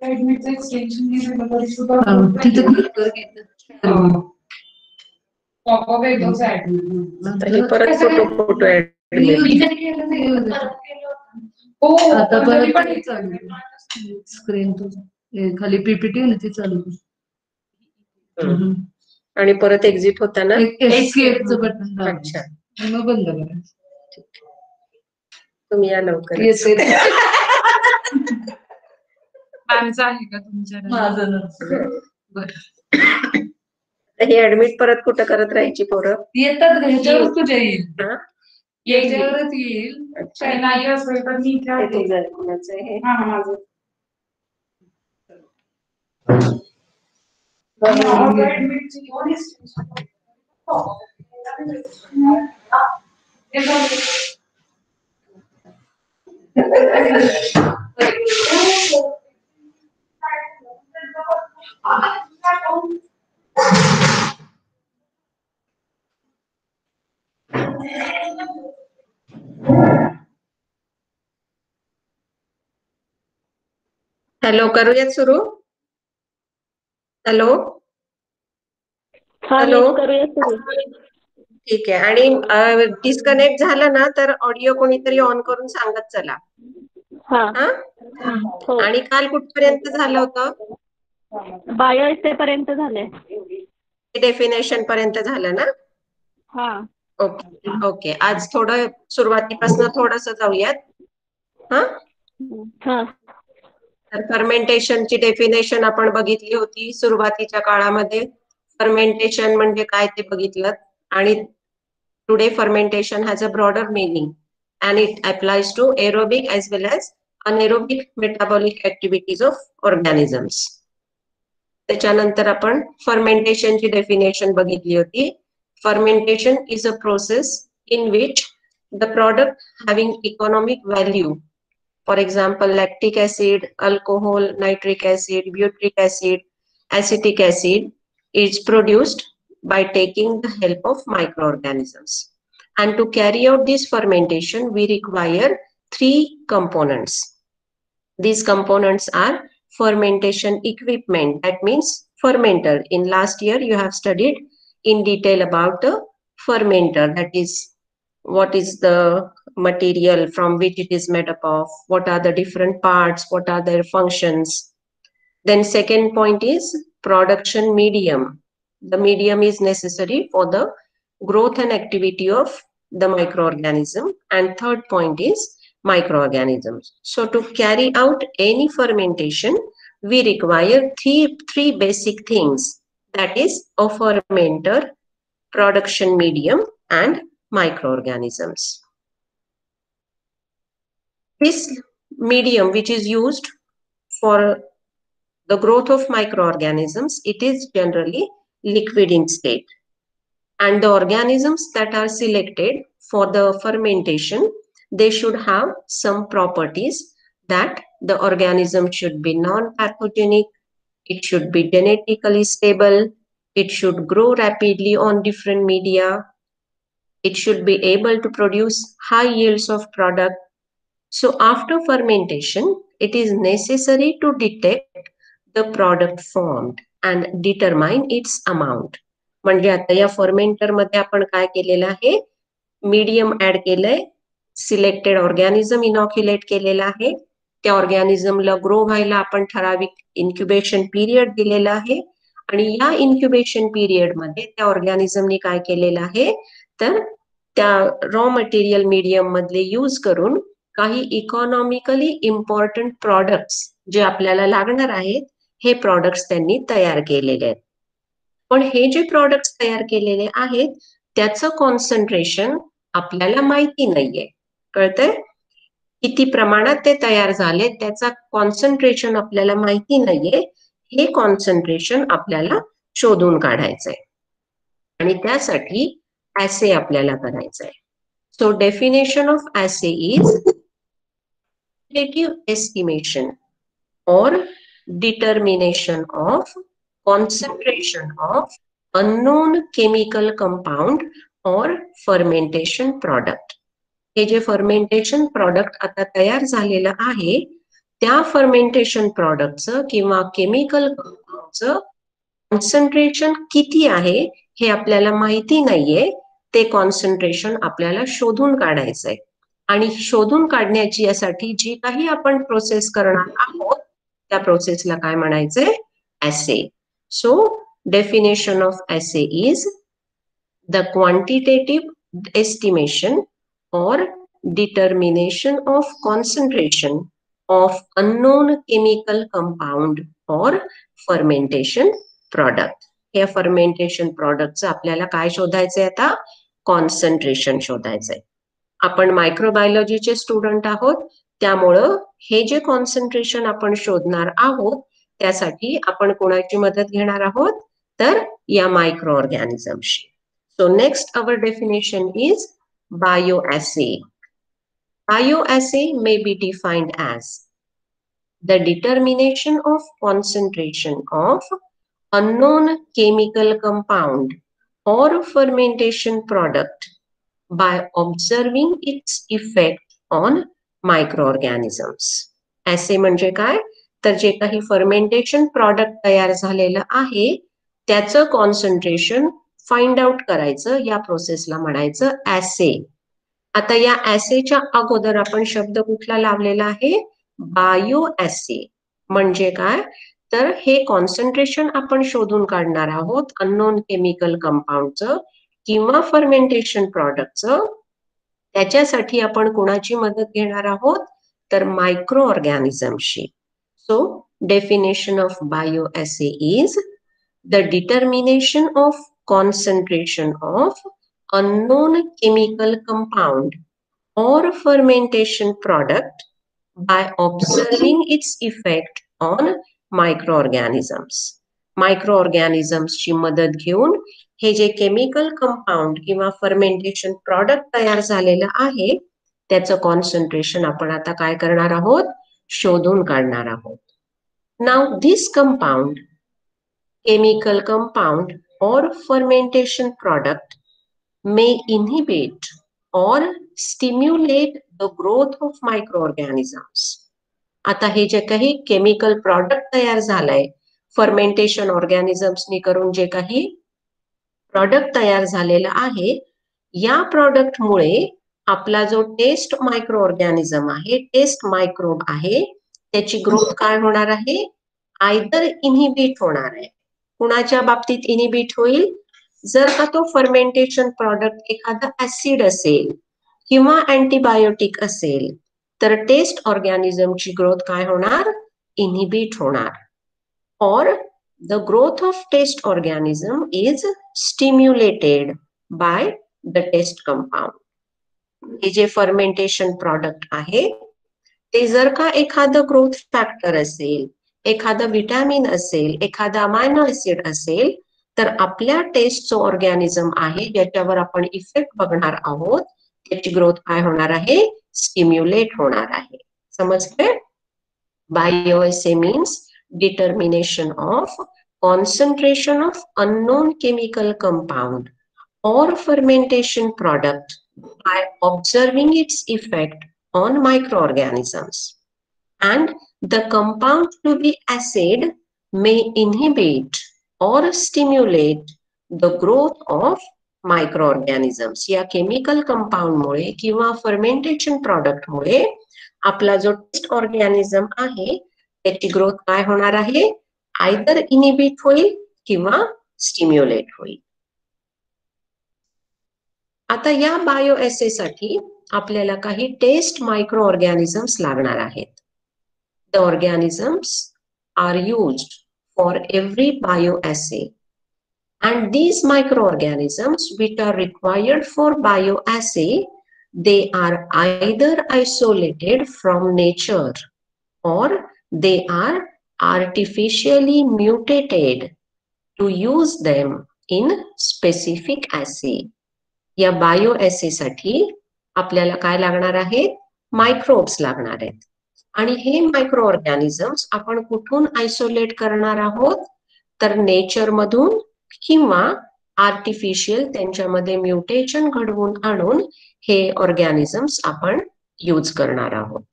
ऍडमिटचं extension घेतलं तरी सुद्धा तिथं क्लिक कर घेतलं पॉपअप येतोच ऍडमिट हे परत फोटो हो आता परत स्क्रीन तुझं खाली पीपीटी ना ती चालू आणि परत एक्झिट होताना एस्केपचं बटन दाब. अच्छा मग बंद करायचं. तुम्ही या लवकर. आमचं आहे का तुमच्या माझं बरं हे ऍडमिट परत कुठं करत राहायची पोरं येतात ह्याच्यावर तुझ्या येईल हा? याच्यावरच येईल. अच्छा नाही असेल तर मी हे तुझं कोणाचं आहे हे? हा माझं हॅलो, करूयात सुरू? हॅलो हॅलो ठीक आहे. आणि डिस्कनेक्ट झालं ना तर ऑडिओ कोणीतरी ऑन करून सांगत चला. हा आणि काल कुठपर्यंत झालं होतं? बायो एस्से पर्यंत झालंय. डेफिनेशन पर्यंत झालं ना? हा ओके ओके. आज थोडं सुरुवातीपासून थोडस जाऊयात. हा हा तर फर्मेंटेशनची डेफिनेशन आपण बघितली होती सुरुवातीच्या काळामध्ये. फर्मेंटेशन म्हणजे काय ते बघितलं. आणि today fermentation has a broader meaning and it applies to aerobic as well as anaerobic metabolic activities of organisms. त्याच्यानंतर आपण फर्मेंटेशनची डेफिनेशन बघितली होती. Fermentation is a process in which the product having economic value, for example lactic acid, alcohol, nitric acid, butyric acid, acetic acid, is produced by taking the help of microorganisms. And to carry out this fermentation, we require 3 components. These components are fermentation equipment, that means fermenter. In last year, you have studied in detail about the fermenter, that is what is the material from which it is made up of, what are the different parts, what are their functions. Then second point is production medium. The medium is necessary for the growth and activity of the microorganism. And third point is microorganisms. So to carry out any fermentation, we require three basic things. That is a fermenter, production medium, and microorganisms. This medium which is used for the growth of microorganisms, it is generally liquid in state. And the organisms that are selected for the fermentation, they should have some properties, that the organism should be non-pathogenic, it should be genetically stable, it should grow rapidly on different media, it should be able to produce high yields of product. So after fermentation, it is necessary to detect the product formed and determine its amount. म्हणजे आता या fermenter मध्ये आपण काय केलेलं आहे, medium add केलंय, selected organism inoculate केलेला आहे. त्या ऑर्गॅनिझमला ग्रो व्हायला आपण ठराविक इन्क्युबेशन पिरियड दिलेला आहे. आणि या इन्क्युबेशन पिरियड मध्ये त्या ऑर्गॅनिझमनी काय केलेलं आहे, तर त्या रॉ मटेरियल मीडियम मधले यूज करून काही इकॉनॉमिकली इम्पॉर्टंट प्रोडक्ट्स जे आपल्याला लागणार आहेत, हे प्रोडक्ट्स त्यांनी तयार केलेले आहेत. पण हे जे प्रोडक्ट्स तयार केलेले आहेत त्याचं कॉन्सन्ट्रेशन आपल्याला माहिती नाहीये. कळतंय? किती प्रमाणात ते तयार झाले त्याचा कॉन्सन्ट्रेशन आपल्याला माहिती नाहीये. हे कॉन्सन्ट्रेशन आपल्याला शोधून काढायचंय आणि त्यासाठी ऍसे आपल्याला करायचंय. So definition of assay is quantitative estimation or determination of concentration of unknown chemical compound or fermentation product. हे जे फर्मेंटेशन प्रॉडक्ट आता तयार झालेलं आहे त्या फर्मेंटेशन प्रॉडक्टचं किंवा केमिकल कंपाऊंडचं कॉन्सन्ट्रेशन किती आहे हे आपल्याला माहिती नाहीये. ते कॉन्सन्ट्रेशन आपल्याला शोधून काढायचंय आणि शोधून काढण्याची यासाठी जी काही आपण प्रोसेस करणार आहोत त्या प्रोसेसला काय म्हणायचंय? assay. So definition of assay is the quantitative estimation or determination of concentration of unknown chemical compound or fermentation product. या फर्मेंटेशन प्रॉडक्टचं आपल्याला काय शोधायचंय? आता कॉन्सन्ट्रेशन शोधायचंय. आपण मायक्रोबायोलॉजीचे स्टुडंट आहोत, त्यामुळं हे जे कॉन्सन्ट्रेशन आपण शोधणार आहोत त्यासाठी आपण कोणाची मदत घेणार आहोत? तर या मायक्रो ऑर्गॅनिझमशी. So next our definition is bioassay. Bioassay may be defined as the determination of concentration of unknown chemical compound or fermentation product by observing its effect on microorganisms. Assay म्हणजे काय? तर जे काही फर्मेंटेशन प्रॉडक्ट तयार झालेलं आहे त्याचं concentration find out करायचं, या प्रोसेसला म्हणायचं assay. आता या ऍसेच्या अगोदर आपण शब्द कुठला लावलेला आहे? बायो ऍसे. म्हणजे काय? तर हे कॉन्सन्ट्रेशन आपण शोधून काढणार आहोत अननोन केमिकल कंपाऊंडचं किंवा फर्मेंटेशन प्रॉडक्टचं. त्याच्यासाठी आपण कोणाची मदत घेणार आहोत? तर मायक्रो ऑर्गॅनिझमशी. So definition of bioassay is the determination of concentration of unknown chemical compound or fermentation product by observing its effect on microorganisms. Microorganisms ची मदत घेऊन हे जे केमिकल कंपाऊंड किंवा फर्मेंटेशन प्रॉडक्ट तयार झालेलं आहे त्याचं कॉन्सन्ट्रेशन आपण आता काय करणार आहोत? शोधून काढणार आहोत. Now this compound, chemical compound or fermentation product may inhibit or stimulate the growth of microorganisms. आता हे जे काही केमिकल प्रॉडक्ट तयार झालंय फर्मेंटेशन ऑर्गॅनिझम्सनी करून, जे काही प्रॉडक्ट तयार झालेलं आहे या प्रॉडक्टमुळे आपला जो टेस्ट मायक्रो ऑर्गॅनिझम आहे, टेस्ट मायक्रोब आहे, त्याची ग्रोथ काय होणार आहे? आयदर इनहिबिट होणार आहे. कुणाच्या बाबतीत इनहिबिट होईल? जर का तो फर्मेंटेशन प्रॉडक्ट एखादा ऍसिड असेल किंवा अँटीबायोटिक असेल तर टेस्ट ऑर्गॅनिझमची ग्रोथ काय होणार? इनहिबिट होणार. Or the growth of test organism is stimulated by the test compound. हे जे फर्मेंटेशन प्रॉडक्ट आहे ते जर का एखादं ग्रोथ फॅक्टर असेल, एखादं विटॅमिन असेल, एखादा अमायनो ऍसिड असेल तर आपल्या टेस्टचं ऑर्गॅनिझम आहे ज्याच्यावर आपण इफेक्ट बघणार आहोत त्याची ग्रोथ काय होणार आहे? स्टिम्युलेट होणार आहे. समजते? Bioassay means determination of concentration of unknown chemical compound or fermentation product by observing its effect on microorganisms, and the compound to be assayed may inhibit or stimulate the growth of microorganisms. या chemical compound मुळे किंवा fermentation product मुळे आपला जो taste organism आहे त्याची growth काय होणार आहे? आयदर इनहिबिट होईल किंवा स्टिम्युलेट होईल. आता या बायोएसे साठी आपल्याला काही टेस्ट मायक्रो ऑर्गॅनिझम्स लागणार आहेत. The organisms are used for every bioassay and these microorganisms which are required for bioassay, they are either isolated from nature or they are artificially mutated to use them in specific assay. या bioassay साठी आपल्याला काय लागणार आहे? Microbes लागणार आहेत. आणि हे मायक्रो ऑर्गॅनिझम्स आपण कुठून आयसोलेट करणार आहोत? तर नेचर मधून किंवा आर्टिफिशियल त्यांच्यामध्ये म्युटेशन घडवून आणून हे ऑर्गॅनिझम्स आपण यूज करणार आहोत.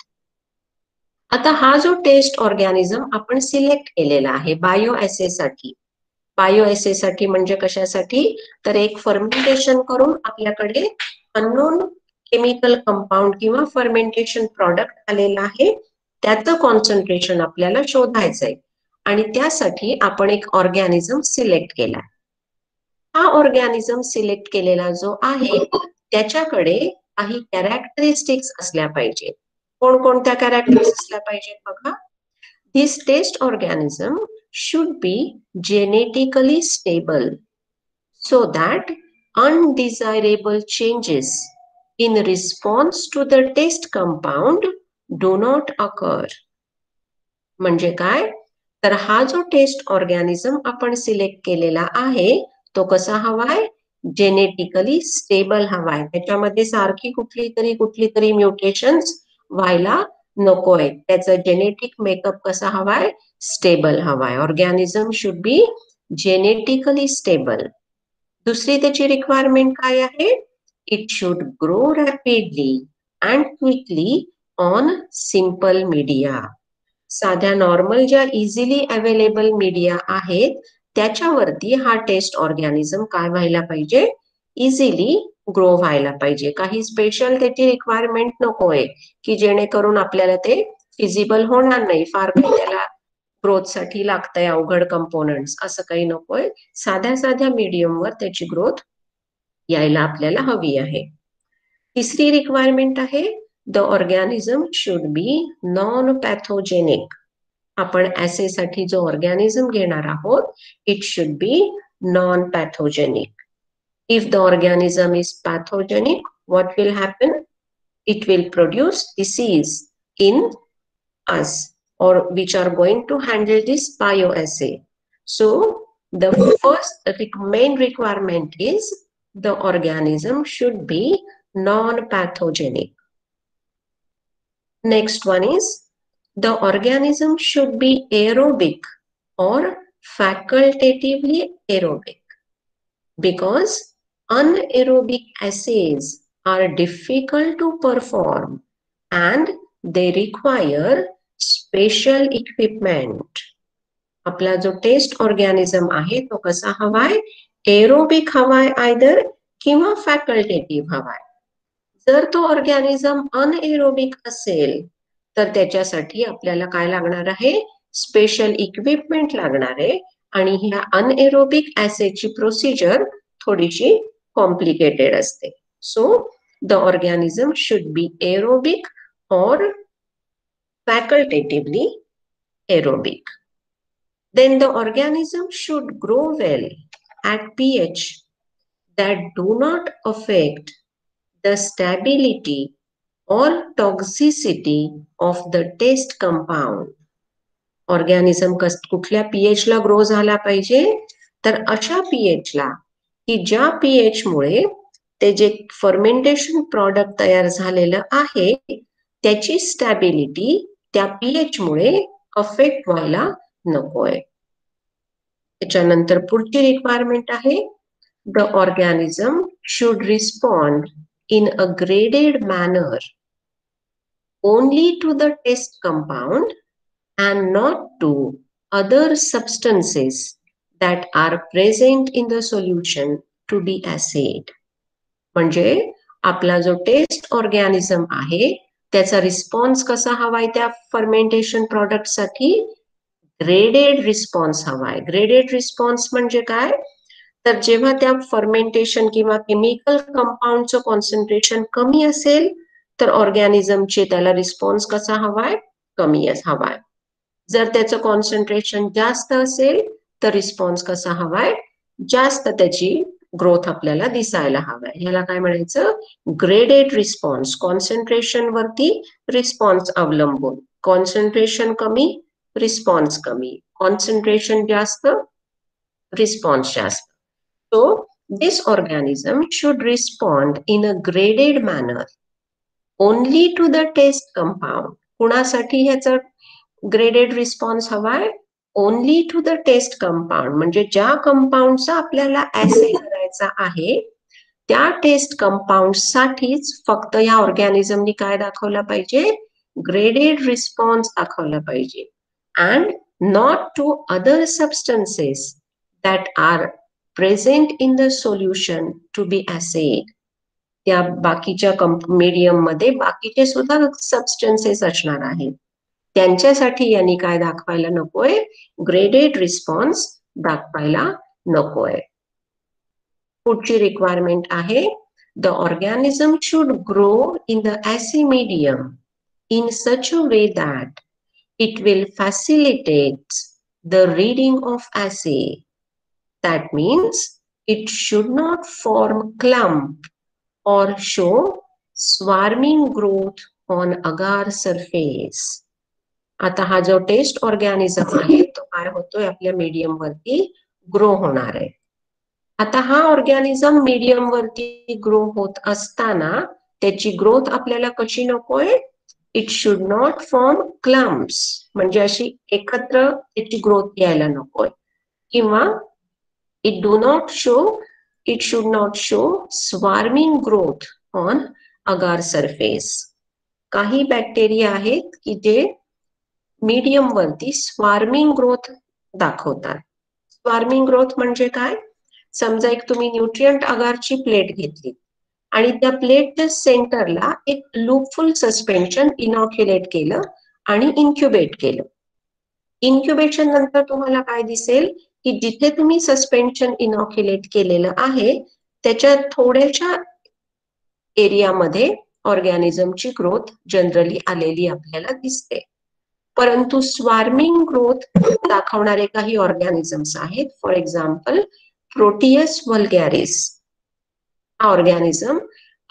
आता हा जो टेस्ट ऑर्गॅनिझम आपण सिलेक्ट केलेला आहे बायो एसे साठी. बायो एसे साठी म्हणजे कशासाठी? तर एक फर्मेंटेशन करून आपल्याकडे अननोन केमिकल कंपाऊंड किंवा फर्मेंटेशन प्रॉडक्ट आलेला आहे, त्याचं कॉन्सन्ट्रेशन आपल्याला शोधायचंय आणि त्यासाठी आपण एक ऑर्गॅनिझम सिलेक्ट केला. हा ऑर्गॅनिझम सिलेक्ट केलेला जो आहे त्याच्याकडे काही कॅरेक्टरिस्टिक्स असल्या पाहिजे. कोणकोणत्या कॅरेक्टरिस्टिक्स असल्या पाहिजेत बघा. This test organism should be genetically stable so that undesirable changes in response to the test compound do not occur. म्हणजे काय? तर हा जो टेस्ट ऑर्गॅनिझम आपण सिलेक्ट केलेला आहे तो कसा हवाय? जेनेटिकली स्टेबल हवाय. त्याच्यामध्ये सारखी कुठली तरी म्युटेशन्स व्हायला नकोय. त्याचं जेनेटिक मेकअप कसा हवाय? स्टेबल हवाय. Organism should be genetically stable. दुसरी त्याची रिक्वायरमेंट काय आहे? It should grow rapidly and quickly on simple media. साध्या नॉर्मल ज्या इझिली अवेलेबल मीडिया आहेत त्याच्यावरती हा टेस्ट ऑर्गॅनिझम काय व्हायला पाहिजे? इझिली ग्रो व्हायला पाहिजे. काही स्पेशल त्याची रिक्वायरमेंट नकोय की जेणेकरून आपल्याला ते फिजिबल होणार नाही, फार काही त्याला ग्रोथ साठी लागतंय अवघड कंपोनंट्स, असं काही नकोय. साध्या मीडियमवर त्याची ग्रोथ यायला आपल्याला हवी आहे. तिसरी रिक्वायरमेंट आहे the organism should be non pathogenic. आपण ऍसे साठी जो ऑर्गॅनिझम घेणार आहोत it should be non pathogenic. If the organism is pathogenic what will happen? It will produce disease in us or which are going to handle this bioassay. So the first main requirement is the organism should be non-pathogenic. Next one is the organism should be aerobic or facultatively aerobic, because anaerobic assays are difficult to perform and they require special equipment. आपला जो taste organism आहे तो कसा हवाय? Aerobic हवाय either किंवा फॅकल्टेटिव्ह हवाय. जर तो ऑर्गॅनिझम अनएरोबिक असेल तर त्याच्यासाठी आपल्याला काय लागणार आहे? स्पेशल इक्विपमेंट लागणार आहे आणि ह्या अनएरोबिक ऍसेची प्रोसिजर थोडीशी कॉम्प्लिकेटेड असते. So the organism should be aerobic और facultatively aerobic. Then the organism should grow well at pH that do not affect the stability or toxicity of the test compound. Organism कुठल्या pH ला grow झाला पाहिजे? तर अशा pH ला की ज्या पीएच मुळे ते जे फर्मेंटेशन प्रॉडक्ट तयार झालेलं आहे त्याची स्टॅबिलिटी त्या पीएच मुळे अफेक्ट व्हायला नकोय. त्याच्यानंतर पुढची रिक्वायरमेंट आहे the organism should respond in a graded manner only to the test compound and not to other substances that are present in the solution to be assayed. म्हणजे आपला जो टेस्ट ऑर्गॅनिझम आहे त्याचा रिस्पॉन्स कसा हवाय? त्या fermentation product साठी graded response हवाय. ग्रेडेड रिस्पॉन्स म्हणजे काय? तर जेव्हा त्या फर्मेंटेशन किंवा केमिकल कंपाऊंडचं कॉन्सन्ट्रेशन कमी असेल तर ऑर्गॅनिझमचे त्याला रिस्पॉन्स कसा हवाय? कमी हवाय. जर त्याचं कॉन्सन्ट्रेशन जास्त असेल तर रिस्पॉन्स कसा हवाय? जास्त त्याची ग्रोथ आपल्याला दिसायला हवाय. ह्याला काय म्हणायचं? Graded response. कॉन्सन्ट्रेशन वरती रिस्पॉन्स अवलंबून. कॉन्सन्ट्रेशन कमी, रिस्पॉन्स कमी. कॉन्सन्ट्रेशन जास्त, रिस्पॉन्स जास्त. So this organism should respond in a graded manner only to the test compound. कुणासाठी ह्याचा ग्रेडेड रिस्पॉन्स हवाय? Only to the test compound. म्हणजे ज्या कंपाऊंडचा आपल्याला ऍसे करायचा आहे त्या टेस्ट कंपाऊंड साठीच फक्त या ऑर्गॅनिझमनी काय दाखवला पाहिजे? ग्रेडेड रिस्पॉन्स दाखवला पाहिजे and not to other substances that are present in the solution to be assayed. त्या बाकीच्या मीडियम मध्ये बाकीचे सुद्धा सबस्टन्सेस असणार आहेत, त्यांच्यासाठी यांनी काय दाखवायला नकोय, ग्रेडेड रिस्पॉन्स दाखवायला नकोय. पुढची रिक्वायरमेंट आहे, the organism should grow in the assay medium in such a way that it will facilitate the reading of assay. That means it should not form clump or show swarming growth on agar surface. आता हा जो taste organism आहे तो काय होतोय, आपल्या medium वरती grow होणार आहे. आता हा ऑर्गॅनिझम मीडियम वरती ग्रो होत असताना त्याची ग्रोथ आपल्याला कशी नकोय, it should not form clumps, म्हणजे अशी एकत्र त्याची ग्रोथ यायला नकोय, किंवा it should not show swarming growth on agar surface. काही बॅक्टेरिया आहेत की जे मीडियम वरती स्वार्मिंग ग्रोथ दाखवतात. स्वार्मिंग ग्रोथ म्हणजे काय, समजा एक तुम्ही न्यूट्रिएंट अगारची प्लेट घेतली आणि त्या प्लेटच्या सेंटरला एक लूपफुल सस्पेन्शन इनॉक्युलेट केलं आणि इन्क्युबेट केलं. इन्क्युबेशन नंतर तुम्हाला काय दिसेल की जिथे तुम्ही सस्पेन्शन इनॉक्युलेट केलेलं आहे त्याच्या थोड्याशा एरियामध्ये ऑर्गॅनिझमची ग्रोथ जनरली आलेली आपल्याला दिसते. परंतु स्वार्मिंग ग्रोथ दाखवणारे काही ऑर्गॅनिझम्स आहेत, फॉर एक्झाम्पल प्रोटियस वल्गॅरिस. हा ऑर्गॅनिझम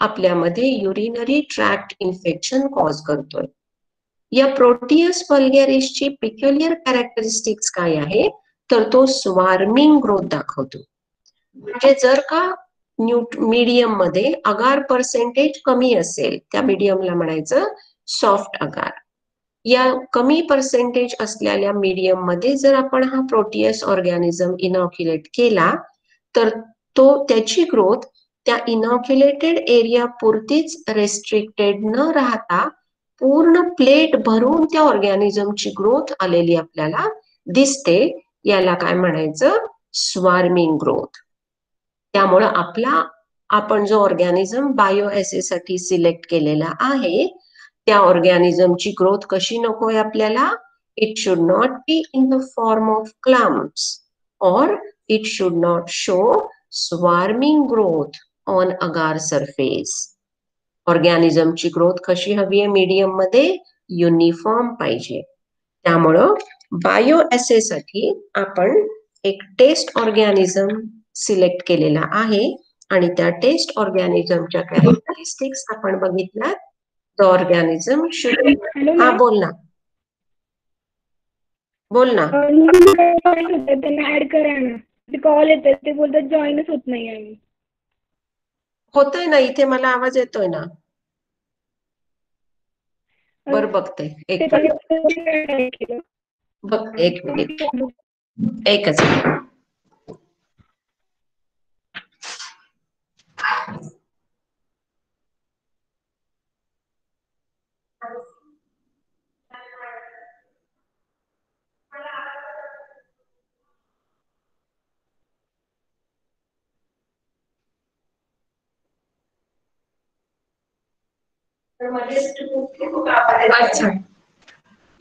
आपल्यामध्ये युरिनरी ट्रॅक्ट इन्फेक्शन कॉज करतोय. या प्रोटियस वल्गॅरिसची पिक्युलियर कॅरेक्टरिस्टिक्स काय आहे, तर तो स्वार्मिंग ग्रोथ दाखवतो. म्हणजे जर का मीडियम मध्ये अगार पर्सेंटेज कमी असेल, त्या मीडियमला म्हणायचं सॉफ्ट अगार. या कमी पर्सेंटेज असलेल्या मीडियम मध्ये जर आपण हा प्रोटियस ऑर्गॅनिझम इनॉक्युलेट केला तर त्याची ग्रोथ त्या इनॉक्युलेटेड एरिया पुरतीच रेस्ट्रिक्टेड न राहता पूर्ण प्लेट भरून त्या ऑर्गॅनिझमची ग्रोथ आलेली आपल्याला दिसते. याला काय म्हणायचं, स्वार्मिंग ग्रोथ. त्यामुळं आपण जो ऑर्गॅनिझम बायो ॲसे साठी सिलेक्ट केलेला आहे त्या ऑर्गॅनिझमची ग्रोथ कशी नकोय आपल्याला, it should not be in the form of clumps or it should not show swarming growth on agar surface. ऑर्गॅनिझमची ग्रोथ कशी हवी आहे, मीडियम मध्ये युनिफॉर्म पाहिजे. त्यामुळं बायो ॲसे साठी आपण एक टेस्ट ऑर्गॅनिझम सिलेक्ट केलेला आहे आणि त्या टेस्ट ऑर्गॅनिझमच्या कॅरेक्टरिस्टिक्स आपण बघितल्या. द ऑर्गॅनिझम शुड, हा बोल ना, बोल ना. त्यांना ऍड करा ना, ते कॉल येतात, ते बोलतात जॉईनच होत नाही आहे. होतोय ना, इथे मला आवाज येतोय ना. बर बघते, एक मिनिट बघ, एक मिनिट, एकच मिनिट. अच्छा,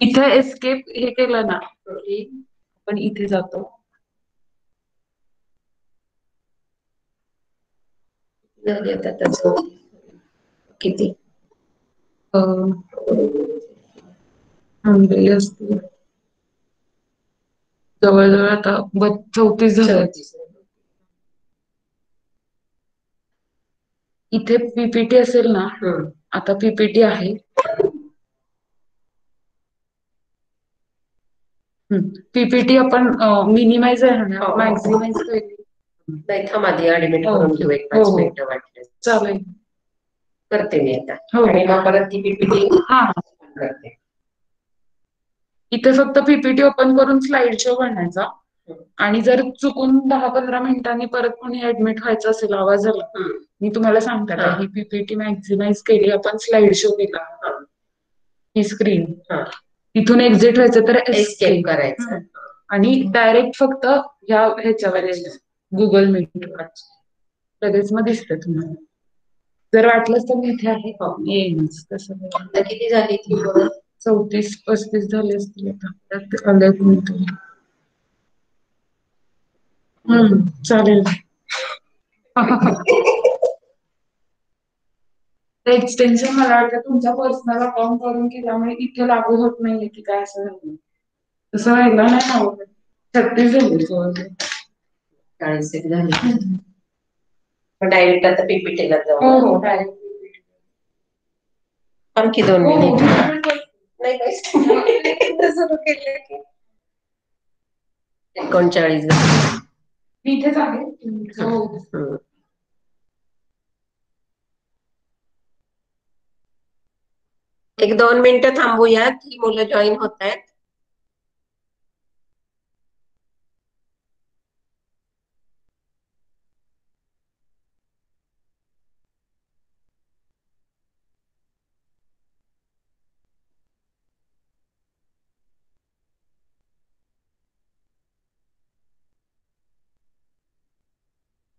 इथे एस्केप हे केलं ना की आपण इथे जातो. किती थांबलेले असतील जवळजवळ आता 34 झाले. इथे पीपीटी असेल ना, आता पीपीटी आहे. पीपीटी आपण मिनिमाइज आहे ना, मॅक्सिमाइज नाही, थांब आधी ऍडमिट करून घेऊ एक 5 मिनिटं वाटते. चालेल, करते मी आता आणि मग परत ती पीपीटी करते. इथे फक्त पीपीटी ओपन करून स्लाइड शो बनायचा आणि जर चुकून 10-15 मिनिटांनी परत कोणी ऍडमिट व्हायचं असेल आवाजाला, मी तुम्हाला सांगते ही पीपीटी मॅक्सिमाइज केली, आपण स्लाइड शो केला. ही स्क्रीन. हा. तिथून एक्झिट व्हायचं तर एस्केप एस्केप करायचं. आणि डायरेक्ट फक्त ह्याच्यावर गुगल मीट लगेच मग दिसतं तुम्हाला. जर वाटलंच तर मी इथे आहे येईनच तसं नाही. आता किती झाली ती बरं? 34-35 झाले असतील आता. आले कोणतरी. चालेल. एक्सटेन्शन मला वाटतं तुमच्या पर्सनल अकाउंट करून केल्यामुळे इथे लागू होत नाहीये की काय असं झालं. तसं व्हायला नाही हवं. 36 झाली जवळजवळ. 40 झाली. डायरेक्ट आता पीपीटीला हो जाऊ. हो डायरेक्ट. आणखी 2 हो मिनिट. हो. नाही काय सुरू केले की 39 झाली. मी इथेच आहे. हो. हम्म. एक 2 मिनिटं थांबूयात. ही मुलं जॉईन होत आहेत.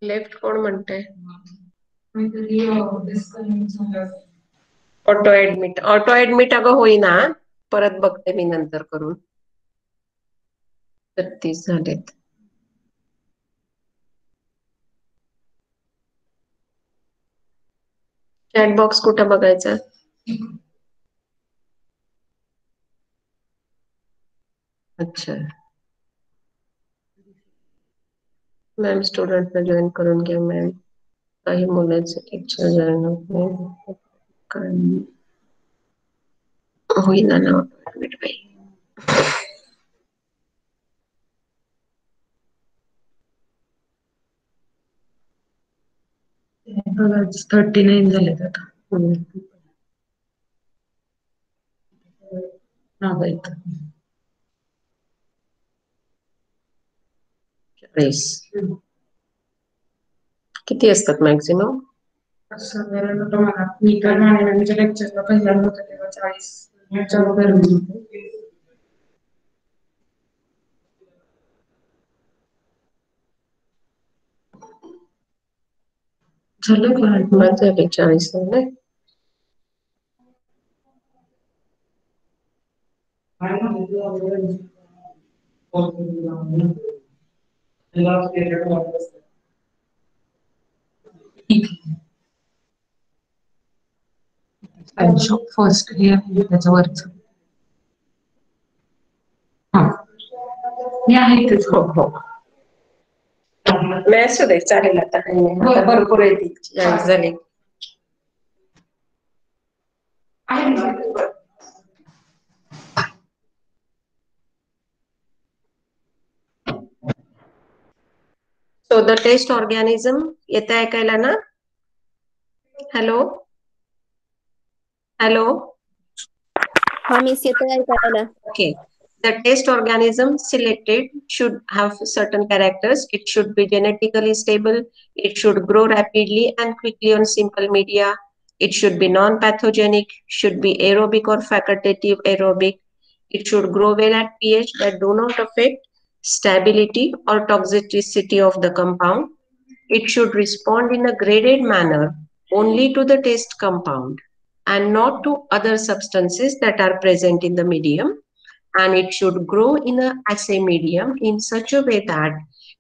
लेफ्ट कोण म्हणतंय? ऑटो ऍडमिट अगं होईना. परत बघते मी नंतर करून. 36 झालेत. चॅट बॉक्स कुठं बघायचा? अच्छा. मॅम स्टुडंटला जॉईन करून घ्या मॅम. काही मुलांचे लेक्चर जॉईन होत नाही. होईना ना ऍडमिट बाई. बघा 39 झालेत आता. नागायत. 40. किती असतात मॅक्झिमम? साधारण मला मी तर मॅनेजमेंटच्या लेक्चरला पहिल्यांदा होतं तेव्हा 40 च्या वगैरे होते. झालं का? झाले 40 नाही. फर्स्ट हे आहे त्याच्यावरच. हा मी आहे इथेच. हो हो. नाही असू दे चालेल आता. भरपूर आहे ती 40 झाली. So the test organism येते ऐकायला ना? Hello hello. हा मिस येते ऐकायला. Okay. The test organism selected should have certain characters. It should be genetically stable. It should grow rapidly and quickly on simple media. It should be non-pathogenic, should be aerobic or facultative aerobic. It should grow well at pH that do not affect stability or toxicity of the compound. It should respond in a graded manner only to the test compound and not to other substances that are present in the medium. And it should grow in an assay medium in such a way that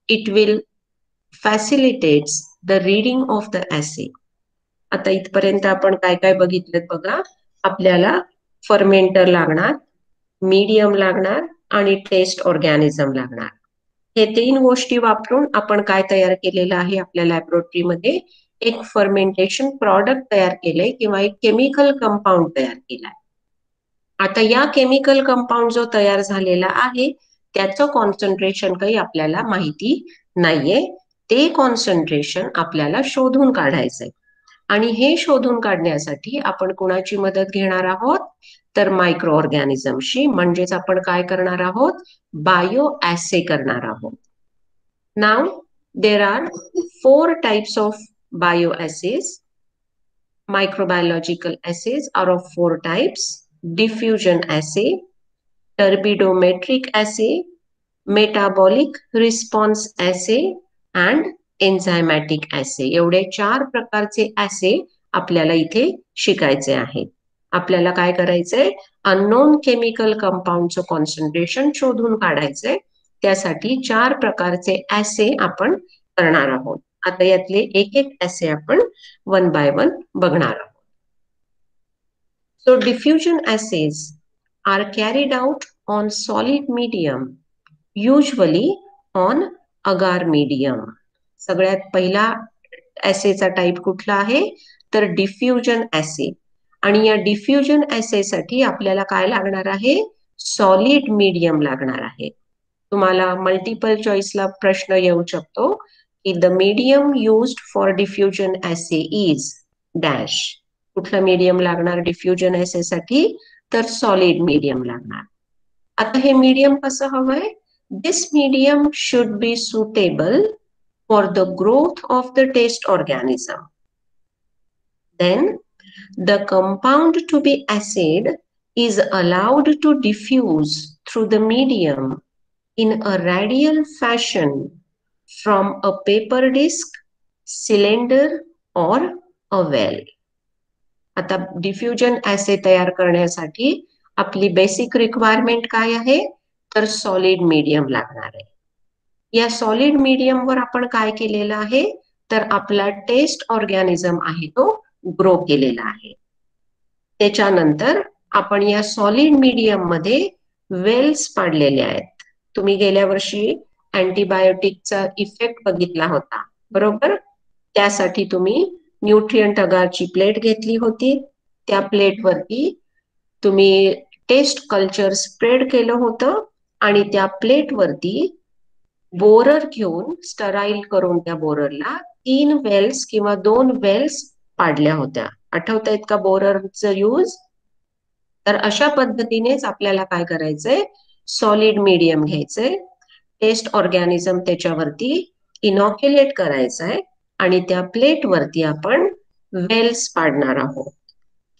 it will facilitates the reading of the assay. आता इथपर्यंत आपण काय काय बघितलं बघा. आपल्याला fermenter लागणार, medium लागणार आणि टेस्ट ऑर्गॅनिझम लागणार. हे 3 गोष्टी वापरून आपण काय तयार केलेलं आहे आपल्या लॅबोरेटरीमध्ये? एक फर्मेंटेशन प्रॉडक्ट तयार केलंय किंवा एक केमिकल कंपाऊंड तयार केलाय. आता या केमिकल कंपाऊंड जो तयार झालेला आहे त्याचं कॉन्सन्ट्रेशन काही आपल्याला माहिती नाहीये. ते कॉन्सन्ट्रेशन आपल्याला शोधून काढायचंय आणि हे शोधून काढण्यासाठी आपण कोणाची मदत घेणार आहोत? तर मायक्रो ऑर्गॅनिझमशी. म्हणजेच आपण काय करणार आहोत? बायो ॲसे करणार आहोत. नाव there are 4 types of bioassays. Microbiological assays are of 4 types. diffusion assay, turbidometric assay, metabolic response assay and enzymatic assay. एवढे 4 प्रकारचे assay आपल्याला इथे शिकायचे आहेत. आपल्याला काय करायचंय, अननोन केमिकल कंपाऊंडचं कॉन्सन्ट्रेशन शोधून काढायचंय. त्यासाठी 4 प्रकारचे assay आपण करणार आहोत. आता यातले एक एक assay आपण वन बाय वन बघणार आहोत. So diffusion assays are carried out on solid medium, usually on agar medium. सगळ्यात पहिला assayचा टाइप कुठला आहे, तर डिफ्युजन assay. आणि या डिफ्युजन assay साठी आपल्याला काय लागणार आहे, सॉलिड मीडियम लागणार आहे. तुम्हाला मल्टिपल चॉईसला प्रश्न येऊ शकतो की the medium used for diffusion assay is dash. कुठलं मीडियम लागणार डिफ्युजन assay साठी, तर सॉलिड मीडियम लागणार. आता हे मीडियम कसं हवंय, this medium should be suitable for the growth of the test organism. Then the compound to be assayed is allowed to diffuse through the medium in a radial fashion from a paper disc, cylinder or a well. आता diffusion assay तयार करण्यासाठी आपली basic requirement काय आहे, तर solid medium लागणार आहे. या सॉलिड मीडियम वर आपण काय केलेलं आहे, तर आपला टेस्ट ऑर्गॅनिझम आहे तो ग्रो केलेला आहे. त्याच्यानंतर आपण या सॉलिड मीडियम मध्ये वेल्स पाडलेले आहेत. तुम्ही गेल्या वर्षी अँटीबायोटिकचा इफेक्ट बघितला होता, बरोबर. त्यासाठी तुम्ही न्यूट्रिएंट अगारची प्लेट घेतली होती. त्या प्लेटवरती तुम्ही टेस्ट कल्चर स्प्रेड केलं होतं आणि त्या प्लेटवरती बोरर घेऊन स्टराईल करून त्या बोररला 3 वेल्स किंवा 2 वेल्स पाडल्या होत्या. आठवतायत का बोररचं यूज. तर अशा पद्धतीनेच आपल्याला काय करायचंय, सॉलिड मीडियम घ्यायचंय, टेस्ट ऑर्गॅनिझम त्याच्यावरती इनॉक्युलेट करायचंय आणि त्या प्लेटवरती आपण वेल्स पाडणार आहोत.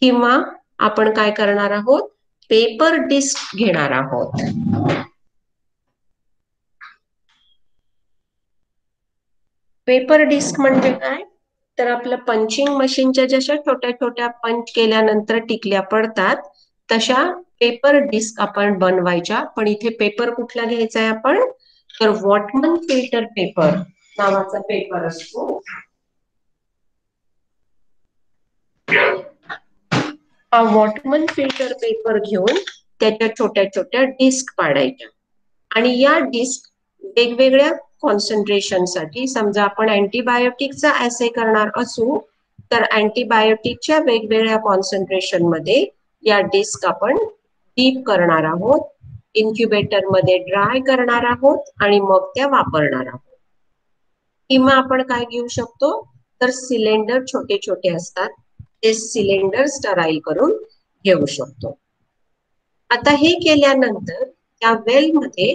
किंवा आपण काय करणार आहोत, पेपर डिस्क घेणार आहोत. पेपर डिस्क म्हणजे काय, तर आपलं पंचिंग मशीनच्या जशा छोट्या छोट्या पंच केल्यानंतर टिकल्या पडतात, तशा पेपर डिस्क आपण बनवायच्या. पण इथे पेपर कुठला घ्यायचा आहे आपण, तर वॉटमन फिल्टर पेपर नावाचा पेपर असतो. हा वॉटमन फिल्टर पेपर घेऊन त्याच्या छोट्या छोट्या डिस्क पाडायच्या. आणि या डिस्क वेगवेगळ्या कॉन्सन्ट्रेशन साठी, समजा आपण अँटीबायोटिकचा assay करणार असू तर अँटीबायोटिकच्या वेगवेगळ्या कॉन्सन्ट्रेशन मध्ये या डिस्क आपण डीप करणार आहोत, इन्क्युबेटर मध्ये ड्राय करणार आहोत आणि मग त्या वापरणार आहोत. किंवा आपण काय घेऊ शकतो, तर सिलेंडर छोटे छोटे असतात, ते सिलेंडर स्टराईल करून घेऊ शकतो. आता हे केल्यानंतर त्या वेल मध्ये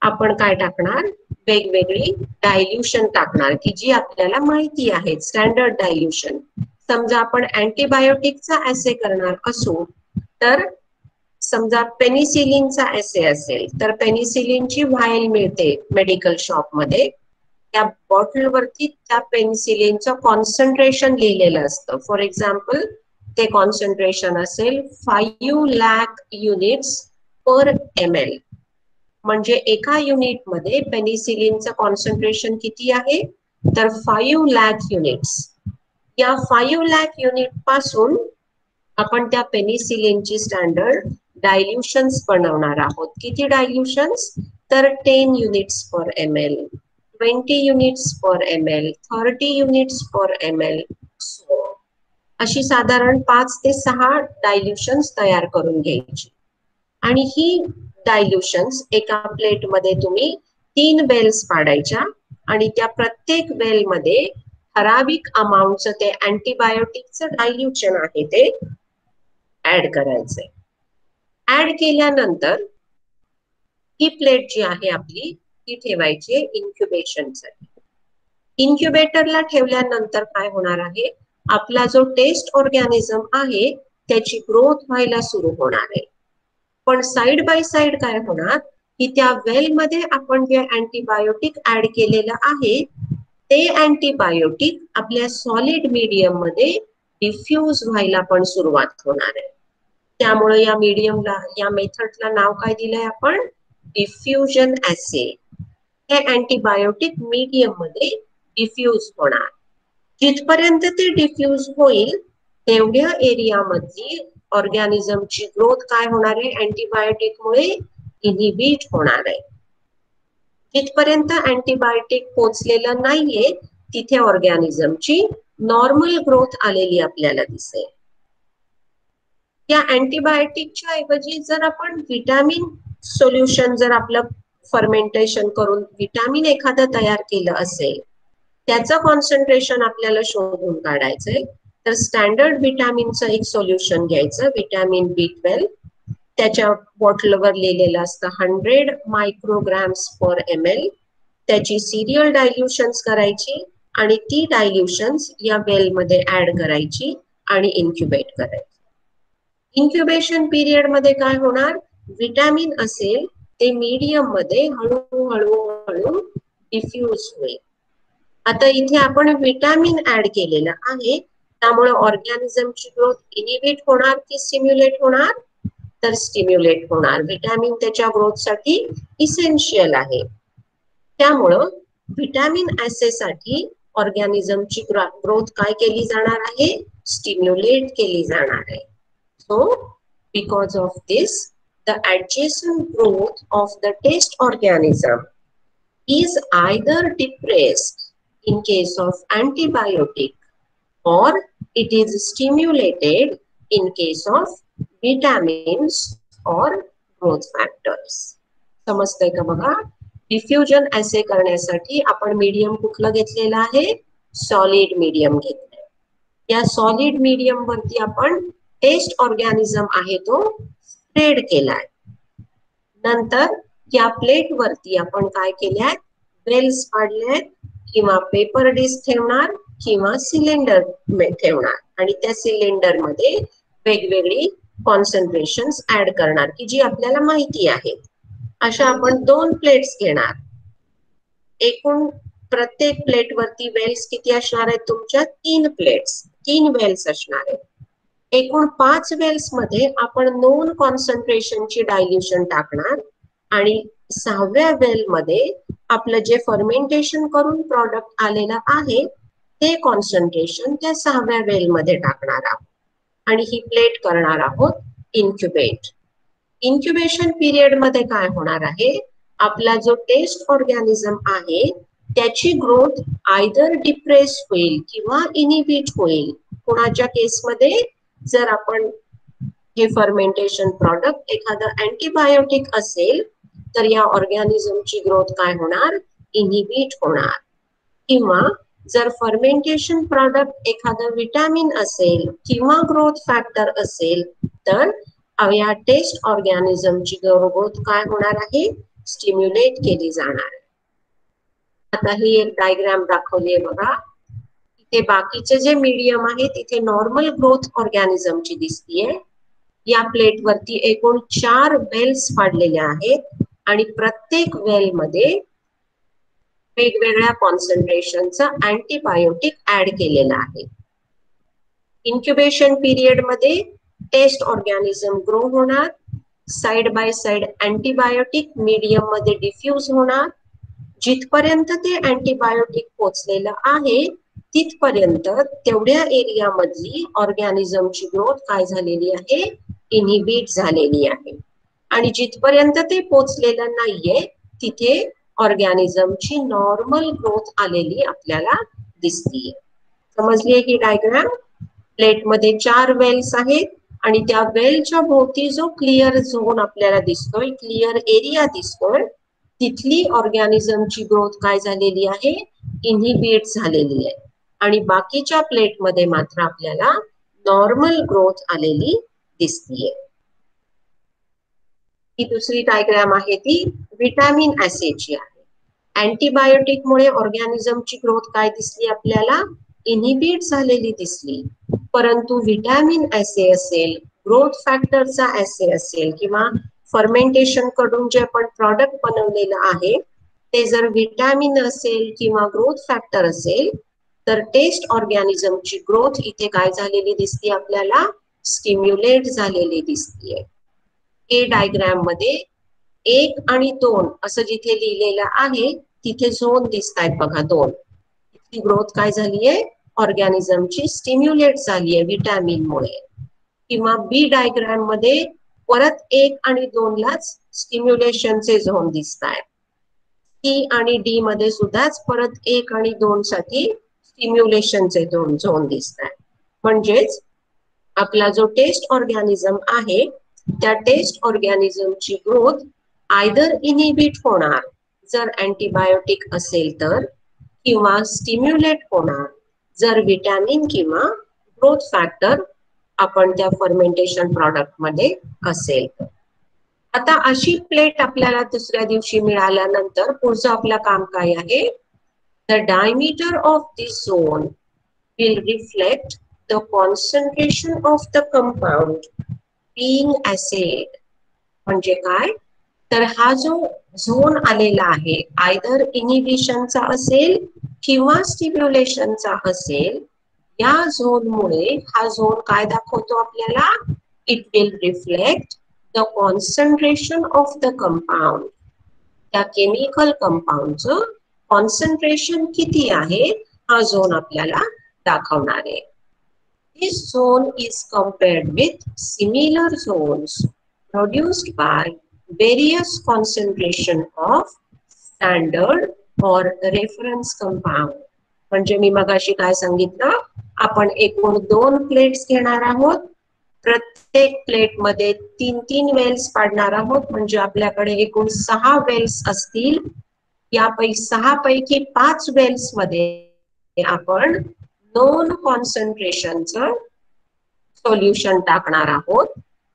आपण काय टाकणार, वेगवेगळी डायल्युशन टाकणार की जी आपल्याला माहिती आहे, स्टँडर्ड डायल्युशन. समजा आपण अँटीबायोटिकचा assay करणार असू तर समजा पेनिसिलिनचा assay असेल तर पेनिसिलिनची व्हाईल मिळते मेडिकल शॉप मध्ये. त्या बॉटल वरती त्या पेनिसिलिनचं कॉन्सन्ट्रेशन लिहिलेलं असतं. फॉर एक्झाम्पल ते कॉन्सन्ट्रेशन असेल 5 लाख युनिट्स पर ml. म्हणजे एका युनिट मध्ये पेनिसिलिनचं कॉन्सन्ट्रेशन किती आहे, तर 5 लाख युनिट्स. या 5 लाख युनिट पासून आपण त्या पेनिसिलिनची स्टँडर्ड डायल्युशन्स बनवणार आहोत. किती डायल्युशन्स, तर 10 युनिट्स पर ml, 20 युनिट्स पर ml, 30 युनिट्स पर ml. अशी साधारण 5 ते 6 डायल्युशन्स तयार करून घ्यायची. आणि ही डायल्युशन्स एका प्लेट मध्ये तुम्ही 3 वेल्स पाडायच्या आणि त्या प्रत्येक वेल मध्ये ठराविक अमाऊंटचं ते अँटीबायोटिकचं डायल्युशन आहे ते ऍड करायचंय. ऍड केल्यानंतर ही प्लेट जी आहे आपली ती ठेवायची इन्क्युबेशनसाठी. इन्क्युबेटरला ठेवल्यानंतर काय होणार आहे, आपला जो टेस्ट ऑर्गॅनिझम आहे त्याची ग्रोथ व्हायला सुरू होणार आहे. पण साइड बाय साइड काय होणार की त्या वेल मध्ये आपण जे अँटीबायोटिक ऍड केलेलं आहे ते अँटीबायोटिक आपल्या सॉलिड मीडियम मध्ये डिफ्यूज व्हायला पण सुरुवात होणार आहे. त्यामुळे या मीडियमला, या मेथडला नाव काय दिलंय आपण? डिफ्युजन ऍसे. हे अँटीबायोटिक मीडियम मध्ये डिफ्यूज होणार. जिथपर्यंत ते डिफ्यूज होईल तेवढ्या एरियामधली ऑर्गॅनिझमची ग्रोथ काय होणार आहे? अँटीबायोटिकमुळे इनहिबिट होणार आहे. जिथपर्यंत अँटीबायोटिक पोचलेलं नाहीये तिथे ऑर्गॅनिझमची नॉर्मल ग्रोथ आलेली आपल्याला दिसेल. या अँटीबायोटिकच्या ऐवजी जर आपण विटॅमिन सोल्युशन, जर आपलं फर्मेंटेशन करून विटॅमिन एखादं तयार केलं असेल, त्याचं कॉन्सन्ट्रेशन आपल्याला शोधून काढायचंय, तर स्टँडर्ड विटॅमिनचं एक सोल्युशन घ्यायचं, विटॅमिन B12. त्याच्या बॉटलवर लिहिलेलं असतं 100 मायक्रोग्रॅम्स पर ml. त्याची सिरियल डायल्युशन्स करायची आणि ती डायल्युशन्स या वेलमध्ये ऍड करायची आणि इन्क्युबेट करायची. इन्क्युबेशन पिरियड मध्ये काय होणार? विटॅमिन असेल ते मीडियम मध्ये हळूहळू डिफ्यूज होईल. आता इथे आपण विटॅमिन ऍड केलेलं आहे, त्यामुळे ऑर्गॅनिझमची ग्रोथ इनिबिट होणार की स्टिम्युलेट होणार? तर स्टिम्युलेट होणार. विटॅमिन त्याच्या ग्रोथसाठी इसेन्शियल आहे. त्यामुळं विटॅमिन ऍसेसाठी ऑर्गॅनिझमची ग्रोथ काय केली जाणार आहे? स्टिम्युलेट केली जाणार आहे. So, because of this, the adjacent growth of the test organism is either depressed in case of antibiotic or it is stimulated in case of vitamins or growth factors. समजतंय का बघा? डिफ्युजन ऍसे करण्यासाठी आपण medium कुठलं घेतलेलं आहे? Solid medium घेतलंय. या सॉलिड मीडियम वरती आपण टेस्ट ऑर्गॅनिझम आहे तो स्प्रेड केलाय. नंतर या प्लेट वरती आपण काय केल्यात? वेल्स पाडल्यात, किंवा पेपर डिस्क ठेवणार किंवा सिलेंडर ठेवणार आणि त्या सिलेंडर मध्ये वेगवेगळी कॉन्सन्ट्रेशन्स ऍड करणार की जी आपल्याला माहिती आहे. अशा आपण 2 प्लेट्स घेणार. एकूण प्रत्येक प्लेट वरती वेल्स किती असणार आहेत तुमच्या? 3 प्लेट्स, 3 वेल्स असणार आहेत. एकूण 5 वेल्स मध्ये आपण नोन कॉन्सन्ट्रेशनची डायल्युशन टाकणार आणि 6व्या वेल मध्ये आपलं जे फर्मेंटेशन करून प्रॉडक्ट आलेलं आहे ते कॉन्सन्ट्रेशन त्या 6व्या वेल मध्ये टाकणार आहोत आणि ही प्लेट करणार आहोत इन्क्युबेट. इन्क्युबेशन पिरियड मध्ये काय होणार आहे? आपला जो टेस्ट ऑर्गॅनिझम आहे त्याची ग्रोथ आयदर डिप्रेस होईल किंवा इनिबिट होईल. कोणाच्या केसमध्ये? जर आपण हे फर्मेंटेशन प्रॉडक्ट एखादं अँटीबायोटिक असेल तर या ऑर्गॅनिझमची ग्रोथ काय होणार? इनहिबिट होणार. किंवा जर फर्मेंटेशन प्रॉडक्ट एखादं विटॅमिन असेल किंवा ग्रोथ फॅक्टर असेल तर या टेस्ट ऑर्गॅनिझमची ग्रोथ काय होणार आहे? स्टिम्युलेट केली जाणार. आता ही एक डायग्राम दाखवली आहे बघा. इथे बाकीचे जे मीडियम आहे तिथे नॉर्मल ग्रोथ ऑर्गॅनिझमची दिसतीये. या प्लेट वरती एकूण 4 वेल्स पाडलेल्या आहेत आणि प्रत्येक वेल मध्ये वेगवेगळ्या कॉन्सन्ट्रेशनचं अँटीबायोटिक ऍड केलेलं आहे. इन्क्युबेशन पिरियड मध्ये टेस्ट ऑर्गॅनिझम ग्रो होणार, side by side antibiotic medium मध्ये डिफ्यूज होणार. जिथपर्यंत ते अँटीबायोटिक पोचलेलं आहे तिथपर्यंत तेवढ्या एरिया मधली ऑर्गॅनिझमची ग्रोथ काय झालेली आहे? इनहिबिट झालेली आहे. आणि जिथपर्यंत ते पोचलेलं नाहीये तिथे ऑर्गॅनिझमची नॉर्मल ग्रोथ आलेली आपल्याला दिसतीये. समजली ही डायग्राम? प्लेट मध्ये 4 वेल्स आहेत आणि त्या वेलच्या भोवती जो क्लिअर झोन आपल्याला दिसतोय, क्लिअर एरिया दिसतोय, तिथली ऑर्गॅनिझमची ग्रोथ काय झालेली आहे? इनहिबिट झालेली आहे. आणि बाकीच्या प्लेट मध्ये मात्र आपल्याला नॉर्मल ग्रोथ आलेली दिसतीये. ही दुसरी डायग्राम आहे ती विटॅमिन ऍसेची आहे. अँटीबायोटिक मुळे ऑर्गॅनिझमची ग्रोथ काय दिसली आपल्याला? इनहिबिट झालेली दिसली. परंतु विटॅमिन ऍसे असेल ग्रोथ फॅक्टरचा ऍसे असेल किंवा फर्मेंटेशन कडून जे आपण प्रॉडक्ट बनवलेलं आहे ते जर व्हिटॅमिन असेल किंवा ग्रोथ फॅक्टर असेल तर टेस्ट ऑर्गॅनिझमची ग्रोथ इथे काय झालेली दिसते आपल्याला, स्टिम्युलेट झालेली दिसतीये. हे डायग्राम मध्ये 1 आणि 2 असं जिथे लिहिलेलं आहे तिथे झोन दिसत आहेत बघा, 2. ग्रोथ काय झालीये, ऑर्गॅनिझमची स्टिम्युलेट झालीये व्हिटॅमिनमुळे. किंवा बी डायग्राम मध्ये परत 1 आणि 2 लाच स्टिम्युलेशनचे झोन दिसत आहेत. सी आणि डी मध्ये सुद्धाच परत 1 आणि 2 साठी स्टिम्युलेशनचे झोन दिसत आहेत. म्हणजेच आपला जो टेस्ट ऑर्गॅनिझम आहे त्या टेस्ट ऑर्गॅनिझमची ग्रोथ आयदर इनिबिट होणार जर अँटीबायोटिक असेल तर, किंवा स्टिम्युलेट होणार जर विटॅमिन किंवा ग्रोथ फॅक्टर आपण त्या फर्मेंटेशन प्रॉडक्ट मध्ये असेल तर. आता अशी प्लेट आपल्याला दुसऱ्या दिवशी मिळाल्यानंतर पुढचं आपलं काम काय आहे, the diameter of this zone will reflect the concentration of the compound being assayed. म्हणजे काय, तर हा जो झोन आलेला आहे आयदर इनिबिशनचा असेल किंवा स्टिम्युलेशनचा असेल, या झोनमुळे हा झोन काय दाखवतो आपल्याला, it will reflect the concentration of the compound. त्या केमिकल कंपाऊंडचं कॉन्सन्ट्रेशन किती आहे हा झोन आपल्याला दाखवणार आहे. This zone is compared with similar zones produced by various concentration of standard or reference compound. म्हणजे मी मगाशी काय सांगितलं, आपण एकूण 2 प्लेट्स घेणार आहोत, प्रत्येक प्लेट मध्ये 3-3 वेल्स पाडणार आहोत, म्हणजे आपल्याकडे एकूण 6 वेल्स असतील. यापैकी 6 पैकी 5 वेल्स मध्ये आपण नॉन कॉन्सन्ट्रेशनचं सोल्युशन टाकणार आहोत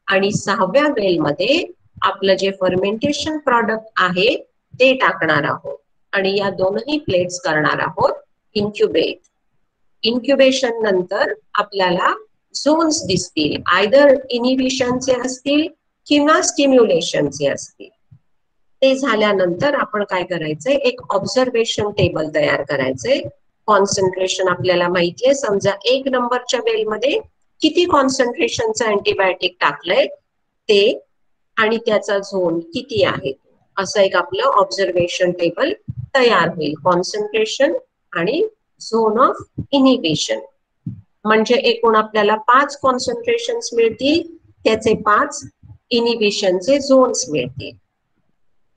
आणि 6व्या वेल मध्ये आपलं जे फर्मेंटेशन प्रॉडक्ट आहे ते टाकणार आहोत आणि या दोनही प्लेट्स करणार आहोत इन्क्युबेट. इन्क्युबेशन नंतर आपल्याला झोन्स दिसतील, आयदर इनिबिशनचे असतील किंवा स्टिम्युलेशनचे असतील. ते झाल्यानंतर आपण काय करायचंय, एक ऑब्झर्वेशन टेबल तयार करायचंय. कॉन्सन्ट्रेशन आपल्याला माहितीये, समजा 1 नंबरच्या वेलमध्ये किती कॉन्सन्ट्रेशनचं अँटीबायोटिक टाकलंय ते आणि त्याचा झोन किती आहे, असं एक आपलं ऑब्झर्वेशन टेबल तयार होईल. कॉन्सन्ट्रेशन आणि झोन ऑफ इनिबिशन म्हणजे एकूण आपल्याला 5 कॉन्सन्ट्रेशन्स मिळतील, त्याचे 5 इनिबिशनचे झोन्स मिळतील.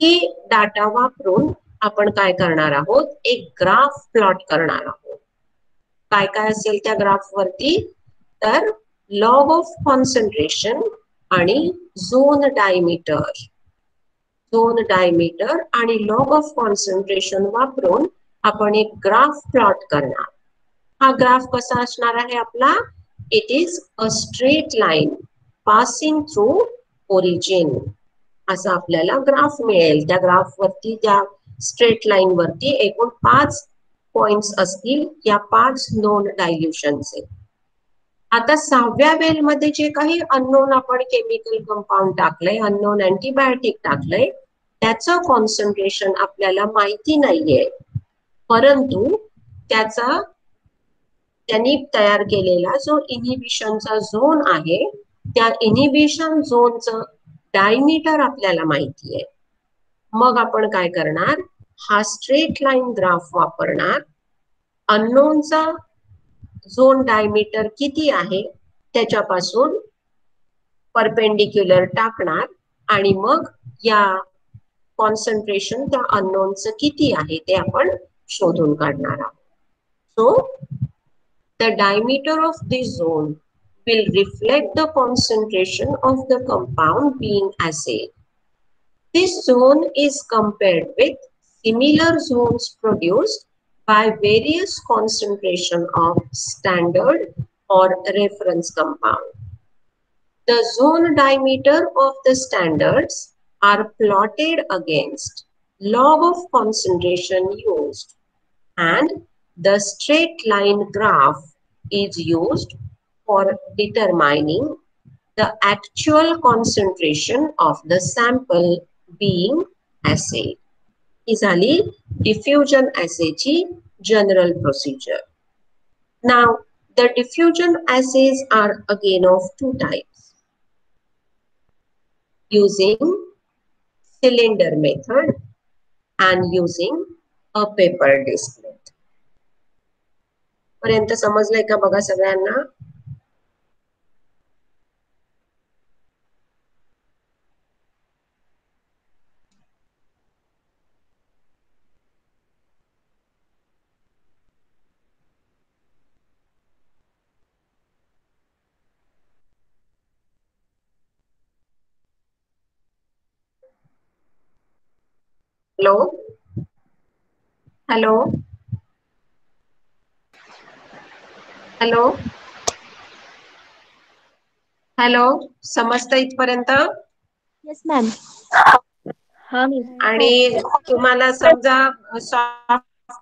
ही डाटा वापरून आपण काय करणार आहोत, एक ग्राफ प्लॉट करणार आहोत. काय काय असेल त्या ग्राफ वरती, तर लॉग ऑफ कॉन्सन्ट्रेशन आणि झोन डायमीटर. झोन डायमीटर आणि लॉग ऑफ कॉन्सन्ट्रेशन वापरून आपण एक ग्राफ प्लॉट करणार. हा ग्राफ कसा असणार आहे आपला, it is a straight line passing through origin. असा आपल्याला ग्राफ मिळेल. त्या ग्राफ वरती, त्या स्ट्रेट लाईन वरती एकूण 5 पॉइंट्स असतील, या 5 नोन डायल्युशनचे. आता 6व्या वेल मध्ये जे काही अननोन आपण केमिकल कंपाऊंड टाकलंय, अननोन अँटीबायोटिक टाकलंय, त्याचं कॉन्सन्ट्रेशन आपल्याला माहिती नाहीये, परंतु त्याचा त्यांनी तयार केलेला जो इनिबिशनचा झोन आहे त्या इनिबिशन झोनचं डायमीटर आपल्याला माहिती आहे. मग आपण काय करणार, हा स्ट्रेट लाईन ग्राफ वापरणार, अननोनचा झोन डायमीटर किती आहे त्याच्यापासून परपेंडिक्युलर टाकणार आणि मग या कॉन्सन्ट्रेशन त्या अननोनचं किती आहे ते आपण शोधून काढणार आहोत. So the diameter of this zone will reflect the concentration of the compound being assayed. This zone is compared with similar zones produced by various concentration of standard or reference compound. The zone diameter of the standards are plotted against log of concentration used, and the straight line graph is used for determining the actual concentration of the sample being assayed. ही झाली diffusion assay ची general procedure. Now, the diffusion assays are again of two types. Using cylinder method and using a paper display. पर्यंत समजलंय का बघा सगळ्यांना? Hello hello hello hello, समजतं इथपर्यंत? Yes ma'am. हा miss. आणि तुम्हाला समजा सॉफ्ट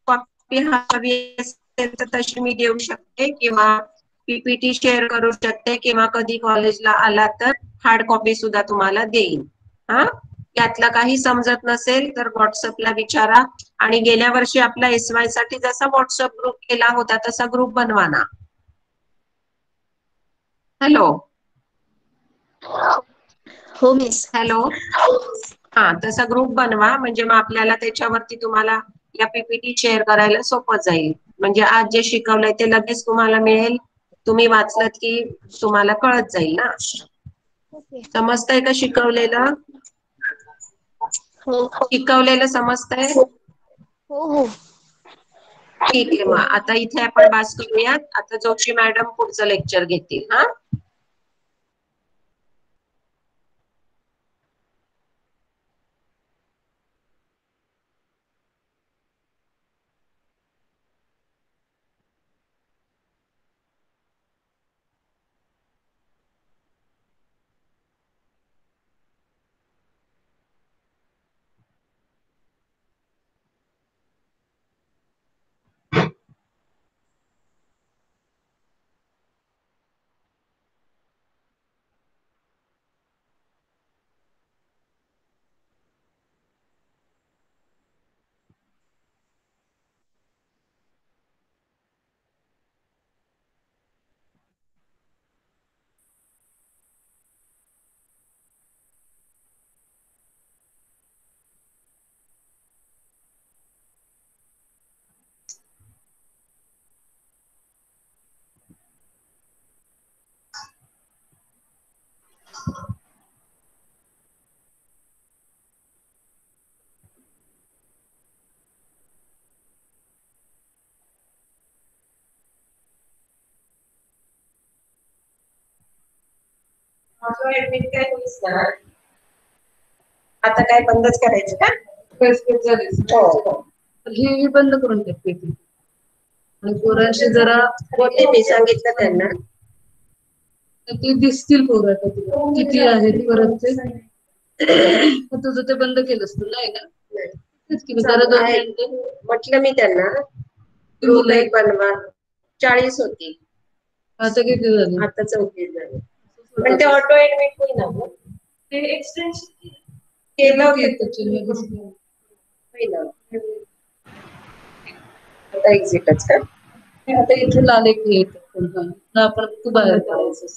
कॉपी हवी असेल तर तशी मी देऊ शकते किंवा पीपीटी शेअर करू शकते किंवा कधी कॉलेजला आला तर हार्ड कॉपी सुद्धा तुम्हाला देईन. हा, यातलं काही समजत नसेल तर व्हॉट्सअपला विचारा. आणि गेल्या वर्षी आपला SY साठी जसा व्हॉट्सअप ग्रुप केला होता तसा ग्रुप बनवा ना. हॅलो हो मिस. हॅलो, हा, तसा ग्रुप बनवा म्हणजे मग आपल्याला त्याच्यावरती तुम्हाला या पीपीटी शेअर करायला सोपं जाईल. म्हणजे आज जे शिकवलंय ते लगेच तुम्हाला मिळेल. तुम्ही वाचलत की तुम्हाला कळत जाईल ना. ओके. समजतंय का शिकवलेलं? हो शिकवलेलं समजतंय? हो हो. ठीक आहे, मग आता इथे आपण बास करूयात. आता जोशी मॅडम पुढचं लेक्चर घेतील. हा, ऍडमिट काय होईस ना. आता काय बंदच करायचं का? हो. हे बंद करून टाकते ती. आणि पोरांशी जरा होते, मी सांगितलं त्यांना. ते दिसतील पोरं आता तुला किती आहेत परत ते. तुझं ते बंद केलंस तू नाही ना? तेच की जरा 2 मिनिटं. म्हटलं मी त्यांना ग्रुप एक बनवा. 40 होती, आता किती झाले? आता 34 झाले. पण ते ऑटो ऍडमिट होईना मग. ते एक्सटेन्शन केलं होतं. आता एक्झिटच का? आता इथे लाल एक येत आपण तू बाहेर पडायचं.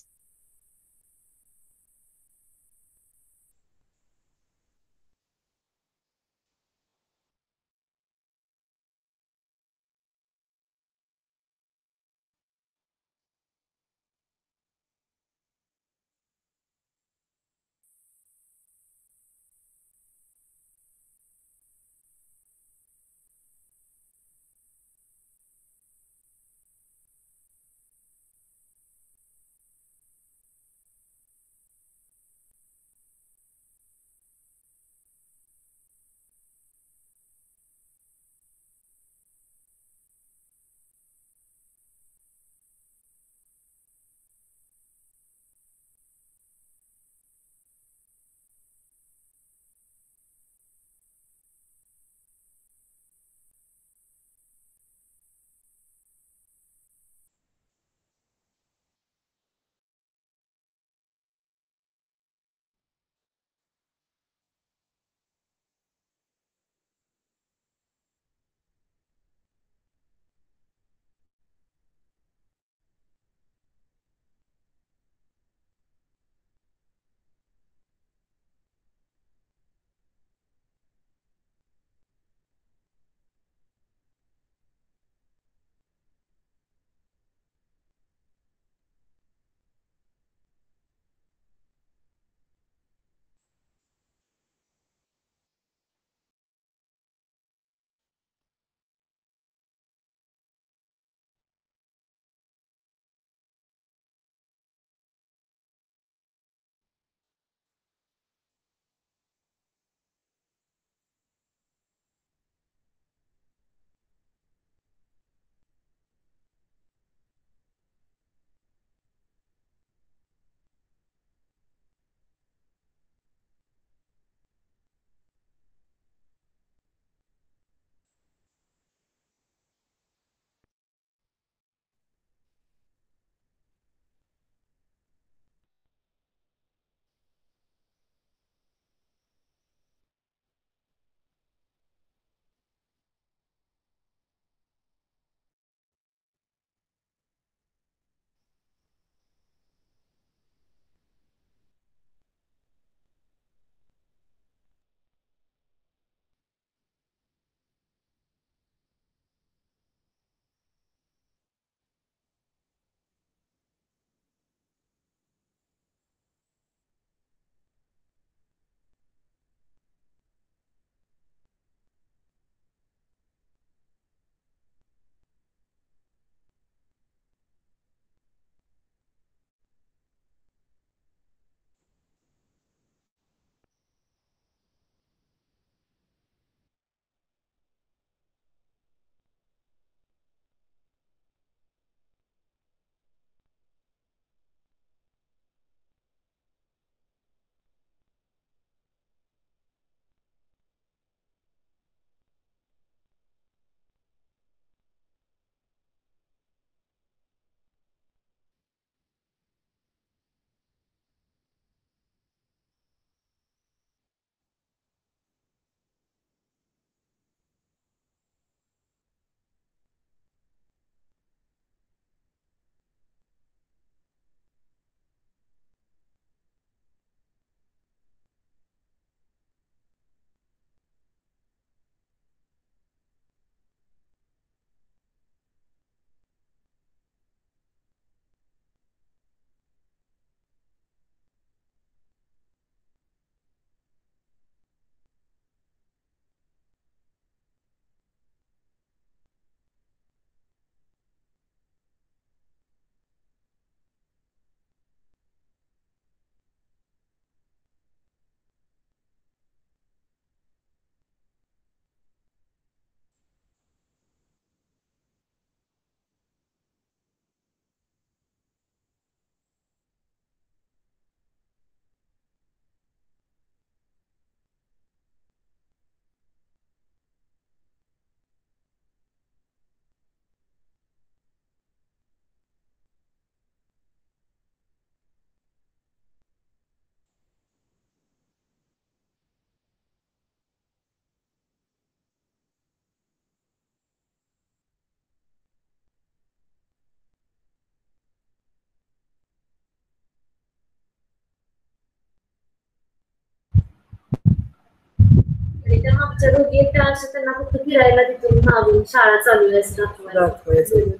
मागच्या रोगी त्या अशा त्यांना फक्त फिरायला तिथून मागून शाळा चालू आहे असं दाखवायचं.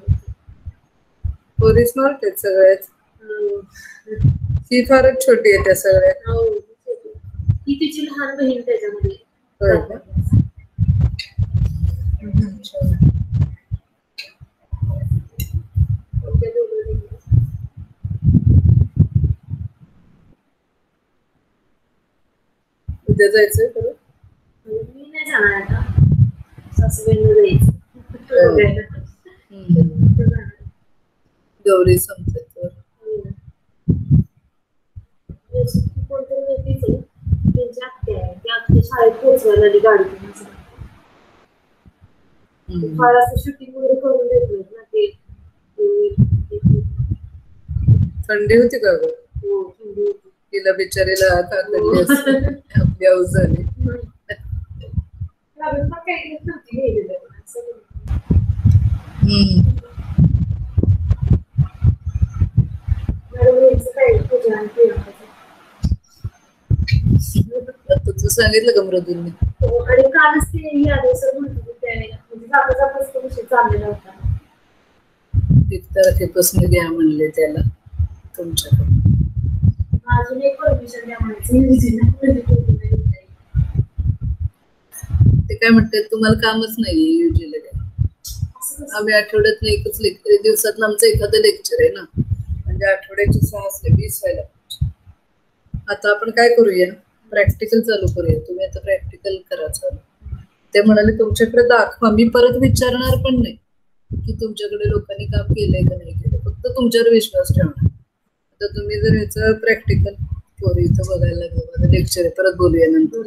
पोरी स्मार्ट आहेत सगळ्याच. ही फारच छोटी आहे त्या सगळ्या. ही तिची लहान बहीण त्याच्यामध्ये. होय का? उद्या जायचंय परत? मी नाही जाणार आता, सासूबाईंना जायचं. गौरी संपते तर कोणतरी व्यक्तीच आहे, त्यांची आत्या आहे, त्या आत्या शाळेत पोहोचवायला आली गाडीतून. फार असं शूटिंग वगैरे करून देत नाहीत ना ते. थंडी होती का गं? हो, थंडी होती. तिला बिचारीला काकडली असते आपली आऊस झाली. तू सांगितलं का मृदुलने? आणि कालच ते यादव सर म्हणत होते त्यावेळेला, म्हणजे जाता जाताच तो विषय चाललेला होता. 1 तारखेपासून द्या म्हणले त्याला तुमच्याकडे. अजून एक परमिशन द्या म्हणायचं. ते काय म्हणतात, तुम्हाला कामच नाहीये युजीला काय? आम्ही आठवड्यात एकच लेक्चर, दिवसात आमचं एखादं लेक्चर आहे ना, म्हणजे आठवड्याची 6 असले 20 व्हायला. आता आपण काय करूया, प्रॅक्टिकल चालू करूया. तुम्ही आता प्रॅक्टिकल करा चालू. ते म्हणाले तुमच्याकडे दाखवा. मी परत विचारणार पण नाही की तुमच्याकडे लोकांनी काम केलंय का नाही केलं, फक्त तुमच्यावर विश्वास ठेवणार. आता तुम्ही जर ह्याचं प्रॅक्टिकल करू, इथं बघायला लागलं माझं लेक्चर आहे, परत बोलूया नंतर.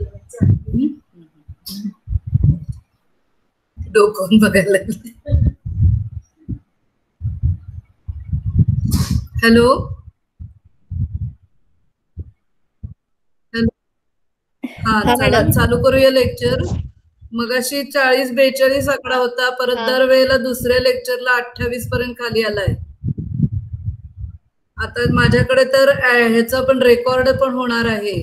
डोकं बघायला लागले. हॅलो हा, चला चालू करूया लेक्चर. मगाशी 40-42 आकडा होता, परत दरवेळेला दुसऱ्या लेक्चरला 28 पर्यंत खाली आलाय. आता माझ्याकडे तर ह्याचा पण रेकॉर्ड पण होणार आहे.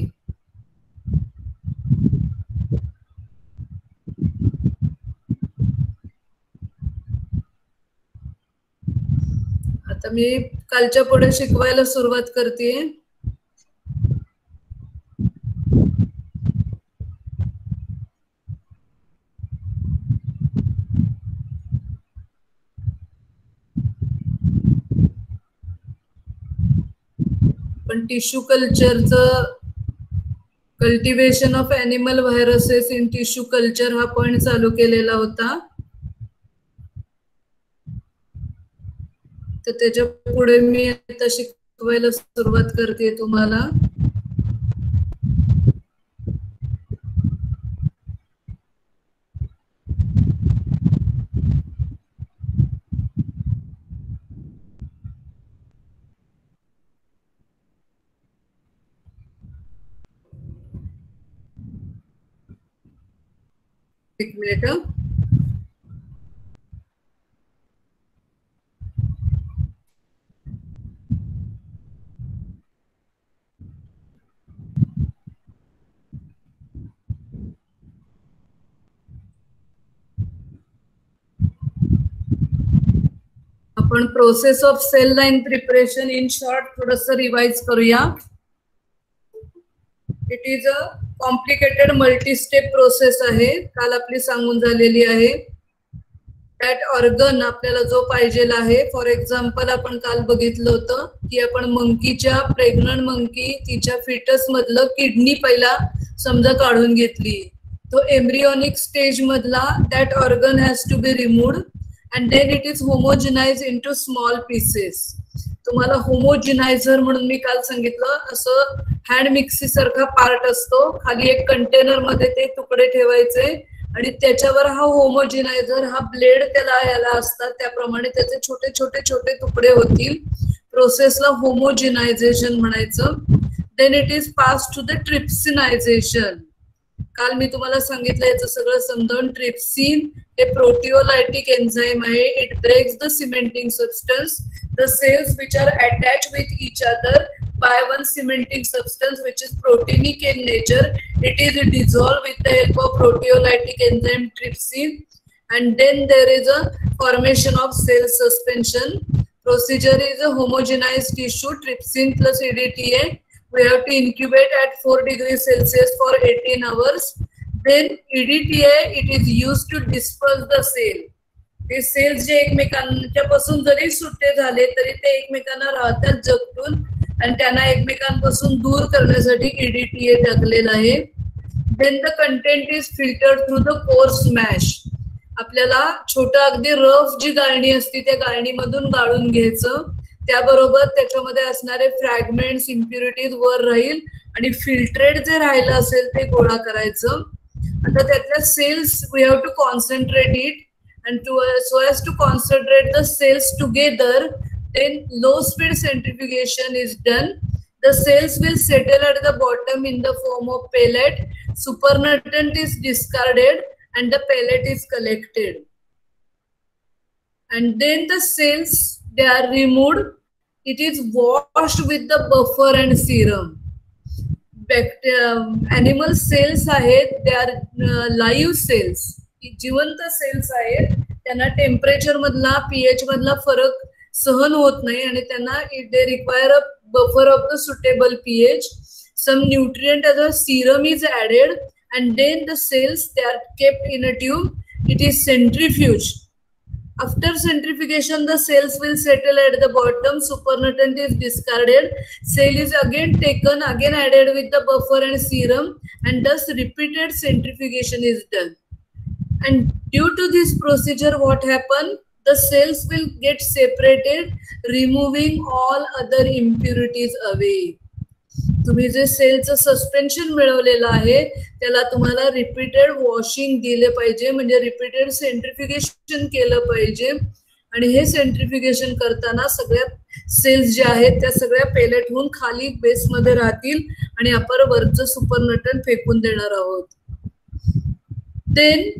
आता मी कालच्या पुढे शिकवायला सुरुवात करते. पण टिश्यू कल्चरचं cultivation of animal viruses in tissue culture हा पॉइंट चालू केलेला होता. तर त्याच्या पुढे मी आता शिकवायला सुरुवात करते तुम्हाला. एक मिनिट. आपण process of cell line preparation in short थोडंसं रिवाइज करूया. It is a complicated multi step process आहे, काल आपली सांगून झालेली आहे. दॅट ऑर्गन आपल्याला जो पाहिजेला आहे, फॉर एक्झाम्पल आपण काल बघितलं होतं की आपण मंकीच्या, प्रेग्नंट मंकी तिच्या फिटस मधलं किडनी पहिला समजा काढून घेतली. तो एम्ब्रियोनिक स्टेज मधला that organ has to be removed and then it is homogenize into small pieces. तुम्हाला होमोजिनायझर म्हणून मी काल सांगितलं, असं हँड मिक्सी सारखा पार्ट असतो, खाली एक कंटेनर मध्ये ते तुकडे ठेवायचे आणि त्याच्यावर हा होमोजिनायझर, हा ब्लेड त्याला याला असतात, त्याप्रमाणे त्याचे छोटे छोटे छोटे तुकडे होतील. प्रोसेसला होमोजिनायझेशन म्हणायचं. Then it is pass to the trypsinization. काल मी तुम्हाला सांगितलं याचं सगळं समजावून. ट्रिप्सिन हे प्रोटिओलायटिक एन्झाइम आहे. It breaks the cementing substance. The cells which are attached with each other by one cementing substance which is proteinic in nature. It is dissolved with the help of proteolytic enzyme trypsin, and then there is a formation of cell suspension. Procedure is a homogenized tissue, trypsin plus EDTA. We have to incubate at 4 degrees Celsius for 18 hours. Then EDTA, it is used to disperse the cell. ते cells जे एकमेकांच्या पासून जरी सुट्टे झाले तरी ते एकमेकांना राहतात जगतून, आणि त्यांना एकमेकांपासून दूर करण्यासाठी EDTA टाकलेला आहे. Then the content is filtered through the coarse mesh. आपल्याला छोटा अगदी रफ जी गाळणी असते त्या गाळणीमधून गाळून घ्यायचं, त्याबरोबर त्याच्यामध्ये असणारे फ्रॅगमेंट्स, इम्प्युरिटीज वर राहील, आणि फिल्ट्रेट जे राहिलं असेल ते गोळा करायचं. आता त्यातल्या cells we have to concentrate it, and so as to concentrate the cells together, then low speed centrifugation is done. The cells will settle at the bottom in the form of pellet. Supernatant is discarded and the pellet is collected, and then the cells, they are removed. It is washed with the buffer and serum. Animal cells आहेत, they are live cells, जिवंत cells आहेत. त्यांना temperature मधला, pH मधला फरक सहन होत नाही, आणि त्यांना they require a buffer of the suitable pH. Some nutrient as a serum is added, and then the cells, they are kept in a tube. It is centrifuged. After centrifugation, the cells will settle at the bottom. Supernatant is discarded. Cell is again taken, again added with the buffer and serum, and thus repeated centrifugation is done. And due to this procedure, what happen? The cells will get separated, removing all other impurities away. तुम्ही जे सेलचं suspension मिळवलेलं आहे त्याला तुम्हाला repeated washing दिले पाहिजे, म्हणजे repeated सेंट्रिफ्युगेशन केलं पाहिजे. आणि हे सेंट्रिफ्युगेशन करताना सगळ्या सेल्स ज्या आहेत त्या सगळ्या पेलेट होऊन खाली बेसमध्ये राहतील, आणि आपण वरचं सुपरनटन फेकून देणार आहोत. देन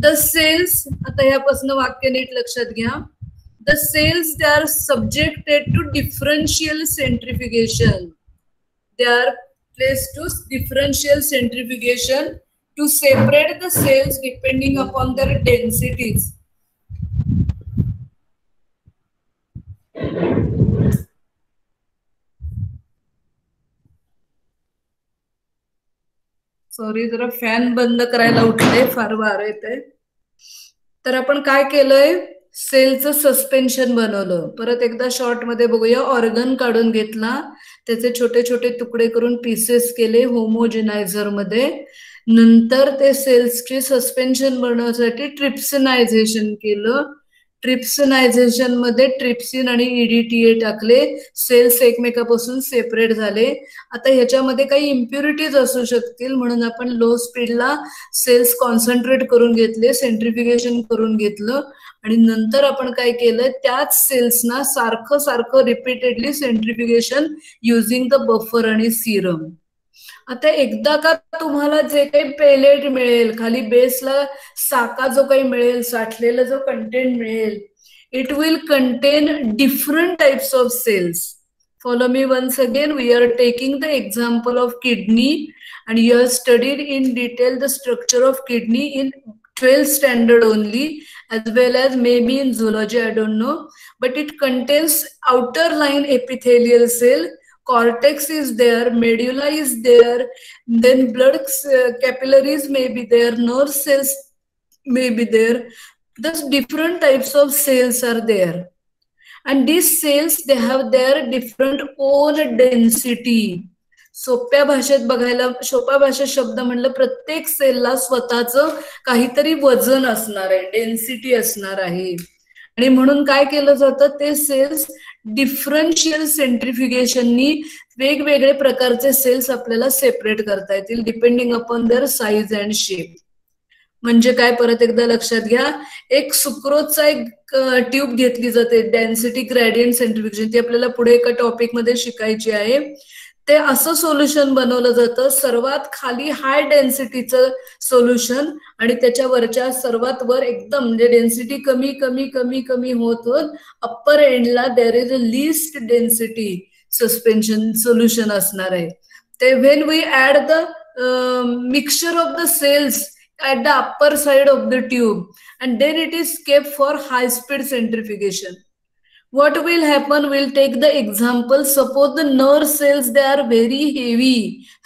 the cells, आता ह्यापासून वाक्य नीट लक्षात घ्या. The cells, they are subjected to differential centrifugation. They are placed to differential centrifugation to separate the cells depending upon their densities. Sorry, जरा फॅन बंद करायला उठले, फार वारं येतंय. तर आपण काय केलंय, सेलचं सस्पेन्शन बनवलं. परत एकदा शॉर्ट मध्ये बघूया. ऑर्गन काढून घेतला, त्याचे छोटे छोटे तुकडे करून पीसेस केले होमोजेनायझर मध्ये. नंतर ते सेल्सचे सस्पेन्शन बनवण्यासाठी ट्रिप्सिनायझेशन केलं. ट्रिप्सिनायझेशन मध्ये ट्रिप्सिन आणि EDTA टाकले. सेल्स एकमेकापासून सेपरेट झाले. आता ह्याच्यामध्ये काही इम्प्युरिटीज असू शकतील, म्हणून आपण लो स्पीडला सेल्स कॉन्सन्ट्रेट करून घेतले, सेंट्रिफ्युगेशन करून घेतलं, आणि नंतर आपण काय केलं, त्याच सेल्सना सारखं सारखं रिपीटेडली सेंट्रिफ्युगेशन युझिंग द बफर आणि सिरम. आता एकदा का तुम्हाला जे काही पेलेट मिळेल, खाली बेसला साका जो काही मिळेल, साठलेला जो कंटेंट मिळेल, it will contain different types of cells. Follow me once again. We are taking the example of kidney, and you have studied in detail the structure of kidney in 12th standard only, as well as maybe in zoology, I don't know, but it contains outer line epithelial cell, cortex is there, medulla is there, then blood capillaries may be there, nerve cells may be there. Thus different types of cells are there, and these cells, they have their different own density. सोप्या भाषेत बघायला, सोप्या भाषेत शब्द म्हणलं, प्रत्येक सेलला स्वतःचं काहीतरी वजन असणार आहे, डेन्सिटी असणार आहे, आणि म्हणून काय केलं जातं, ते सेल्स डिफरन्शियल सेंट्रिफ्युगेशननी वेगवेगळे प्रकारचे सेल्स आपल्याला सेपरेट करता येतील depending upon their size and shape. म्हणजे काय, परत एकदा लक्षात घ्या, एक सुक्रोजचा एक ट्यूब घेतली जाते, डेन्सिटी ग्रेडियंट सेंट्रिफ्युगेशन, ती आपल्याला पुढे एका टॉपिक मध्ये शिकायची आहे. ते असं सोल्युशन बनवलं जातं, सर्वात खाली हाय डेन्सिटीचं सोल्युशन, आणि त्याच्या वरच्या सर्वात वर एकदम म्हणजे डेन्सिटी कमी कमी कमी कमी होत होत अप्पर एंडला there is a least density. Suspension solution असणार आहे. ते when we add the mixture of the cells at the upper side of the tube and then it is kept for high speed centrifugation. What will happen? We'll take the example. Suppose the nerve cells, they are very heavy,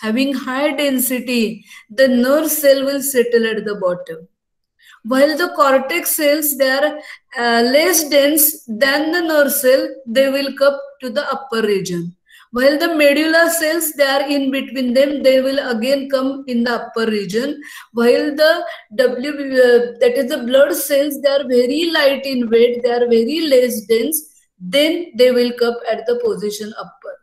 having high density. The nerve cell will settle at the bottom. While the cortex cells, they are less dense than the nerve cell, they will come to the upper region. While the medulla cells, they are in between them, they will again come in the upper region. While the that is the blood cells, they are very light in weight, they are very less dense, then they will come at the position upper.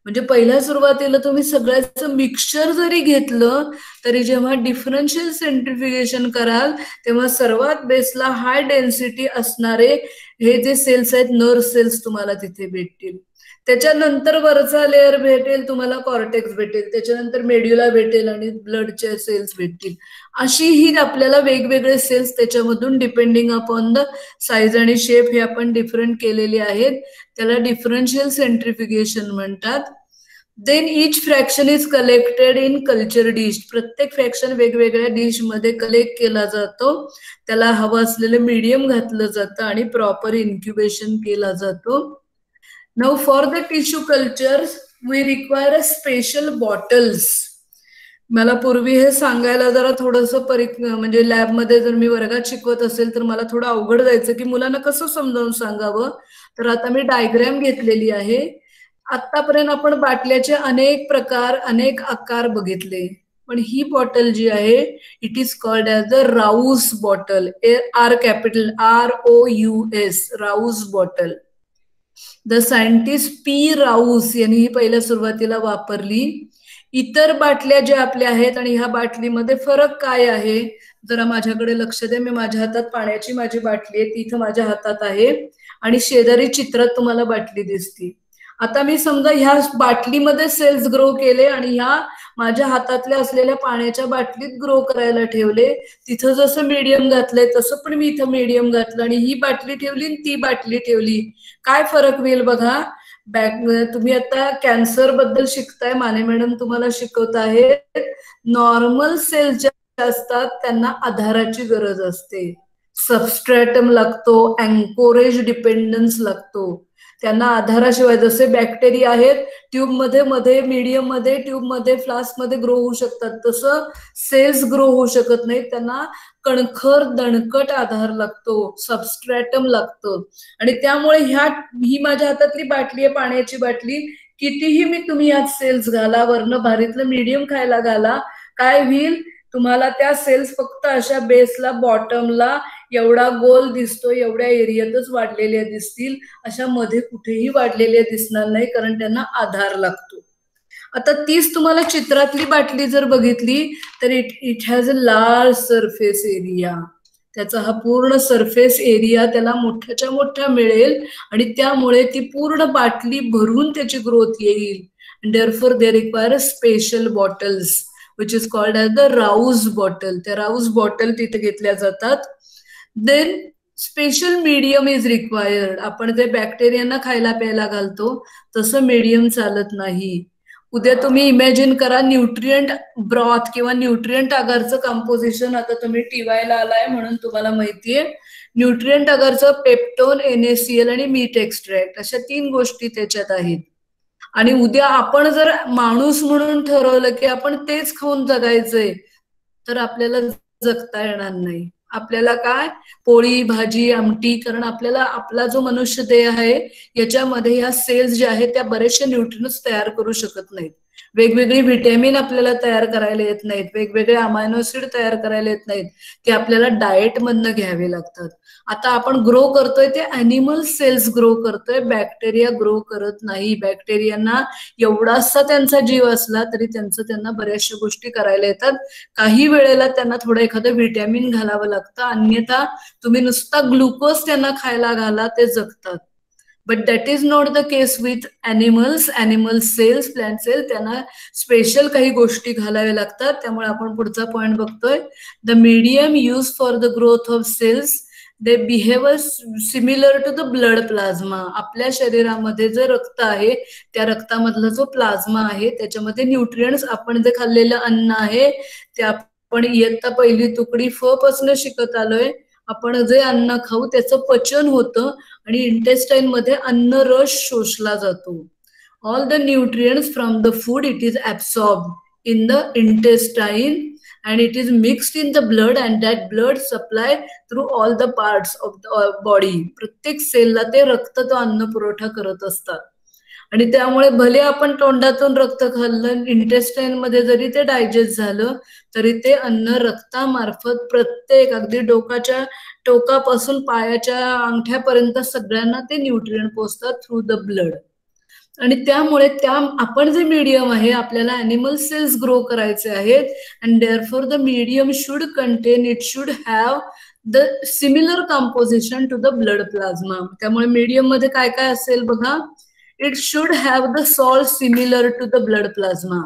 म्हणजे पहिल्या सुरुवातीला तुम्ही सगळ्याचं mixture जरी घेतलं तरी जेव्हा differential सेंट्रिफ्युगेशन कराल तेव्हा सर्वात बेसला हाय डेन्सिटी असणारे हे जे सेल्स आहेत नर्व सेल्स तुम्हाला तिथे भेटतील. त्याच्यानंतर वरचा लेअर भेटेल तुम्हाला कॉर्टेक्स भेटेल, त्याच्यानंतर मेड्युला भेटेल आणि ब्लडचे सेल्स भेटतील. अशी ही आपल्याला वेगवेगळे सेल्स त्याच्यामधून डिपेंडिंग अपॉन द साईज आणि शेप हे आपण डिफरंट केलेले आहेत. त्याला डिफरन्शियल सेंट्रिफ्युगेशन म्हणतात. Then each fraction is collected in culture dish. प्रत्येक फ्रॅक्शन वेगवेगळ्या डिश मध्ये कलेक्ट केला जातो, त्याला हवं असलेलं मीडियम घातलं जातं आणि प्रॉपर इन्क्युबेशन केला जातो. Now for the tissue cultures we require a special bottles. मला पूर्वी हे सांगायला जरा थोडंसं म्हणजे लॅब मध्ये जर मी वर्गात शिकवत असेल तर मला थोडं अवघड जायचं की मुलांना कसं समजावून सांगावं. तर आता मी डायग्राम घेतलेली आहे. आतापर्यंत आपण बाटल्याचे अनेक प्रकार अनेक आकार बघितले, पण ही बॉटल जी आहे it is called as the Rous bottle. R capital ROUS Rous bottle. The scientist P. Rous यांनी ही पहिल्या सुरुवातीला वापरली. इतर बाटल्या ज्या आपल्या आहेत आणि ह्या बाटलीमध्ये फरक काय आहे जरा माझ्याकडे लक्ष द्या. मी माझ्या हातात पाण्याची माझी बाटली आहे, ती इथं माझ्या हातात आहे आणि शेजारी चित्रात तुम्हाला बाटली दिसते. आता मी समजा ह्या बाटलीमध्ये सेल्स ग्रो केले आणि ह्या माझ्या हातातल्या असलेल्या पाण्याच्या बाटलीत ग्रो करायला ठेवले. तिथं जसं मीडियम घातलंय तसं पण मी इथं मीडियम घातलं आणि ही बाटली ठेवली आणि ती बाटली ठेवली. काय फरक होईल बघा. तुम्ही आता कॅन्सर बद्दल शिकताय, माने मॅडम तुम्हाला शिकवत आहेत. नॉर्मल सेल्स ज्या असतात त्यांना आधाराची गरज असते, सबस्ट्रॅटम लागतो, अँकोरेज डिपेंडन्स लागतो. त्यांना आधाराशिवाय जसे बॅक्टेरिया आहेत ट्यूब मध्ये मध्ये मीडियम मध्ये ट्यूब मध्ये फ्लास्क मध्ये ग्रो होऊ शकतात, तसं सेल्स ग्रो होऊ शकत नाहीत. त्यांना कणखर दणकट आधार लागतो, सबस्ट्रॅटम लागतं. आणि त्यामुळे ही माझ्या हातातली बाटली आहे पाण्याची बाटली, कितीही मी तुम्ही यात सेल्स घाला, वरनं भारीतलं मीडियम खायला घाला, काय होईल तुम्हाला त्या सेल्स फक्त अशा बेसला बॉटमला एवढा गोल दिसतो एवढ्या एरियातच वाढलेल्या दिसतील, अशा मध्ये कुठेही वाढलेल्या दिसणार नाही, कारण त्यांना आधार लागतो. आता तीच तुम्हाला चित्रातली बाटली जर बघितली तर it has a large surface area. त्याचा हा पूर्ण सरफेस एरिया त्याला मोठ्याच्या मोठा मिळेल आणि त्यामुळे ती पूर्ण बाटली भरून त्याची ग्रोथ येईल. Therefore they require special bottles which is called as the Rouse bottle. त्या Rouse bottle तिथे घेतल्या जातात. Then special medium is required. आपण जे बॅक्टेरियांना खायला प्यायला घालतो तसं मीडियम चालत नाही. उद्या तुम्ही इमॅजिन करा न्यूट्रिएंट ब्रॉथ किंवा न्यूट्रिएंट अगरचं कंपोजिशन. आता तुम्ही टीवायला आलाय म्हणून तुम्हाला माहितीये न्यूट्रिएंट अगरचं पेप्टोन, NaCl आणि मीट एक्स्ट्रॅक्ट अशा 3 गोष्टी त्याच्यात आहेत. आणि उद्या आपण जर माणूस म्हणून ठरवलं की आपण तेच खाऊन जगायचंय तर आपल्याला जगता येणार नाही. आपल्याला काय पोळी भाजी आमटी, कारण आपल्याला आपला जो मनुष्य देह आहे याच्यामध्ये ह्या सेल्स ज्या आहेत त्या बरेचसे न्यूट्रिएंट्स तयार करू शकत नाहीत. वेगवेगळी व्हिटॅमिन आपल्याला तयार करायला येत नाहीत, वेगवेगळे अमायनो ऍसिड तयार करायला येत नाहीत, ते आपल्याला डाएट मधनं घ्यावे लागतात. आता आपण ग्रो करतोय ते अॅनिमल सेल्स ग्रो करतोय, बॅक्टेरिया ग्रो करत नाही. बॅक्टेरियांना एवढासा त्यांचा जीव असला तरी त्यांना बऱ्याचशा गोष्टी करायला येतात. काही वेळेला त्यांना थोडं एखादं व्हिटॅमिन घालावं लागतं, अन्यथा तुम्ही नुसता ग्लुकोज त्यांना खायला घाला ते जगतात. But that is not the case with animals. Animal cells, plant cell त्यांना स्पेशल काही गोष्टी घालाव्या लागतात. त्यामुळे आपण पुढचा पॉइंट बघतोय. The medium use for the growth of cells they behave similar to the blood plasma. आपल्या शरीरामध्ये जे रक्त आहे त्या रक्तामधला जो प्लाझ्मा आहे त्याच्यामध्ये न्यूट्रिएंट्स, आपण जे खाल्लेलं अन्न आहे ते आपण इयत्ता पहिली तुकडी फ पासून शिकत आलोय, आपण जे अन्न खाऊ त्याचं पचन होतं आणि इंटेस्टाईन मध्ये अन्न रस शोषला जातो. All the nutrients from the food it is absorb in the intestine and it is mixed in the blood and that blood supply through all the parts of the body. प्रत्येक सेलला ते रक्त तो अन्न पुरवठा करत असतात आणि त्यामुळे भले आपण तोंडातून रक्त खाल्लं, इंटेस्टाईन मध्ये जरी ते डायजेस्ट झालं तरी ते अन्न रक्तामार्फत प्रत्येक अगदी डोकाच्या टोकापासून पायाच्या अंगठ्यापर्यंत सगळ्यांना ते न्यूट्रिएंट पोहोचतात थ्रू द ब्लड. आणि त्यामुळे आपण जे मीडियम आहे आपल्याला अॅनिमल सेल्स ग्रो करायचे आहेत and therefore the medium should contain, it should have the similar composition to the blood plasma. त्यामुळे मीडियम मध्ये काय काय असेल बघा, it should have the salt similar to the blood plasma.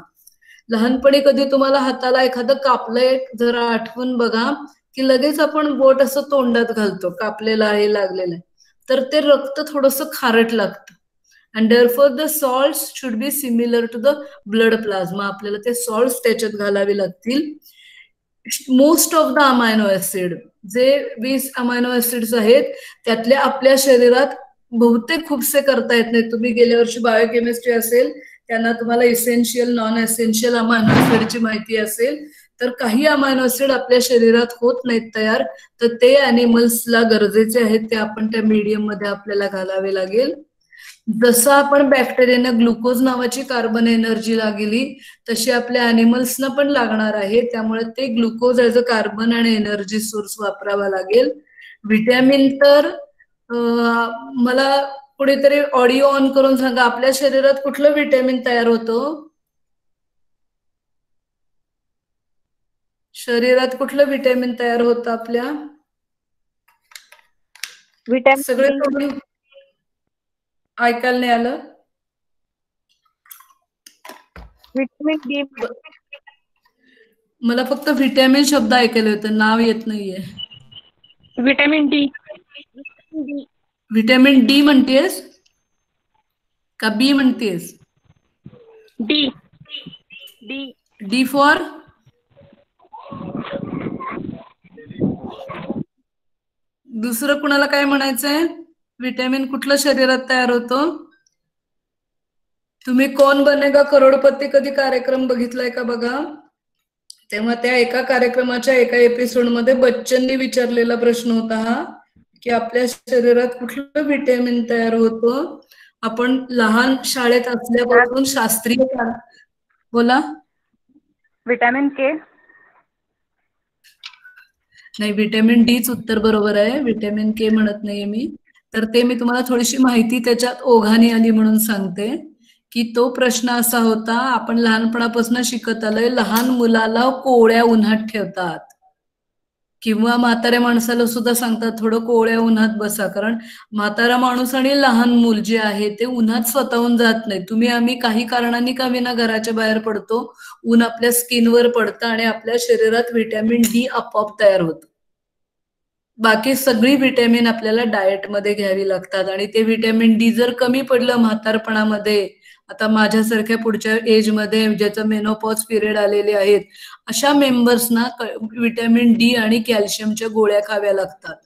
लहानपणी कधी तुम्हाला हाताला एखादं कापलंय जरा आठवून बघा की लगेच आपण बोट असं तोंडात घालतो, कापलेलं आहे लागलेलं आहे, तर ते रक्त थोडंसं खारट लागतं. and therefore the salts should be similar to the blood plasma. आपल्याला ते सॉल्ट्स त्याच्यात घालावे लागतील. Most of the amino acid, जे 20 अमायनो ऍसिड्स आहेत त्यातले आपल्या शरीरात बहुतेक खूपसे करता येत नाही. तुम्ही गेल्या वर्षी बायोकेमिस्ट्री असेल त्यांना तुम्हाला इसेन्शियल नॉन एसेन्शियल अमायनो ऍसिडची माहिती असेल, तर काही अमायनो ऍसिड आपल्या शरीरात होत नाहीत तयार, तर ते अॅनिमल्सला गरजेचे आहेत, ते आपण त्या मीडियम मध्ये आपल्याला घालावे लागेल. जसं आपण बॅक्टेरियाना ग्लुकोज नावाची कार्बन एनर्जी लागली तशी आपल्या अॅनिमल्सना पण लागणार आहे, त्यामुळे ते ग्लुकोज ऍज अ कार्बन आणि एनर्जी सोर्स वापरावा लागेल. व्हिटॅमिन तर मला कुणीतरी ऑडिओ ऑन करून सांगा, आपल्या शरीरात कुठलं व्हिटॅमिन तयार होतं? शरीरात कुठलं व्हिटॅमिन तयार होतं आपल्या? सगळे सोडून ऐकायला नाही आलं? Vitamin D. मला फक्त व्हिटॅमिन शब्द ऐकायला येतं, नाव येत नाहीये. Vitamin D. व्हिटॅमिन डी म्हणतेस का बी म्हणतेस? डी. डी. डी फॉर दुसरं कुणाला काय म्हणायचंय? व्हिटॅमिन कुठलं शरीरात तयार होतं? तुम्ही कोण बनेगा करोडपती कधी कार्यक्रम बघितलाय का बघा? तेव्हा त्या एका कार्यक्रमाच्या एका एपिसोडमध्ये बच्चननी विचारलेला प्रश्न होता हा की आपल्या शरीरात कुठलं व्हिटॅमिन तयार होतं. आपण लहान शाळेत असल्यापासून शास्त्रीय बोला. विटॅमिन के. नाही, व्हिटॅमिन डीच उत्तर बरोबर आहे, व्हिटॅमिन के म्हणत नाहीये मी. तर ते मी तुम्हाला थोडीशी माहिती त्याच्यात ओघाने आली म्हणून सांगते की तो प्रश्न असा होता, आपण लहानपणापासून शिकत आलोय लहान मुलाला कोवळ्या उन्हात ठेवतात किंवा म्हाताऱ्या माणसाला सुद्धा सांगतात थोडं कोवळ्या उन्हात बसा, कारण म्हातारा माणूस आणि लहान मूल जे आहे ते उन्हात स्वतःहून जात नाही. तुम्ही आम्ही काही कारणांनी का विना घराच्या बाहेर पडतो, ऊन आपल्या स्किनवर पडतं आणि आपल्या शरीरात व्हिटॅमिन डी आपोआप तयार होतं. बाकी सगळी व्हिटॅमिन आपल्याला डाएट मध्ये घ्यावी लागतात आणि ते व्हिटॅमिन डी जर कमी पडलं म्हातारपणामध्ये, आता माझ्यासारख्या पुढच्या एज मध्ये ज्याचं मेनोपॉज पिरियड आलेले आहेत अशा मेंबर्सना व्हिटॅमिन डी आणि कॅल्शियमच्या गोळ्या खाव्या लागतात,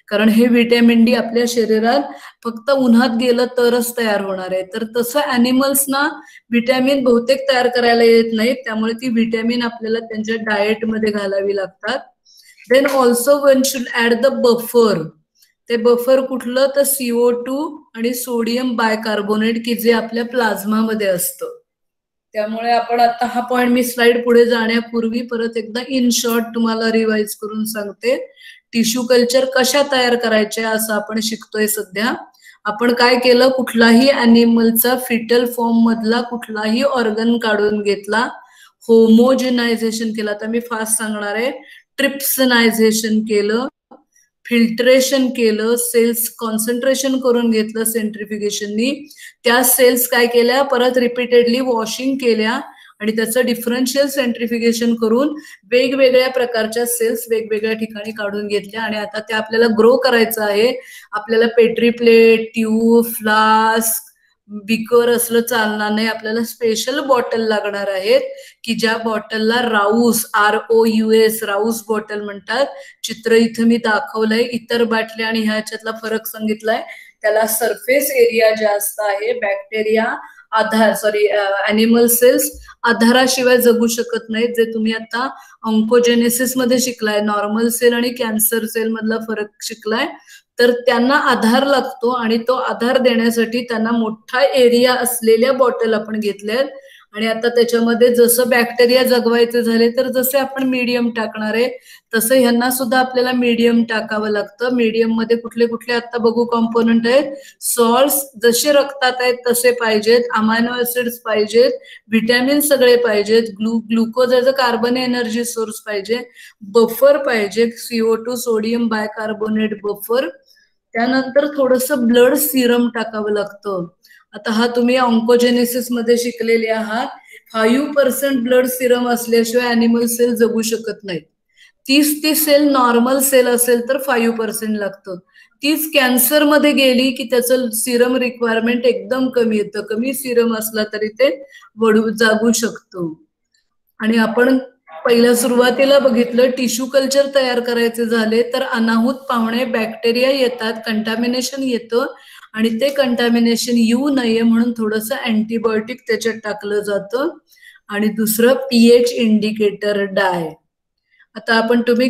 कारण हे व्हिटॅमिन डी आपल्या शरीरात फक्त उन्हात गेलं तरच तयार होणार आहे. तर तसं अॅनिमल्सना व्हिटॅमिन बहुतेक तयार करायला येत नाहीत, त्यामुळे ती व्हिटॅमिन आपल्याला त्यांच्या डाएट मध्ये घालावी लागतात. Then also one should add the buffer. ते बफर कुठलं तर CO2 आणि सोडियम बायकार्बोनेट की जे आपल्या प्लाझ्मा मध्ये असतं. त्यामुळे आपण आता हा पॉइंट मी स्लाइड पुढे जाण्यापूर्वी परत एकदा इन शॉर्ट तुम्हाला रिवाइज करून सांगते. टिश्यू कल्चर कशा तयार करायच्या असं आपण शिकतोय सध्या. आपण काय केलं, कुठलाही अॅनिमलचा फिटल फॉर्म मधला कुठलाही ऑर्गन काढून घेतला, होमोजेनायझेशन केलं. आता मी फास्ट सांगणार आहे. ट्रिप्सनायझेशन केलं, फिल्ट्रेशन केलं, सेल्स कॉन्सन्ट्रेशन करून घेतलं सेंट्रिफ्युगेशननी, त्या सेल्स काय केल्या परत रिपीटेडली वॉशिंग केल्या आणि त्याचं डिफरन्शियल सेंट्रिफिकेशन करून वेगवेगळ्या प्रकारच्या सेल्स वेगवेगळ्या ठिकाणी काढून घेतल्या आणि आता ते आपल्याला ग्रो करायचं आहे. आपल्याला petri plate, tube, flask, beaker असलं चालणार नाही. आपल्याला स्पेशल बॉटल लागणार आहेत की ज्या बॉटलला राऊस, ROUS, राऊस बॉटल म्हणतात. चित्र इथं मी दाखवलंय. इतर बाटल्या आणि ह्याच्यातला फरक सांगितलाय. त्याला सरफेस एरिया जास्त आहे. बॅक्टेरिया ॲनिमल सेल्स आधाराशिवाय जगू शकत नाहीत. जे तुम्ही आता ऑन्कोजेनेसिस मध्ये शिकलाय, नॉर्मल सेल आणि कॅन्सर सेल मधला फरक शिकलाय, तर त्यांना आधार लागतो आणि तो आधार देण्यासाठी त्यांना मोठा एरिया असलेल्या बॉटल आपण घेतल्यात. आणि आता त्याच्यामध्ये जसं बॅक्टेरिया जगवायचे झाले तर जसे आपण मीडियम टाकणार आहे तसं ह्यांना सुद्धा आपल्याला मीडियम टाकावं लागतं. मीडियम मध्ये कुठले कुठले आता बघू कॉम्पोनंट आहेत. सॉल्ट्स जसे रक्तात आहेत तसे पाहिजेत, अमायनो ऍसिड्स पाहिजेत, व्हिटॅमिन सगळे पाहिजेत, glucose as a carbon energy source पाहिजे, बफर पाहिजे, CO2 सोडियम बायकार्बोनेट बफर. त्यानंतर थोडंसं ब्लड सिरम टाकावं लागतं. आता हा तुम्ही ऑन्कोजेनेसिस मध्ये शिकलेले आहात. 5% ब्लड सिरम असल्याशिवाय ॲनिमल सेल जगू शकत नाहीत. 30 सेल नॉर्मल सेल असेल तर 5% लागतं. 30 कॅन्सर मध्ये गेली की त्याचं सिरम रिक्वायरमेंट एकदम कमी येतं. कमी सिरम असला तरी ते जागू शकतो. आणि आपण पहिल्या सुरुवातीला बघितलं टिश्यू कल्चर तयार करायचे झाले तर अनाहूत पाहुणे बॅक्टेरिया येतात, कंटॅमिनेशन येतं आणि ते कंटॅमिनेशन येऊ नये म्हणून थोडंसं अँटीबायोटिक त्याच्यात टाकलं जातं. आणि दुसरं pH इंडिकेटर डाय. आता आपण तुम्ही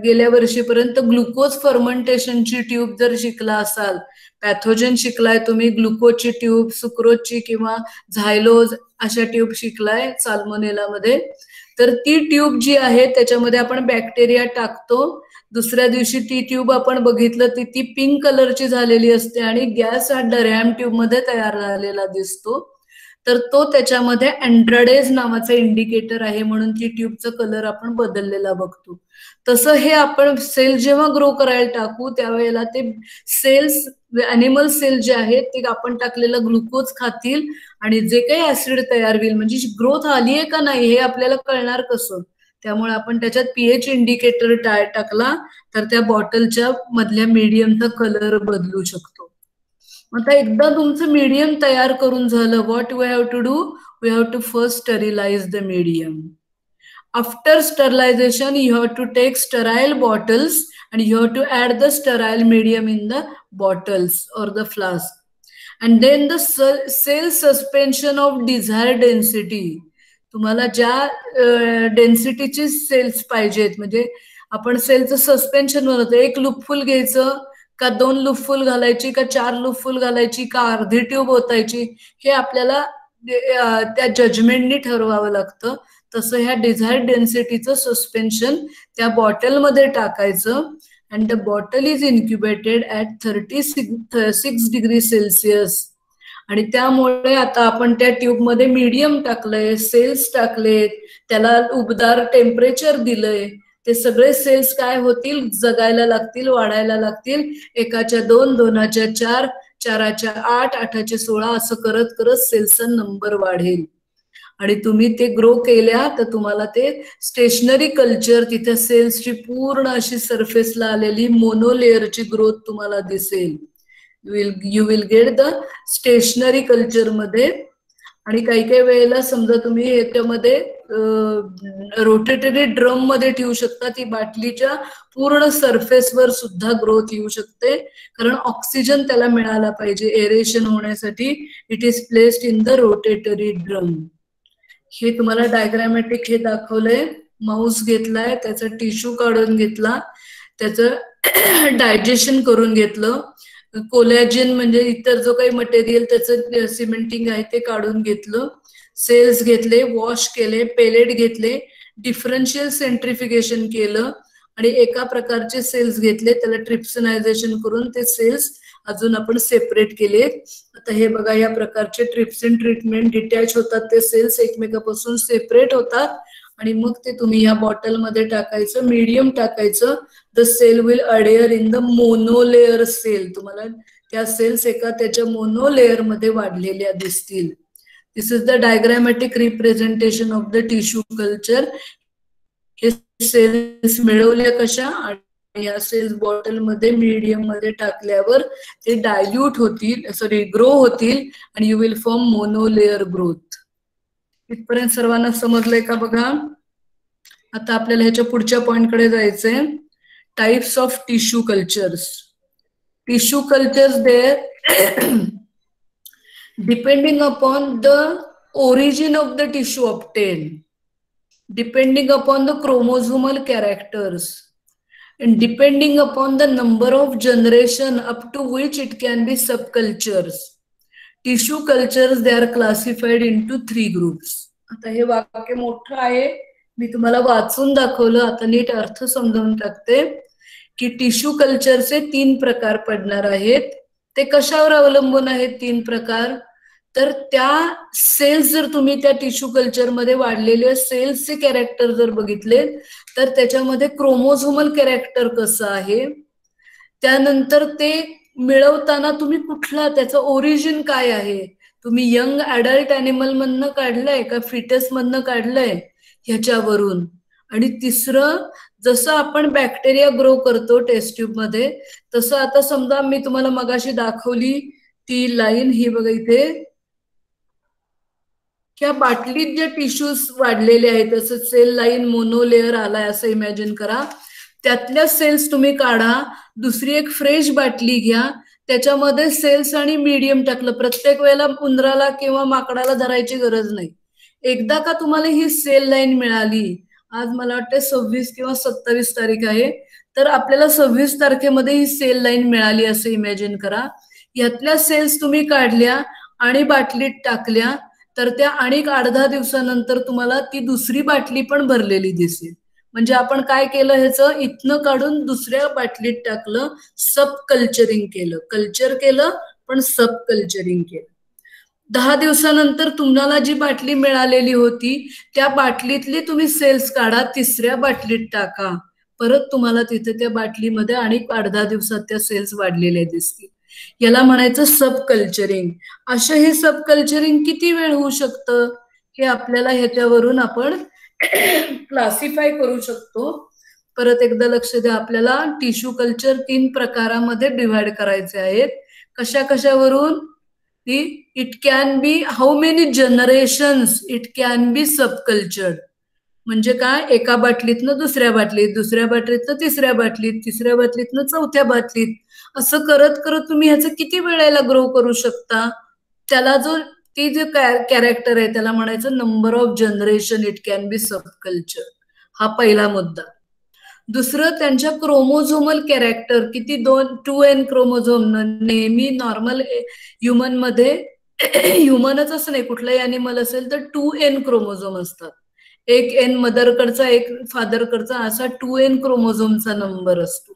गेल्या वर्षीपर्यंत ग्लुकोज फर्मेंटेशनची ट्यूब जर शिकला असाल, पॅथोजन शिकलाय तुम्ही, ग्लुकोजची ट्यूब, सुक्रोजची किंवा झायलोज अशा ट्यूब शिकलाय साल्मोनेला मध्ये, तर ती ट्यूब जी आहे त्याच्यामध्ये आपण बॅक्टेरिया टाकतो. दुसऱ्या दिवशी ती ट्यूब आपण बघितलं ती पिंक कलरची झालेली असते आणि गॅस हा डरॅम ट्यूब मध्ये तयार झालेला दिसतो. तर तो त्याच्यामध्ये अँड्राडेज नावाचा इंडिकेटर आहे म्हणून ती ट्यूबचा कलर आपण बदललेला बघतो. तसं हे आपण सेल जेव्हा ग्रो करायला टाकू त्यावेळेला ते सेल्स, ॲनिमल सेल जे आहेत ते आपण टाकलेलं ग्लुकोज खातील आणि जे काही ऍसिड तयार होईल म्हणजे ग्रोथ आली आहे का नाही हे आपल्याला कळणार कसं. त्यामुळे आपण त्याच्यात pH इंडिकेटर टाकला तर त्या बॉटलच्या मधल्या मीडियमचा कलर बदलू शकतो. आता एकदा तुमचं मीडियम तयार करून झालं, what we have to do, we have to first sterilize the medium. After sterilization you have to take sterile bottles and you have to add the sterile medium in the bottles or the flask. And then the cell suspension of desired density. तुम्हाला ज्या डेन्सिटीचे cells पाहिजेत म्हणजे आपण सेलचं suspension बनवतो. 1 लूपफुल घ्यायचं का 2 लूपफुल घालायची का 4 लूपफुल घालायची का अर्धी ट्यूब ओतायची हे आपल्याला त्या जजमेंटनी ठरवावं लागतं. तसं ह्या डिझायर्ड डेन्सिटीचं सस्पेन्शन त्या बॉटलमध्ये टाकायचं and the bottle is incubated at 36 degree Celsius. आणि त्यामुळे आता आपण त्या ट्यूब मध्ये मीडियम टाकलंय, सेल्स टाकलेत, त्याला उबदार टेम्परेचर दिलंय. ते सगळे सेल्स काय होतील, जगायला लागतील, वाढायला लागतील. 1च्या 2, 2च्या 4, 4च्या 8, 8च्या 16 असं करत करत सेल्सचा नंबर वाढेल. आणि तुम्ही ते ग्रो केल्या तर तुम्हाला ते स्टेशनरी कल्चर, तिथे सेल्सची पूर्ण अशी सरफेसला आलेली मोनोलेअरची ग्रोथ तुम्हाला दिसेल. You will get the stationary culture मध्ये. आणि काही काही वेळेला समजा तुम्ही ह्याच्यामध्ये रोटेटरी ड्रम मध्ये ठेवू शकता, ती बाटलीच्या पूर्ण सरफेसवर सुद्धा ग्रोथ येऊ शकते कारण ऑक्सिजन त्याला मिळाला पाहिजे एरेशन होण्यासाठी. It is placed in the rotary drum. हे तुम्हाला डायग्रामॅटिक हे दाखवलंय. माऊस घेतलाय, त्याचा टिश्यू काढून घेतला, त्याचं डायजेशन करून घेतलं, कोलॅजन म्हणजे इतर जो काही मटेरियल त्याचं सिमेंटिंग आहे ते काढून घेतलं, सेल्स घेतले, वॉश केले, पेलेट घेतले, डिफरन्शियल सेंट्रिफिकेशन केलं आणि एका प्रकारचे सेल्स घेतले, त्याला ट्रिप्सिनायझेशन करून ते सेल्स अजून आपण सेपरेट केले. आता हे बघा या प्रकारचे ट्रिप्सिन ट्रीटमेंट, डिटॅच होतात ते सेल्स, एकमेकापासून सेपरेट होतात आणि मग ते तुम्ही या बॉटलमध्ये टाकायचं, मीडियम टाकायचं. The cell will adhere in the monolayer cell. तुम्हाला त्या सेल्स एका त्याच्या मोनोलेअर मध्ये वाढलेल्या दिसतील. This is the diagrammatic representation of the tissue culture. हे सेल्स मिळवल्या कशा, आणि या सेल्स बॉटल मध्ये मीडियम मध्ये टाकल्यावर ते डायल्यूट होतील, सॉरी ग्रो होतील, आणि यू विल फॉर्म मोनोलेअर ग्रोथ. इथपर्यंत सर्वांना समजलंय का बघा. आता आपल्याला ह्याच्या पुढच्या पॉइंटकडे जायचंय. Types of tissue cultures. Tissue cultures there depending upon the origin of the tissue obtained, depending upon the chromosomal characters, and depending upon the number of generation up to which it can be subcultures. Tissue cultures, they are classified into 3 groups. आता हे वाक्य मोठं आहे, मी तुम्हाला वाचून दाखवलं, आता नीट अर्थ समजावून टाकते की टिश्यू कल्चरचे 3 प्रकार पडणार आहेत. ते कशावर अवलंबून आहेत 3 प्रकार, तर त्या सेल्स जर तुम्ही त्या टिश्यू कल्चर मध्ये वाढलेले सेल्सचे कॅरेक्टर जर बघितले तर त्याच्यामध्ये क्रोमोझोमल कॅरेक्टर कसं आहे, त्यानंतर ते मिळवताना तुम्ही कुठला, त्याचं ओरिजिन काय आहे, तुम्ही यंग अडल्ट अॅनिमल मधनं काढलंय का फिटस मधनं काढलंय ह्याच्यावरून, आणि तिसरं जसं आपण बॅक्टेरिया ग्रो करतो टेस्ट ट्यूब मध्ये तसं आता समजा मी तुम्हाला मगाशी दाखवली ती लाईन, ही बघा इथे त्या बाटलीत जे टिश्यूज वाढलेले आहेत तसं सेल लाईन मोनोलेअर आलाय असं इमॅजिन करा. त्यातल्या सेल्स तुम्ही काढा, दुसरी एक फ्रेश बाटली घ्या, त्याच्यामध्ये सेल्स आणि मीडियम टाकलं. प्रत्येक वेळेला उंदराला किंवा माकडाला धरायची गरज नाही. एकदा का तुम्हाला ही सेल लाईन मिळाली, आज मला वाटतं 26 किंवा 27 तारीख आहे, तर आपल्याला 26 तारखेमध्ये ही सेल लाईन मिळाली असं इमॅजिन करा. यातल्या सेल्स तुम्ही काढल्या आणि बाटलीत टाकल्या तर त्या अनेक 8-10 दिवसानंतर तुम्हाला ती दुसरी बाटली पण भरलेली दिसेल. म्हणजे आपण काय केलं, ह्याचं इथनं काढून दुसऱ्या बाटलीत टाकलं, सब कल्चरिंग केलं. कल्चर केलं पण सब कल्चरिंग केलं. 10 दिवसानंतर तुम्हाला जी बाटली मिळालेली होती त्या बाटलीतली तुम्ही सेल्स काढा, तिसऱ्या बाटलीत टाका, परत तुम्हाला तिथे त्या बाटलीमध्ये आणि 8-10 दिवसात त्या सेल्स वाढलेल्या दिसतील. याला म्हणायचं सब कल्चरिंग. असं हे सब कल्चरिंग किती वेळ होऊ शकतं हे आपल्याला ह्याच्यावरून आपण क्लासिफाय करू शकतो. परत एकदा लक्ष द्या, आपल्याला टिश्यू कल्चर 3 प्रकारामध्ये डिव्हाइड करायचे आहेत. कशा कशावरून, it can B how many generations it can B sub cultured. म्हणजे काय, एका बाटलीतनं दुसऱ्या बाटलीत, दुसऱ्या बाटलीतनं तिसऱ्या बाटलीत, तिसऱ्या बाटलीतनं चौथ्या बाटलीत, असं करत करत तुम्ही ह्याचं किती वेळेला ग्रो करू शकता. त्याला जो ती जे कॅरेक्टर आहे त्याला म्हणायचं number of generation it can B sub culture. हा पहिला मुद्दा. दुसरं, त्यांच्या क्रोमोझोमल कॅरेक्टर किती, 2n क्रोमोझोम. नेहमी नॉर्मल ह्युमन मध्ये ह्युमनच असं नाही, कुठलाही अॅनिमल असेल तर 2n क्रोमोझोम असतात. एक n मदरकडचा एक फादरकडचा असा 2n क्रोमोझोमचा नंबर असतो.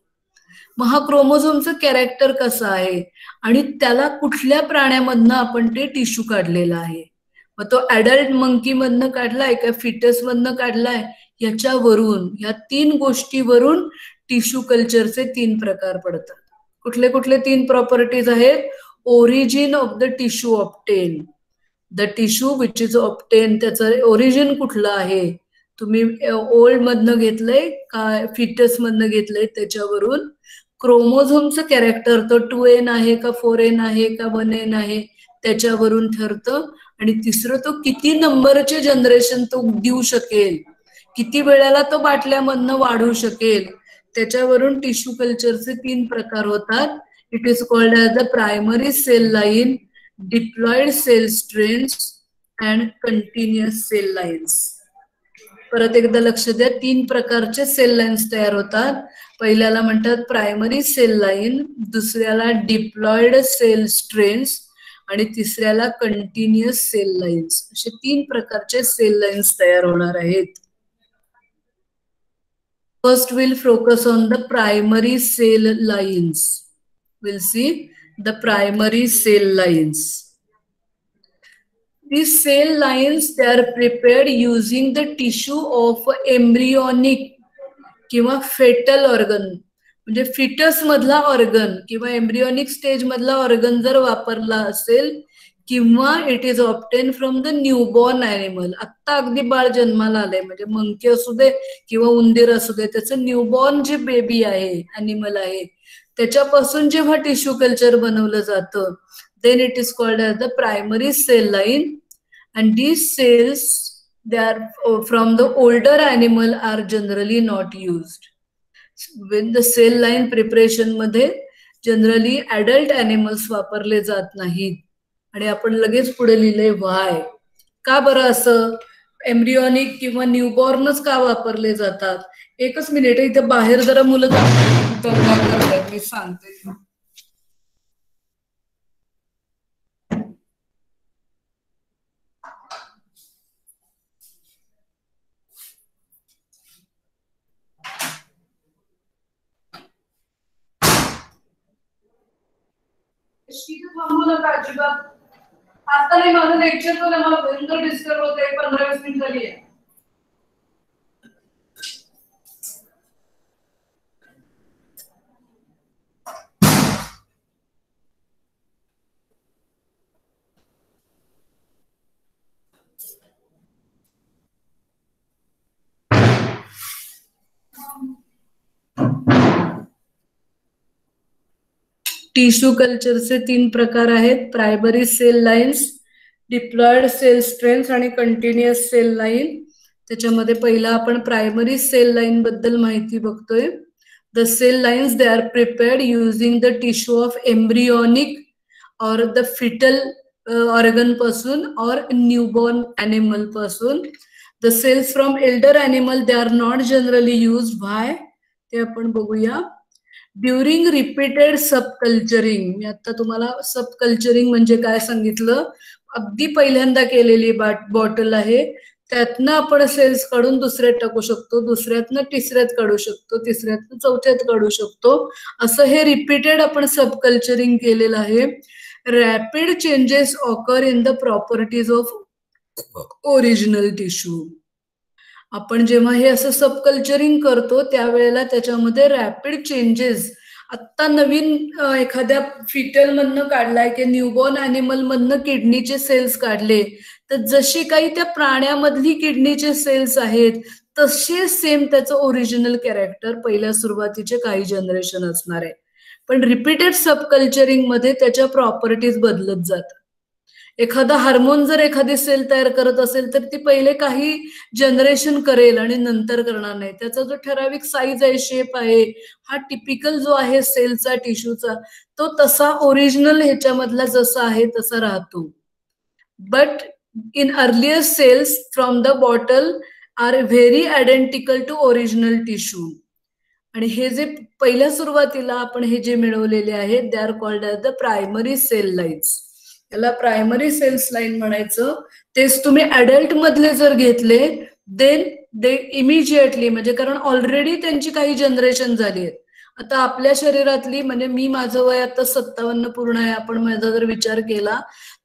मग हा क्रोमोझोमचं कॅरेक्टर कसं आहे आणि त्याला कुठल्या प्राण्यामधनं आपण ते टिश्यू काढलेला आहे, मग तो अडल्ट मंकी मधनं काढलाय का फिटस मधनं काढलाय, याच्यावरून, ह्या 3 गोष्टीवरून टिश्यू कल्चरचे 3 प्रकार पडतात. कुठले कुठले 3 प्रॉपर्टीज आहेत, origin of the tissue obtain, the tissue which is obtain, त्याचं ओरिजिन कुठलं आहे, तुम्ही ओल्ड मधनं घेतलंय का फिटस मधनं घेतलंय, त्याच्यावरून क्रोमोझोमचं कॅरेक्टर, तो 2n आहे का 4n आहे का 1n आहे त्याच्यावरून ठरतं. आणि तिसरं, तो किती नंबरचे जनरेशन तो देऊ शकेल, किती वेळेला तो बाटल्यामधनं वाढू शकेल, त्याच्यावरून टिश्यू कल्चरचे 3 प्रकार होतात. It is called as the primary cell line, diploid cell strains and continuous cell lines. परत एकदा लक्ष द्या, 3 प्रकारचे सेल लाईन्स तयार होतात. पहिल्याला म्हणतात प्रायमरी सेल लाईन, दुसऱ्याला डिप्लॉइड सेल स्ट्रेन्स आणि तिसऱ्याला कंटिन्युअस सेल लाईन्स. असे 3 प्रकारचे सेल लाईन्स तयार होणार आहेत. First will focus on the primary cell lines. Will see the primary cell lines. These cell lines, they are prepared using the tissue of embryonic किंवा fatal organ. म्हणजे foetus मधला organ किंवा embryonic stage मधला organ जर वापरला असेल किंवा it is obtain from the newborn animal. आत्ता अगदी बाळ जन्माला आलंय, म्हणजे मंकी असू दे किंवा उंदीर असू दे, त्याचं न्यूबॉर्न जे बेबी आहे, ॲनिमल आहे, त्याच्यापासून जेव्हा टिश्यू कल्चर बनवलं जातं, then it is called as the primary cell line, and these cells, they are from the older animal, are generally not used. When the cell line preparation मध्ये generally adult animals वापरले जात नाहीत. आणि आपण लगेच पुढे लिहिलंय व्हाय. का बरं असं? एम्ब्रियॉनिक किंवा न्यूबॉर्नच का वापरले जातात? एकच मिनिट, इथे बाहेर जरा मुलं दंगा करतात, मी सांगते. थांबू नका अजिबात. आता नाही, माझं लेक्चर तर मला भयंकर डिस्टर्ब होत आहे. 15-20 मिनिटं झाली आहे. टिश्यू कल्चरचे 3 प्रकार आहेत: primary cell lines, diploid cell strains आणि कंटिन्युअस सेल लाईन. त्याच्यामध्ये पहिला आपण प्रायमरी सेल लाईन बद्दल माहिती बघतोय. The cell lines, they are prepared using the tissue of embryonic or the fetal organ पासून और न्यूबॉर्न ॲनिमल पासून. The cells from elder animal, they are not generally use. Why ते आपण बघूया. During repeated सबकल्चरिंग, मी आता तुम्हाला सबकल्चरिंग म्हणजे काय सांगितलं. अगदी पहिल्यांदा केलेली बॉटल आहे, त्यातनं आपण सेल्स काढून दुसऱ्यात टाकू शकतो, दुसऱ्यातनं तिसऱ्यात काढू शकतो, तिसऱ्यातनं चौथ्यात काढू शकतो. असं हे रिपीटेड आपण सबकल्चरिंग केलेलं आहे. Rapid changes occur in the properties of original tissue. आपण जेव्हा हे असं सबकल्चरिंग करतो त्यावेळेला त्याच्यामध्ये रॅपिड चेंजेस, आत्ता नवीन एखाद्या फिटल मधनं काढलाय की न्यूबॉर्न ॲनिमल मधनं किडनीचे सेल्स काढले, तर जशी काही त्या प्राण्यामधली किडनीचे सेल्स आहेत तसे सेम त्याचं ओरिजिनल कॅरेक्टर पहिल्या सुरुवातीचे काही जनरेशन असणार आहे. पण रिपीटेड सबकल्चरिंग मध्ये त्याच्या प्रॉपर्टीज बदलत जातात. एखादा हार्मोन जर एखादी सेल तयार करत असेल तर ती पहिले काही जनरेशन करेल आणि नंतर करणार नाही. त्याचा जो ठराविक साईज आहे, शेप आहे, हा टिपिकल जो आहे सेलचा, टिश्यूचा, तो तसा ओरिजिनल ह्याच्यामधला जसा आहे तसा राहतो. But in earlier cells from the bottle are very identical to original tissue. आणि हे जे पहिल्या सुरुवातीला आपण हे जे मिळवलेले आहेत, they are called as the primary cell lines. याला प्रायमरी सेल्स लाईन म्हणायचं. तेच तुम्ही अडल्ट मधले जर घेतले देन दे इमिजिएटली, म्हणजे कारण ऑलरेडी त्यांची काही जनरेशन झाली आहेत. आता आपल्या शरीरातली, म्हणजे मी, माझं वय आता 57 पूर्ण आहे, आपण माझा जर विचार केला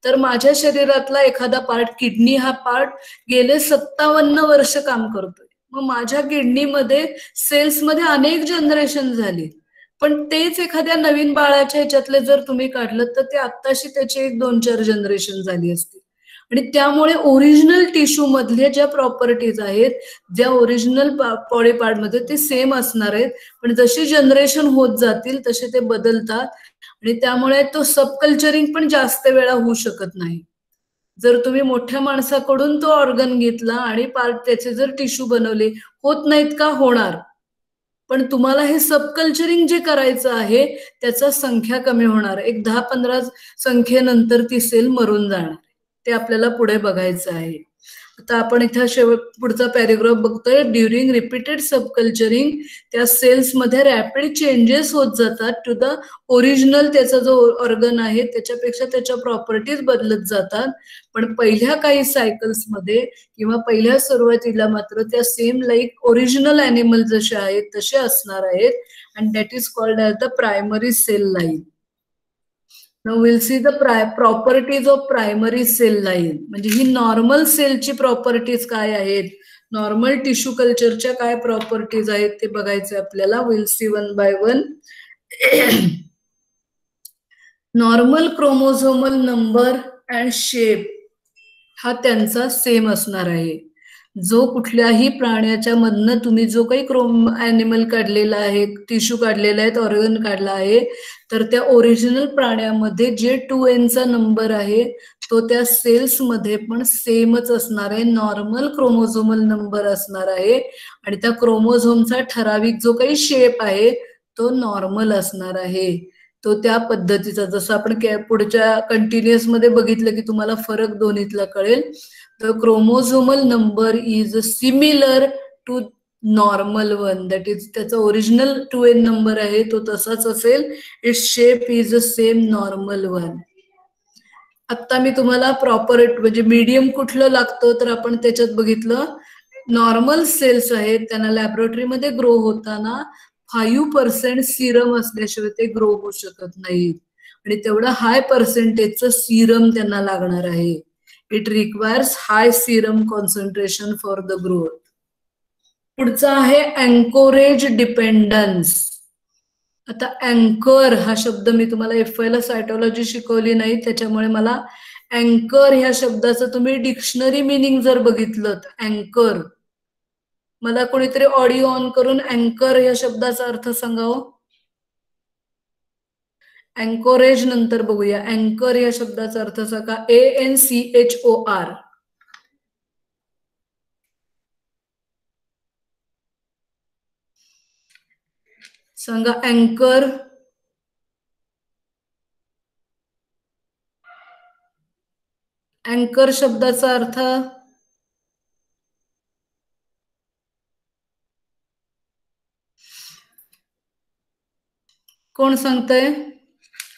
तर माझ्या शरीरातला एखादा पार्ट, किडनी हा पार्ट गेले 57 वर्ष काम करतोय. मग माझ्या किडनीमध्ये सेल्समध्ये अनेक जनरेशन झाली. पण तेच एखाद्या नवीन बाळाच्या ह्याच्यातले जर तुम्ही काढलं तर ते आत्ताशी त्याची 1-2-4 जनरेशन झाली असती. आणि त्यामुळे ओरिजिनल टिश्यू मधले ज्या प्रॉपर्टीज आहेत, ज्या ओरिजिनल बॉडी पार्ट मध्ये, ते सेम असणार आहेत. पण जशी जनरेशन होत जातील तसे ते बदलतात. आणि त्यामुळे तो सबकल्चरिंग पण जास्त वेळा होऊ शकत नाही. जर तुम्ही मोठ्या माणसाकडून तो ऑर्गन घेतला आणि पार्ट त्याचे जर टिश्यू बनवले, होत नाहीत का? होणार. पण तुम्हाला हे सबकल्चरिंग जे करायचं आहे त्याचा संख्या कमी होणार. एक 10-15 संख्येनंतर ती सेल मरून जाणार. ते आपल्याला पुढे बघायचं आहे. आता आपण इथं पुढचा पॅरेग्राफ बघतोय. ड्युरिंग रिपीटेड सबकल्चरिंग त्या सेल्स मध्ये रॅपिड चेंजेस होत जातात टू द ओरिजिनल. त्याचा जो ऑर्गन आहे त्याच्यापेक्षा त्याच्या प्रॉपर्टीज बदलत जातात. पण पहिल्या काही सायकल्स मध्ये किंवा पहिल्या सुरुवातीला मात्र त्या सेम लाईक ओरिजिनल ॲनिमल जसे आहेत तसे असणार आहेत. And that is called as the primary cell line. Now we'll see the properties of primary cell line. म्हणजे ही नॉर्मल सेलची प्रॉपर्टीज काय आहेत, नॉर्मल टिश्यू कल्चरच्या काय प्रॉपर्टीज आहेत ते बघायचे आपल्याला. Will see one by one. Normal chromosomal number and shape हा त्यांचा सेम असणार आहे. जो कुठल्याही प्राण्याच्या मधनं तुम्ही जो काही ॲनिमल काढलेला आहे, टिश्यू काढलेला आहे, ऑर्गन काढला आहे, तर त्या ओरिजिनल प्राण्यामध्ये जे 2n चा नंबर आहे तो त्या सेल्स मध्ये पण सेमच असणार आहे. नॉर्मल क्रोमोझोमल नंबर असणार आहे आणि त्या क्रोमोझोमचा ठराविक जो काही शेप आहे तो नॉर्मल असणार आहे. तो त्या पद्धतीचा, जसं आपण पुढच्या कंटिन्युअस मध्ये बघितलं की तुम्हाला फरक दोन्हीतला कळेल. The chromosomal number is similar to normal one, that is त्याचा ओरिजिनल 2n नंबर आहे तो तसाच असेल. Its shape is the same normal one. आता मी तुम्हाला प्रॉपर म्हणजे मीडियम कुठलं लागतं तर आपण त्याच्यात बघितलं नॉर्मल सेल्स आहेत त्यांना लॅबोरेटरीमध्ये ग्रो होताना 5% सिरम असल्याशिवाय ते ग्रो होऊ शकत नाहीत आणि तेवढं हाय पर्सेंटेजचं सिरम त्यांना लागणार आहे. It requires high serum concentration for the growth. पुढचा आहे anchorage dependence. आता अँकर हा शब्द मी तुम्हाला FY ला सायटोलॉजी शिकवली नाही त्याच्यामुळे मला अँकर ह्या शब्दाचं तुम्ही डिक्शनरी मिनिंग जर बघितलं अँकर, मला कोणीतरी ऑडिओ ऑन करून अँकर या शब्दाचा अर्थ सांगावं. अँकोरेज नंतर बघूया. अँकर या शब्दाचा अर्थ सांगा. ANCHOR. सांगा अँकर. अँकर शब्दाचा अर्थ कोण सांगतंय?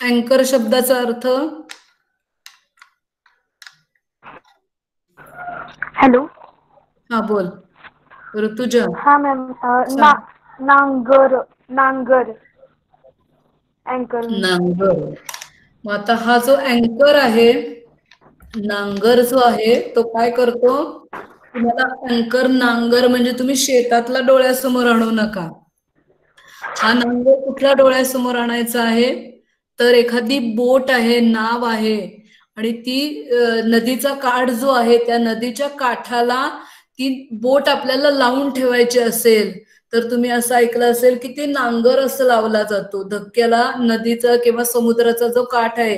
अँकर शब्दाचा अर्थ. हॅलो. हा बोल ऋतुजा. हा मॅम. नांगर. नांगर. अँकर. नांगर. मग आता हा जो अँकर आहे, नांगर जो आहे तो काय करतो? तुम्हाला अँकर नांगर म्हणजे तुम्ही शेतातला डोळ्यासमोर आणू नका. हा नांगर कुठल्या डोळ्यासमोर आणायचा आहे तर एखादी बोट आहे, नाव आहे आणि ती नदीचा काठ जो आहे त्या नदीच्या काठाला ती बोट आपल्याला लावून ठेवायची असेल तर तुम्ही असं ऐकलं असेल की ते नांगर असं लावला जातो. धक्क्याला नदीचा किंवा समुद्राचा जो काठ आहे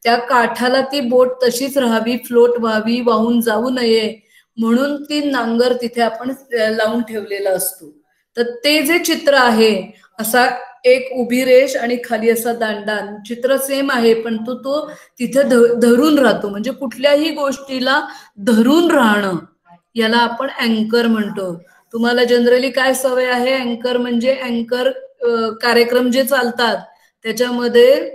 त्या काठाला ती बोट तशीच राहावी, फ्लोट व्हावी, वाहून जाऊ नये म्हणून ती नांगर तिथे आपण लावून ठेवलेला असतो. तर ते जे चित्र आहे असा एक उभी रेष आणि खाली असा दांडा, चित्र सेम आहे पण तो तिथे धरून राहतो. म्हणजे कुठल्याही गोष्टीला धरून राहणं याला आपण अँकर म्हणतो. तुम्हाला जनरली काय सवय आहे? अँकर म्हणजे अँकर कार्यक्रम जे चालतात त्याच्यामध्ये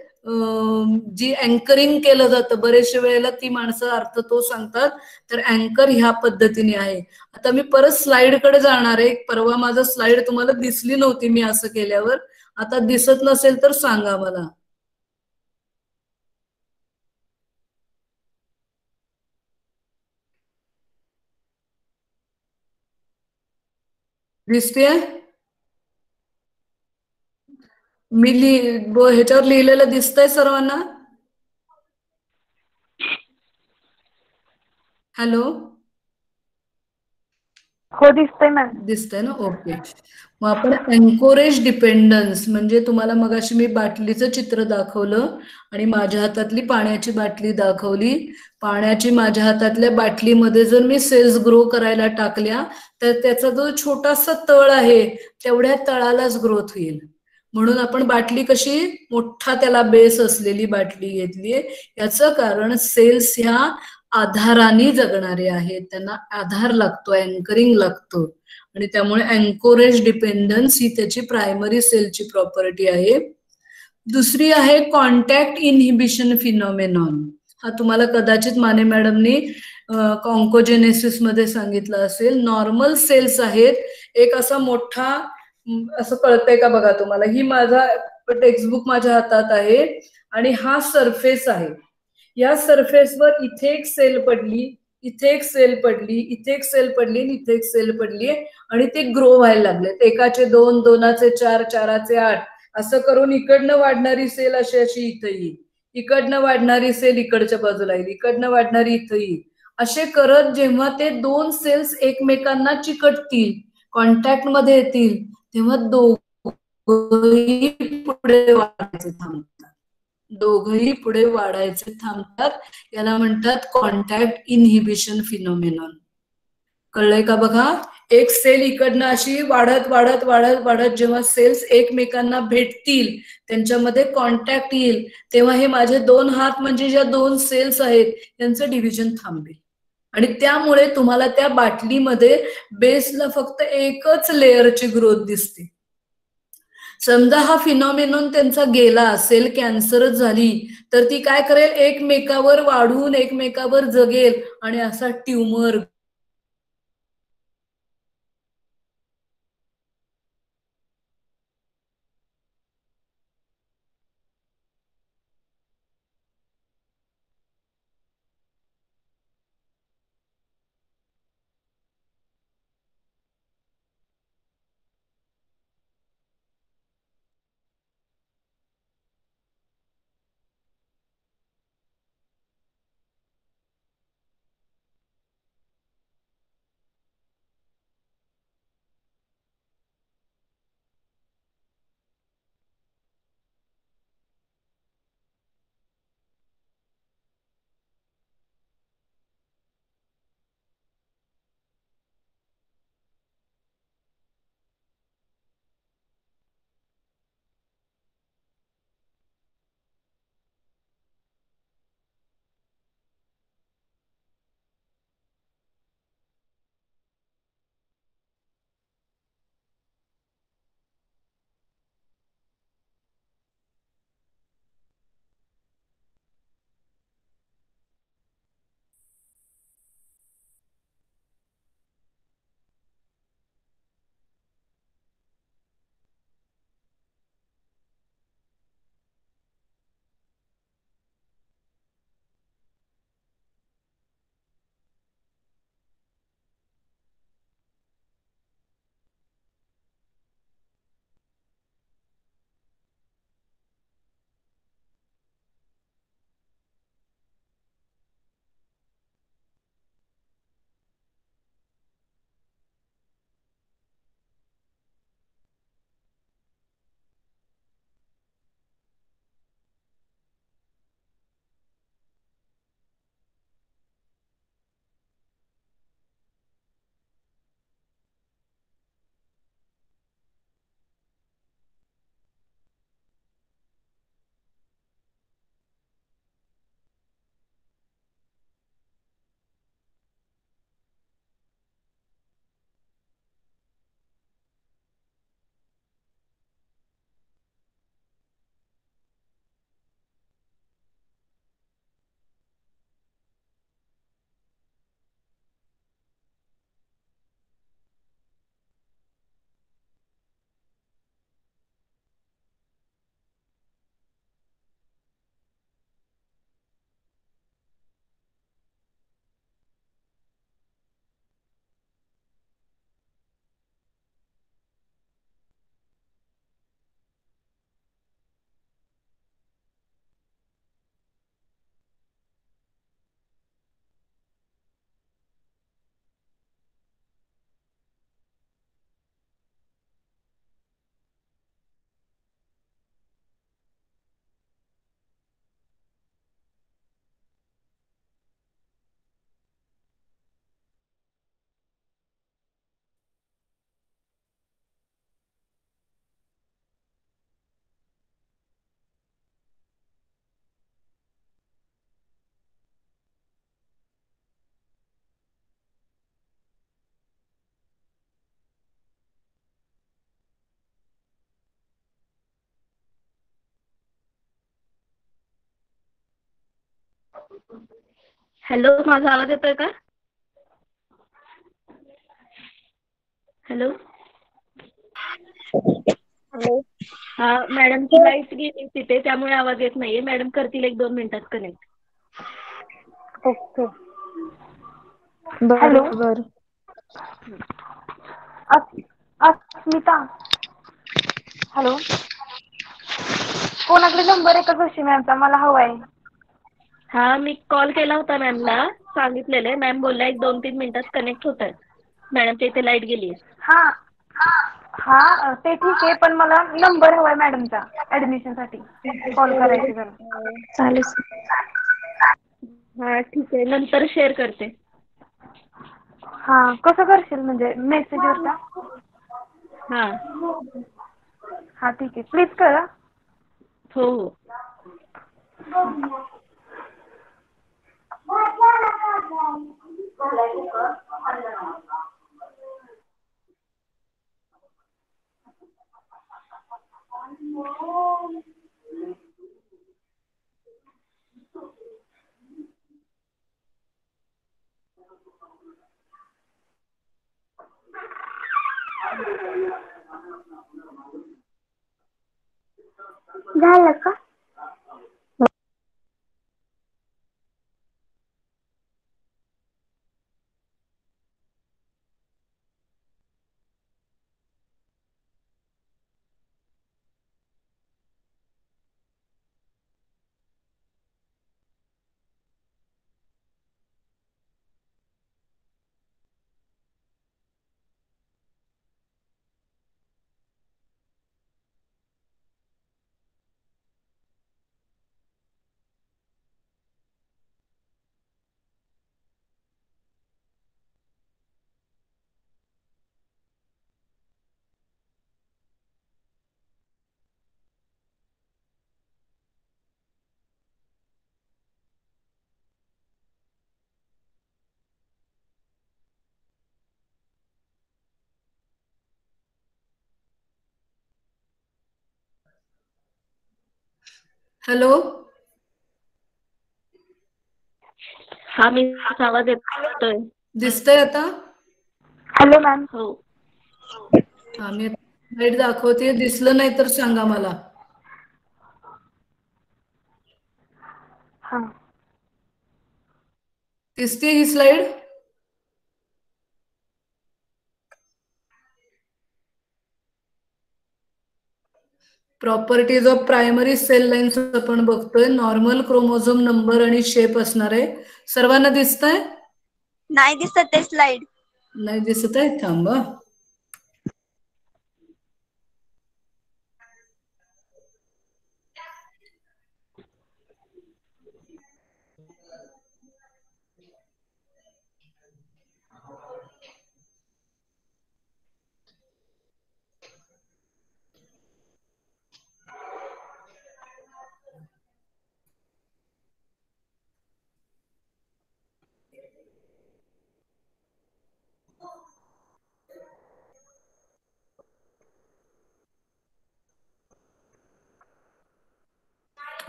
जी अँकरिंग केलं जातं बरेचशे वेळेला ती माणसं अर्थ तो सांगतात. तर अँकर ह्या पद्धतीने आहे. आता मी परत स्लाइड कडे जाणार आहे. परवा माझं स्लाइड तुम्हाला दिसली नव्हती मी असं केल्यावर, आता दिसत नसेल तर सांगा मला. दिसते? मी ह्याच्यावर लिहिलेलं दिसतंय सर्वांना? हॅलो. हो दिसतंय मॅम. दिसतंय ना? ओके. मग आपण अँकोरेज डिपेंडन्स म्हणजे तुम्हाला मगाशी मी बाटलीचं चित्र दाखवलं आणि माझ्या हातातली पाण्याची बाटली दाखवली. पाण्याची माझ्या हातातल्या बाटलीमध्ये जर मी सेल्स ग्रो करायला टाकल्या तर त्याचा जो छोटासा तळ आहे तेवढ्या तळालाच ग्रोथ होईल. म्हणून आपण बाटली कशी मोठा त्याला बेस असलेली बाटली घेतलीये. याचं कारण सेल्स ह्या आधाराने जगणारे आहेत, त्यांना आधार लागतो, अँकरिंग लागतो आणि त्यामुळे अँकोरेज डिपेंडन्स ही त्याची प्रायमरी सेलची प्रॉपर्टी आहे. दुसरी आहे कॉन्टॅक्ट इनहिबिशन फिनॉमेनॉन. हा तुम्हाला कदाचित माने मॅडमनी ऑन्कोजेनेसिस मध्ये सांगितलं असेल. नॉर्मल सेल्स आहेत, एक असा मोठा असं कळतंय का बघा तुम्हाला, ही माझा टेक्स्टबुक माझ्या हातात आहे आणि हा सरफेस आहे. या सरफेसवर इथे एक सेल पडली, इथे एक सेल पडली, इथे एक सेल पडली आणि इथे एक सेल पडली आणि ते ग्रो व्हायला लागले. एकाचे 2, 2चे 4, 4चे 8 असं करून इकडनं वाढणारी सेल अशी अशी इथे येईल. इकडनं वाढणारी सेल इकडच्या बाजूला येईल, इकडनं वाढणारी इथं येईल. असे करत जेव्हा ते 2 सेल्स एकमेकांना चिकटतील, कॉन्टॅक्ट मध्ये येतील, तेव्हा दोघंही पुढे वाढायचे थांबतात. दोघंही पुढे वाढायचे थांबतात. याला म्हणतात कॉन्टॅक्ट इनहिबिशन फिनोमेनॉन. कळलंय का बघा? एक सेल इकडनं अशी वाढत वाढत वाढत वाढत जेव्हा सेल्स एकमेकांना भेटतील, त्यांच्यामध्ये कॉन्टॅक्ट येईल, तेव्हा हे माझे 2 हात म्हणजे ज्या 2 सेल्स आहेत त्यांचं डिव्हिजन थांबेल. आणि त्यामुळे तुम्हाला त्या बाटलीमध्ये बेसला फक्त एकच लेअरची ग्रोथ दिसते. समजा हा फिनॉमिनॉन त्यांचा गेला, सेल कॅन्सरच झाली, तर ती काय करेल, एकमेकावर वाढून एकमेकावर जगेल आणि असा ट्यूमर हॅलो, माझा आवाज येतोय का? हॅलो. हॅलो. हा मॅडमची लाईट गेली तिथे, त्यामुळे आवाज येत नाहीये. मॅडम करतील 1-2 मिनिटात कनेक्ट. ओके. हॅलो. बरं. अस्मिता. हॅलो. कोणाकडे नंबर आहे का जोशी मॅमचा? मला हवा आहे. हा, मी कॉल केला होता मॅमला, सांगितलेलं. मॅम बोलल्या 1-2-3 मिनिटात कनेक्ट होत आहेत. मॅडमच्या इथे लाईट गेली. हा हा ते ठीक आहे, पण मला नंबर हवाय मॅडमचा ऍडमिशनसाठी कॉल करायची जरा. चालेल. हा ठीक आहे, नंतर शेअर करते. हा कसं करशील म्हणजे मेसेजवर का? हा हा ठीक आहे, प्लीज करा. हो हो. झालं का? हॅलो, हा, मी आवाज येतोय. दिसतंय आता? Hello ma'am. हो. हा, मी स्लाइड दाखवते. दिसलं नाही तर सांगा मला. हा दिसते ही slide? Properties of primary cell lines आपण बघतोय. नॉर्मल क्रोमोझोम नंबर आणि शेप असणार आहे. सर्वांना दिसतंय? नाही दिसत ते स्लाइड. नाही दिसत आहे, थांबा.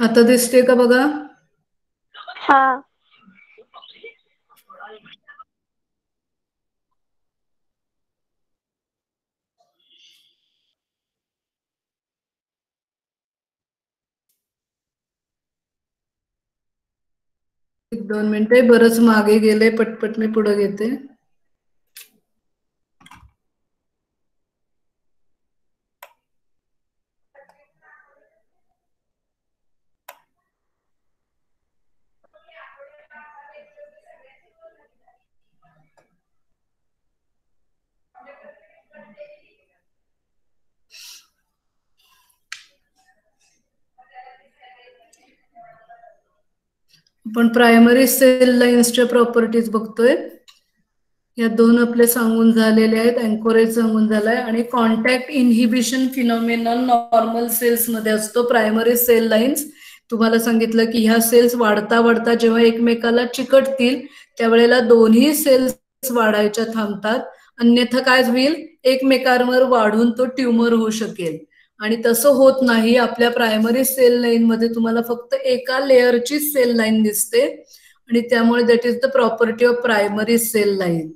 आता दिसते का बघा? हा. 1-2 मिनिटे, बरंच मागे गेले. पटपट मी पुढे घेते. आपण प्रायमरी सेल लाईन्सच्या प्रॉपर्टीज बघतोय. या दोन आपले सांगून झालेले आहेत. अँकोरेज सांगून झालाय आणि contact inhibition phenomenal normal cells मध्ये असतो. प्रायमरी सेल लाईन्स तुम्हाला सांगितलं की ह्या सेल्स वाढता वाढता जेव्हा एकमेकाला चिकटतील त्यावेळेला दोन्ही सेल्स वाढायच्या थांबतात. अन्यथा काय होईल? एकमेकांवर वाढून तो ट्युमर होऊ शकेल. आणि तसं होत नाही. आपल्या प्रायमरी सेल लाईन मध्ये तुम्हाला फक्त एका लेअरची सेल लाईन दिसते आणि त्यामुळे that is the property of primary cell line.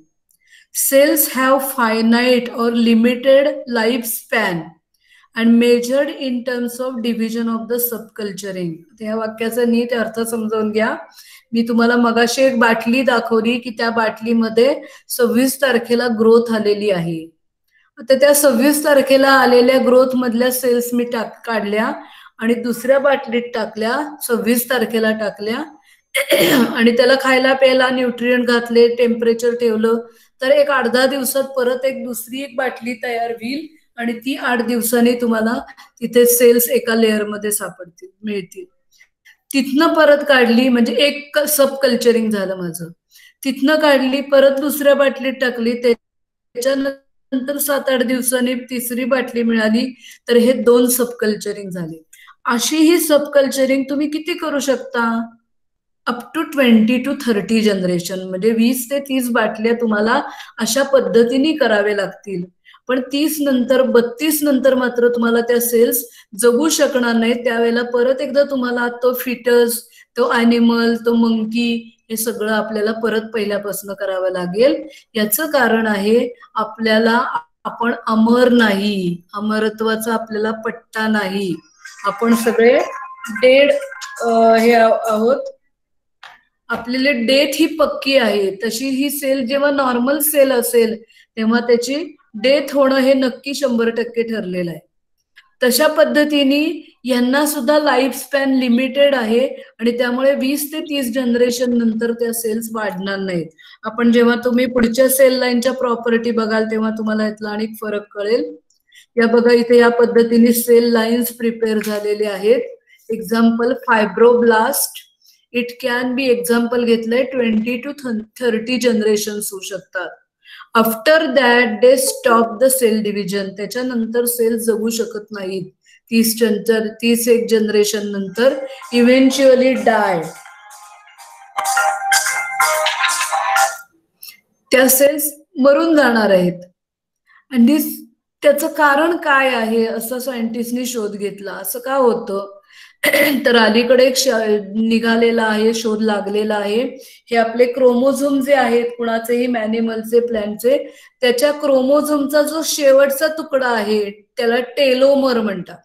Cells have finite or limited lifespan and measured in terms of division of the subculturing. या वाक्याचा नीट अर्थ समजावून घ्या. मी तुम्हाला मगाशी एक बाटली दाखवली की त्या बाटलीमध्ये 26 तारखेला ग्रोथ आलेली आहे. आता त्या 26 तारखेला आलेल्या ग्रोथ मधल्या सेल्स मी काढल्या आणि दुसऱ्या बाटलीत टाकल्या, 26 तारखेला टाकल्या आणि त्याला खायला प्यायला न्यूट्रिएंट घातले, टेम्परेचर ठेवलं, तर एक 8-10 दिवसात परत दुसरी एक बाटली तयार होईल आणि ती 8 दिवसांनी तुम्हाला तिथे सेल्स एका लेअरमध्ये मिळतील. तिथनं परत काढली, म्हणजे एक सब कल्चरिंग झालं माझं. तिथनं काढली, परत दुसऱ्या बाटलीत टाकली, त्याच्यानंतर 7-8 दिवसांनी तिसरी बाटली मिळाली, तर हे 2 सब कल्चरिंग झाले. अशी ही सब कल्चरिंग तुम्ही किती करू शकता? अप टू 20 to 30 जनरेशन, म्हणजे 20 ते 30 बाटल्या तुम्हाला अशा पद्धतीने करावे लागतील. पण 30 नंतर 32 नंतर मात्र तुम्हाला त्या सेल्स जगू शकणार नाही. त्यावेळेला परत एकदा तुम्हाला तो फिटस, तो ॲनिमल, तो मंकी, हे सगळं आपल्याला परत पहिल्यापासून करावं लागेल. याचं कारण आहे आपल्याला, आपण अमर नाही, अमरत्वाचा आपल्याला पट्टा नाही, आपण सगळे डेड हे आहोत. आपल्याला डेथ ही पक्की आहे. तशी ही सेल जेव्हा नॉर्मल सेल असेल तेव्हा त्याची डेथ होणं हे नक्की 100% ठरलेलं आहे. तशा पद्धतीने यांना सुद्धा लाईफ स्पॅन लिमिटेड आहे आणि त्यामुळे 20 ते 30 जनरेशन नंतर त्या सेल्स वाढणार नाहीत. आपण जेव्हा तुम्ही पुढच्या सेल लाईनच्या प्रॉपर्टी बघाल तेव्हा तुम्हाला यातला अनेक फरक कळेल. या बघा, इथे या पद्धतीने सेल लाईन्स प्रिपेअर झालेले आहेत. Example fibroblast, it can be, example घेतलंय 20 to 30 जनरेशन होऊ शकतात. After that they stop the cell division, त्याच्यानंतर सेल जगू शकत नाहीत. 31 जनरेशन नंतर इव्हेंच्युअली डाय. त्या सेल्स मरून जाणार आहेत. आणि त्याचं कारण काय आहे असं सायंटिस्टनी शोध घेतला. असं का होतं? तर अलीकडे एक निघालेला आहे, शोध लागलेला आहे. हे आपले क्रोमोझोम जे आहेत, कुणाचेही, मॅनिमलचे, प्लॅन्टचे, त्याच्या क्रोमोझोमचा जो शेवटचा तुकडा आहे त्याला टेलोमर म्हणतात.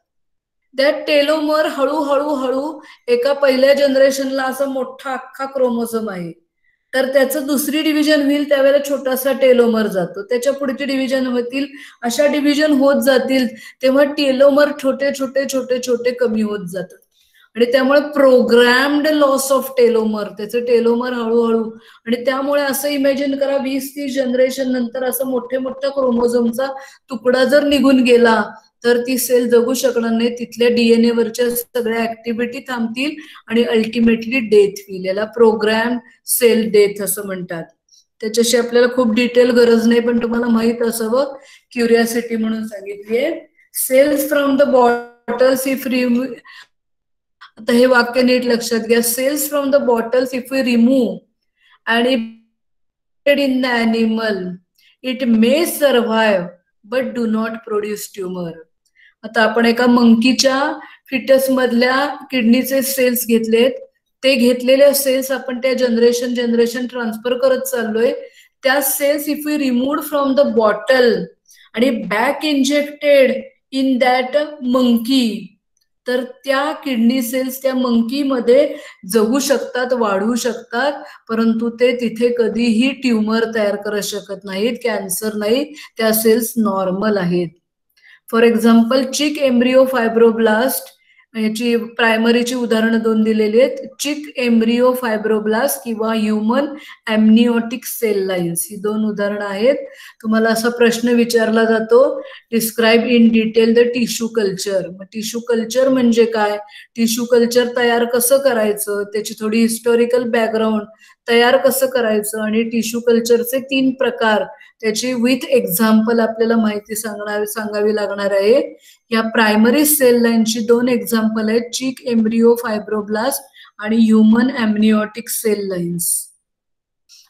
त्या टेलोमर हळूहळू एका पहिल्या जनरेशनला असा मोठा अख्खा क्रोमोझोम आहे, तर त्याचं दुसरी डिव्हिजन होईल त्यावेळेला छोटासा टेलोमर जातो, त्याच्या पुढची डिव्हिजन होतील, अशा डिव्हिजन होत जातील, तेव्हा टेलोमर छोटे छोटे छोटे छोटे कमी होत जातात. आणि त्यामुळे प्रोग्रॅम्ड लॉस ऑफ टेलोमर, त्याचं टेलोमर हळूहळू, आणि त्यामुळे असं इमॅजिन करा 20-30 जनरेशन नंतर असं मोठ्या क्रोमोझोमचा तुकडा जर निघून गेला तर ती सेल जगू शकणार नाही. तिथल्या डीएनए वरच्या सगळ्या ऍक्टिव्हिटी थांबतील आणि अल्टिमेटली डेथ होईल. याला प्रोग्रॅम सेल डेथ असं म्हणतात. त्याच्याशी आपल्याला खूप डिटेल गरज नाही, पण तुम्हाला माहित असावं, क्युरियासिटी म्हणून सांगितलीये. Cells from the bottles if remove, आता हे वाक्य नीट लक्षात घ्या. Cells from the bottles if we remove and in the animal it may survive but do not produce tumour. आता आपण एका मंकीच्या फिटस मधल्या किडनीचे सेल्स घेतलेत, ते घेतलेले सेल्स आपण त्या जनरेशन ट्रान्सफर करत चाललोय. त्या cells if we remove from the bottle आणि back injected in that monkey, तर त्या किडनी सेल्स त्या मंकी मध्ये जगू शकतात, वाढू शकतात, परंतु ते तिथे कधीही ट्युमर तयार करू शकत नाहीत, कॅन्सर नाही, त्या सेल्स नॉर्मल आहेत. For example chick embryo fibroblast, याची प्रायमरीची उदाहरणं 2 दिलेली आहेत. चिक एम्ब्रिओ फायब्रोब्लास्ट किंवा ह्युमन एमनिओटिक सेल लाईन्स, ही 2 उदाहरणं आहेत. तुम्हाला असा प्रश्न विचारला जातो, describe in detail the tissue culture. मग टिश्यू कल्चर म्हणजे काय, टिश्यू कल्चर तयार कसं करायचं, त्याची थोडी हिस्टॉरिकल बॅकग्राऊंड, तयार कसं करायचं, आणि टिश्यू कल्चरचे 3 प्रकार, त्याची विथ एक्झाम्पल आपल्याला माहिती सांगावी लागणार आहे. या प्रायमरी सेल लाईनची 2 एक्झाम्पल आहेत, चिक एम्ब्रिओ फायब्रोब्लास्ट आणि ह्युमन एमनिओटिक सेल लाईन्स.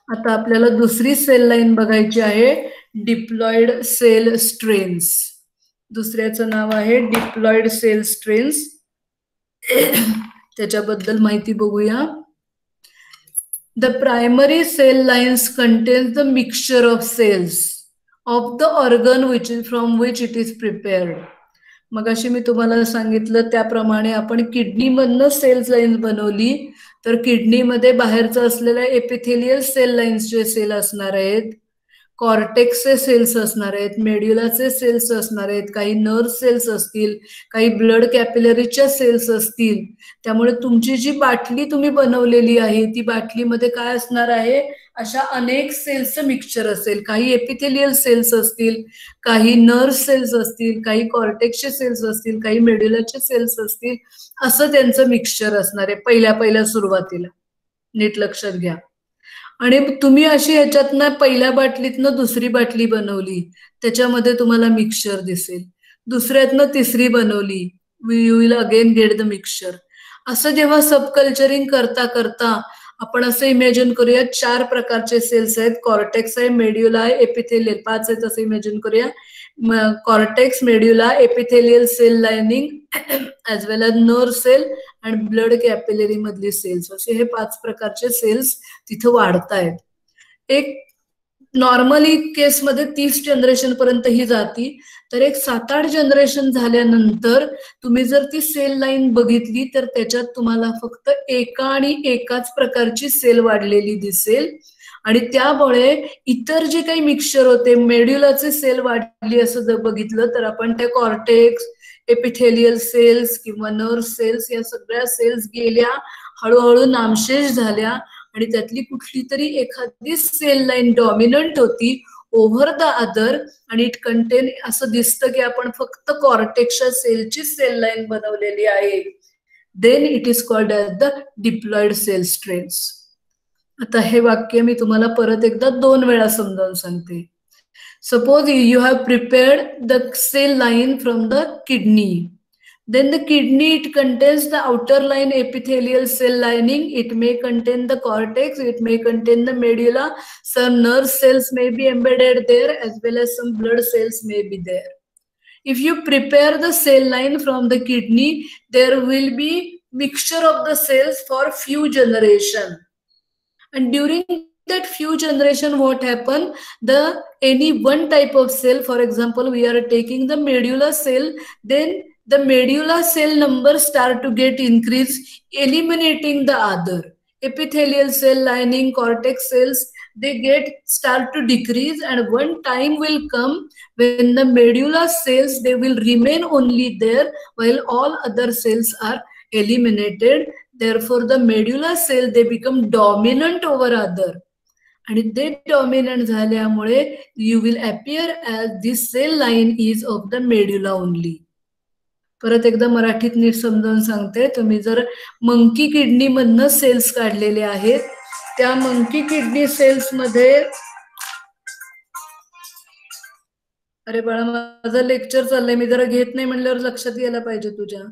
आता आपल्याला दुसरी सेल लाईन बघायची आहे, डिप्लॉइड सेल स्ट्रेन्स. दुसऱ्याचं नाव आहे डिप्लॉइड सेल स्ट्रेन्स. त्याच्याबद्दल माहिती बघूया. The primary cell lines contains the mixture of cells of the organ from which it is prepared. मगाशी मी तुम्हाला सांगितलं त्याप्रमाणे आपण किडनी मधनं सेल्स लाईन्स बनवली, तर किडनी मध्ये बाहेरचं असलेल्या एपिथेलियल सेल लाईन्सचे सेल असणार आहेत, कॉर्टेक्सचे सेल्स असणार आहेत, मेड्युलाचे सेल्स असणार आहेत, काही नर्व सेल्स असतील, काही ब्लड कॅपिलरीच्या सेल्स असतील. त्यामुळे तुमची जी बाटली तुम्ही बनवलेली आहे ती बाटलीमध्ये काय असणार आहे, अशा अनेक सेल्सचं मिक्सचर असेल. काही एपिथेलियल सेल्स असतील, काही नर्व सेल्स असतील, काही कॉर्टेक्सचे सेल्स असतील, काही मेड्युलाचे सेल्स असतील. असं त्यांचं मिक्सचर असणार आहे पहिल्या सुरुवातीला. नीट लक्षात घ्या. आणि तुम्ही अशी ह्याच्यातनं पहिल्या बाटलीतनं दुसरी बाटली बनवली, त्याच्यामध्ये तुम्हाला मिक्सचर दिसेल. दुसऱ्यातनं तिसरी बनवली, you will again get the mixture. असं जेव्हा सबकल्चरिंग करता करता आपण असं इमॅजिन करूया 4 प्रकारचे सेल्स आहेत. कॉर्टेक्स आहे, मेड्युला आहे, एपिथेलियल 5 आहेत असं इमॅजिन करूया. Cortex, medulla, epithelial cell lining as well as nerve cell आणि ब्लड कॅपिलरी मधली सेल्स, असे हे 5 प्रकारचे सेल्स तिथं वाढतायत. एक नॉर्मली केसमध्ये 30 जनरेशन पर्यंत ही जाती, तर एक 7-8 जनरेशन झाल्यानंतर तुम्ही जर ती सेल लाईन बघितली तर त्याच्यात तुम्हाला फक्त एका आणि एकाच प्रकारची सेल वाढलेली दिसेल. आणि त्यामुळे इतर जे काही मिक्सचर होते, मेड्युलाचे सेल वाढली असं जर बघितलं तर आपण त्या कॉर्टेक्स, एपिथेलियल सेल्स किंवा नर्व सेल्स या सगळ्या सेल्स गेल्या, हळूहळू नामशेष झाल्या आणि त्यातली कुठली तरी एखादी सेल लाईन डॉमिनंट होती ओव्हर द अदर आणि इट कंटेन. असं दिसतं की आपण फक्त कॉर्टेक्सच्या सेलची सेल लाईन बनवलेली आहे. Then it is called as the diploid cell strains. आता हे वाक्य मी तुम्हाला परत एकदा 2 वेळा समजावून सांगते. Suppose you have prepared the cell line from the kidney. Then the kidney, it contains the outer line epithelial cell lining. It may contain the cortex. It may contain the medulla. Some nerve cells may be embedded there as well as some blood cells may be there. If you prepare the cell line from the kidney, there will be mixture of the cells for few generation. And during that few generation, what happen, any one type of cell, for example we are taking the medulla cell, then the medulla cell number start to get increased, eliminating the other epithelial cell lining, cortex cells, they start to decrease. And one time will come when the medulla cells, they will remain only there while all other cells are eliminated. Therefore the medulla cell, they become dominant over other. आणि ते dominant झाल्यामुळे you will appear as this cell line is of the medulla only. परत एकदा मराठीत नीट समजावून सांगते. तुम्ही जर मंकी किडनी मधनं सेल्स काढलेले आहेत, त्या मंकी किडनी सेल्स मध्ये, अरे बाळा माझं लेक्चर चाललंय, मी जरा घेत नाही म्हणल्यावर लक्षात यायला पाहिजे तुझ्या.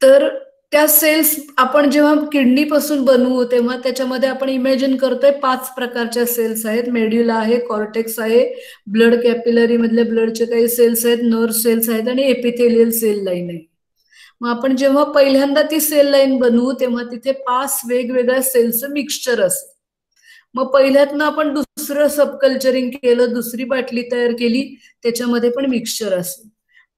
तर त्या सेल्स आपण जेव्हा किडनी पासून बनवू तेव्हा त्याच्यामध्ये आपण इमॅजिन करतोय 5 प्रकारच्या सेल्स आहेत. मेड्युला आहे, कॉर्टेक्स आहे, ब्लड कॅपिलरी मधले ब्लडचे काही सेल्स आहेत, नर्व सेल्स आहेत आणि एपिथेलियल सेल लाईन आहे. मग आपण जेव्हा पहिल्यांदा ती सेल लाईन बनवू तेव्हा तिथे 5 वेगवेगळ्या सेल्सचं मिक्सचर असेल. मग पहिल्यातनं आपण दुसरं सबकल्चरिंग केलं, दुसरी बाटली तयार केली, त्याच्यामध्ये पण मिक्सचर असेल.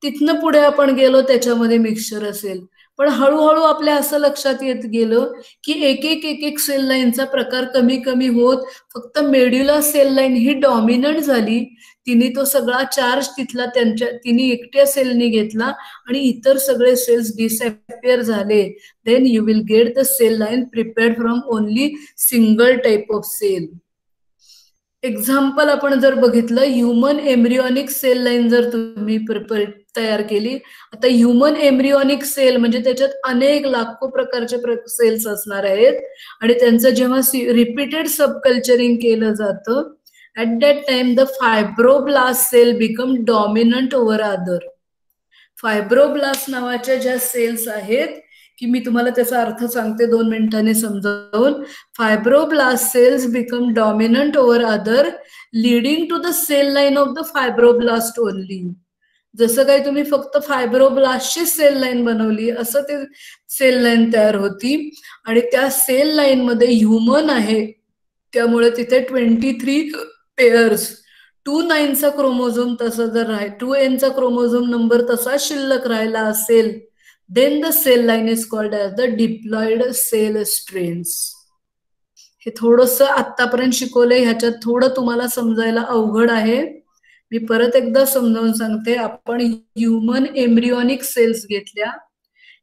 तिथनं पुढे आपण गेलो, त्याच्यामध्ये मिक्सचर असेल. पण हळूहळू आपल्या असं लक्षात येत गेलं की एक एक सेल लाईनचा प्रकार कमी कमी होत फक्त मेड्युला सेल लाईन ही डॉमिनंट झाली. तिने तो सगळा चार्ज तिथला तिने एकट्या सेलनी घेतला आणि इतर सगळे सेल्स डिसअपियर झाले. Then you will get the cell line prepared from only single type of cell. Example आपण जर बघितलं, ह्युमन एम्ब्रिओनिक सेल लाईन जर तुम्ही तयार केली, आता ह्युमन एम्ब्रिओनिक सेल म्हणजे त्याच्यात अनेक लाखो प्रकारचे सेल्स असणार आहेत आणि त्यांचं जेव्हा रिपीटेड सबकल्चरिंग केलं जातं, at that time the fibroblast cell become dominant over other. Fibroblast नावाच्या ज्या सेल्स आहेत की मी तुम्हाला त्याचा अर्थ सांगते 2 मिनिटांनी समजावून. Fibroblast cells become dominant over other leading to the cell line of the fibroblast only. जसं काही तुम्ही फक्त फायब्रोब्लास्टची सेल लाईन बनवली असं ते सेल लाईन तयार होती. आणि त्या सेल लाईन मध्ये ह्युमन आहे त्यामुळे तिथे 23 पेअर्स, 2 चा क्रोमोझोम तसा जर 2N चा क्रोमोझोम नंबर तसा शिल्लक राहिला असेल then the cell line is called as the diploid cell strains. हे थोडंसं आतापर्यंत शिकवलंय, ह्याच्यात थोडं तुम्हाला समजायला अवघड आहे. मी परत एकदा समजावून सांगते. आपण ह्युमन एम्ब्रियोनिक सेल्स घेतल्या.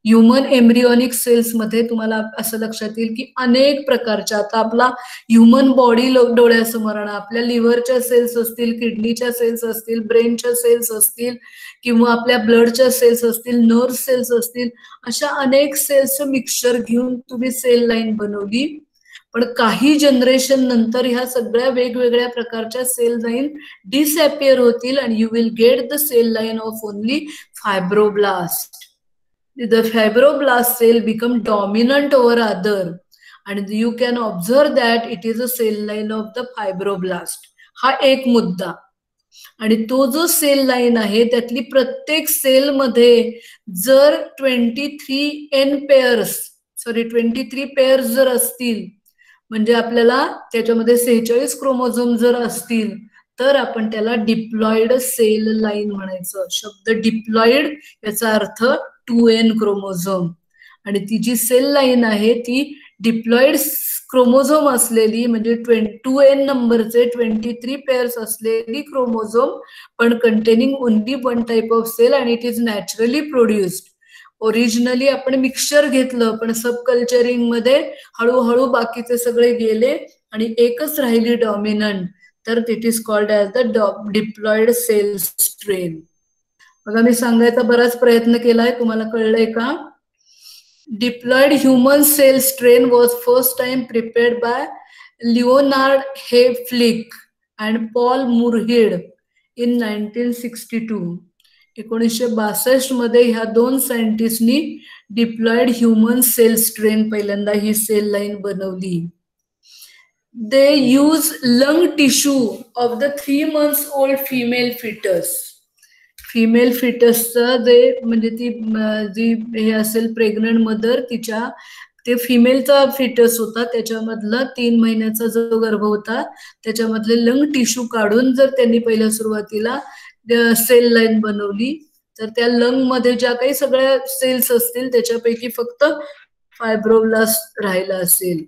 ह्युमन एम्ब्रियोनिक सेल्स मध्ये तुम्हाला असं लक्षात येईल की अनेक प्रकारच्या, आता आपला ह्युमन बॉडी डोळ्यासमोर आणा, आपल्या लिव्हरच्या सेल्स असतील, किडनीच्या सेल्स असतील, ब्रेनच्या सेल्स असतील, किंवा आपल्या ब्लडच्या सेल्स असतील, नर्व्ह सेल्स असतील, अशा अनेक सेल्सचं मिक्सचर घेऊन तुम्ही सेल लाईन बनवली. पण काही जनरेशन नंतर ह्या सगळ्या वेगवेगळ्या प्रकारच्या सेल लाईन डिसअपियर होतील आणि you will get the cell line of only fibroblast. The fibroblast cell become dominant over other, and you can observe that it is a cell line of the fibroblast. हा एक मुद्दा. आणि तो जो sale line आहे त्यातली प्रत्येक sale मध्ये जर 23 पेअर्स जर असतील, म्हणजे आपल्याला त्याच्यामध्ये 46 क्रोमोझोम जर असतील, तर आपण त्याला डिप्लॉइड सेल लाईन म्हणायचं. शब्द डिप्लॉइड याचा अर्थ 2n क्रोमोझोम. आणि ती जी सेल लाईन आहे ती डिप्लॉइड क्रोमोझोम असलेली, म्हणजे 2n नंबरचे 23 पेअर्स असलेली क्रोमोझोम, पण containing only one type of cell, आणि it is naturally produced. Originally आपण मिक्सचर घेतलं, पण सब कल्चरिंग मध्ये हळूहळू बाकीचे सगळे गेले आणि एकच राहिली डॉमिनंट, तर it is called as the diploid cell strain. बघा, मी सांगायचा बराच प्रयत्न केलाय, तुम्हाला कळलंय का? Diploid human cell strain was first time prepared by Leonard Hayflick and Paul Moorhead in 1962. 1962 मध्ये ह्या दोन सायंटिस्टनी डिप्लॉइड ह्युमन सेल स्ट्रेन पहिल्यांदा ही सेल लाईन बनवली. They use lung tissue of the 3 months old female fetus. Female फिटसचं जे म्हणजे ती जी हे असेल प्रेग्नंट मदर, तिच्या ते फिमेलचा फिटस होता, त्याच्यामधला 3 महिन्याचा जो गर्भ होता त्याच्यामधले लंग टिश्यू काढून जर त्यांनी पहिल्या सुरुवातीला सेल लाईन बनवली, तर त्या लंग मध्ये ज्या काही सगळ्या सेल्स असतील त्याच्यापैकी फक्त फायब्रोब्लास्ट राहिला असेल.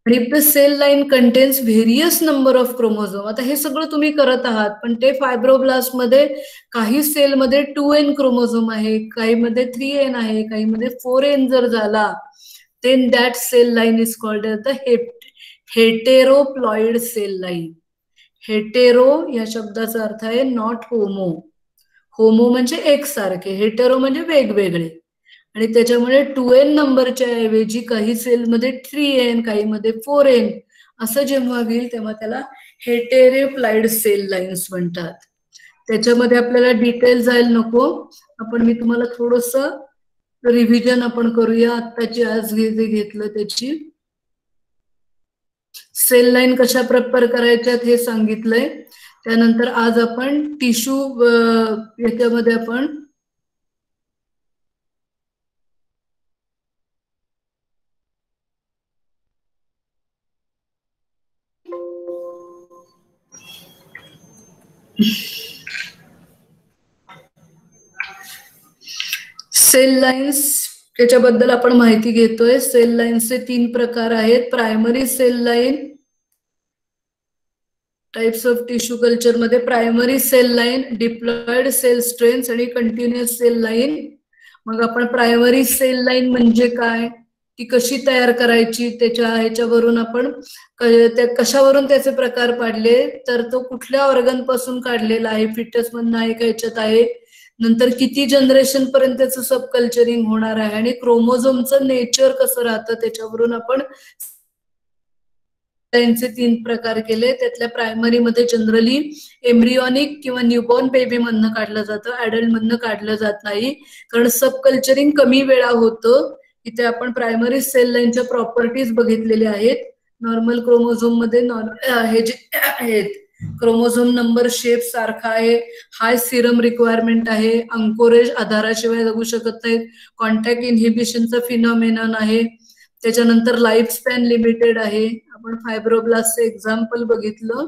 आणि if the cell line contains various number of chromosome, आता हे सगळं तुम्ही करत आहात, पण ते फायब्रोब्लास्ट मध्ये काही सेल मध्ये 2n क्रोमोझोम आहे, काही मध्ये 3n आहे, काही मध्ये 4n जर झाला, then that cell line is called as the heteroploid cell line. Hetero या शब्दाचा अर्थ आहे नॉट होमो. होमो म्हणजे एकसारखे, हेटेरो म्हणजे वेगवेगळे. आणि त्याच्यामुळे 2n नंबरच्या ऐवजी काही सेलमध्ये 3n, काही मध्ये 4n असं जेव्हा होईल तेव्हा त्याला हेटेरोप्लॉइड सेल लाईन्स म्हणतात. त्याच्यामध्ये आपल्याला डिटेल जायला नको, आपण मी तुम्हाला थोडस रिव्हिजन आपण करूया आत्ताची आज जे घेतलं त्याची. सेल लाईन कशा प्रकार करायच्यात हे सांगितलंय. त्यानंतर आज आपण टिश्यू याच्यामध्ये आपण सेल लाईन्स त्याच्याबद्दल आपण माहिती घेतोय. सेल लाईन्सचे 3 प्रकार आहेत. Primary cell line, types of tissue culture मध्ये primary cell line, diploid cell strains आणि कंटिन्युअस सेल लाईन. मग आपण प्रायमरी सेल लाईन म्हणजे काय, ती कशी तयार करायची, ह्याच्यावरून आपण कशावरून त्याचे प्रकार पाडले, तर तो कुठल्या ऑर्गन पासून काढलेला आहे, फिटस मधून आहे का याच्यात आहे, नंतर किती जनरेशन पर्यंत त्याचं सब कल्चरिंग होणार आहे, आणि क्रोमोझोमचं नेचर कसं राहतं त्याच्यावरून आपण त्यांचे 3 प्रकार केले. त्यातल्या प्रायमरी मध्ये जनरली एम्ब्रियोनिक किंवा न्यूबॉर्न बेबी मधनं काढलं जातं, ऍडल्ट मधनं काढलं जात नाही, कारण सब कल्चरिंग कमी वेळा होतं. इथे आपण प्रायमरी सेल लाईनच्या प्रॉपर्टीज बघितलेल्या आहेत. नॉर्मल क्रोमोझोम मध्ये हे जे आहेत, क्रोमोझोम नंबर शेप सारखा आहे, हाय सिरम रिक्वायरमेंट आहे, अंकोरेज आधाराशिवाय जगू शकत नाहीत, कॉन्टॅक्ट इनहिबिशनचा फिनॉमिनन आहे, त्याच्यानंतर लाईफ स्पॅन लिमिटेड आहे. आपण फायब्रोब्लास्टचं एक्झाम्पल बघितलं.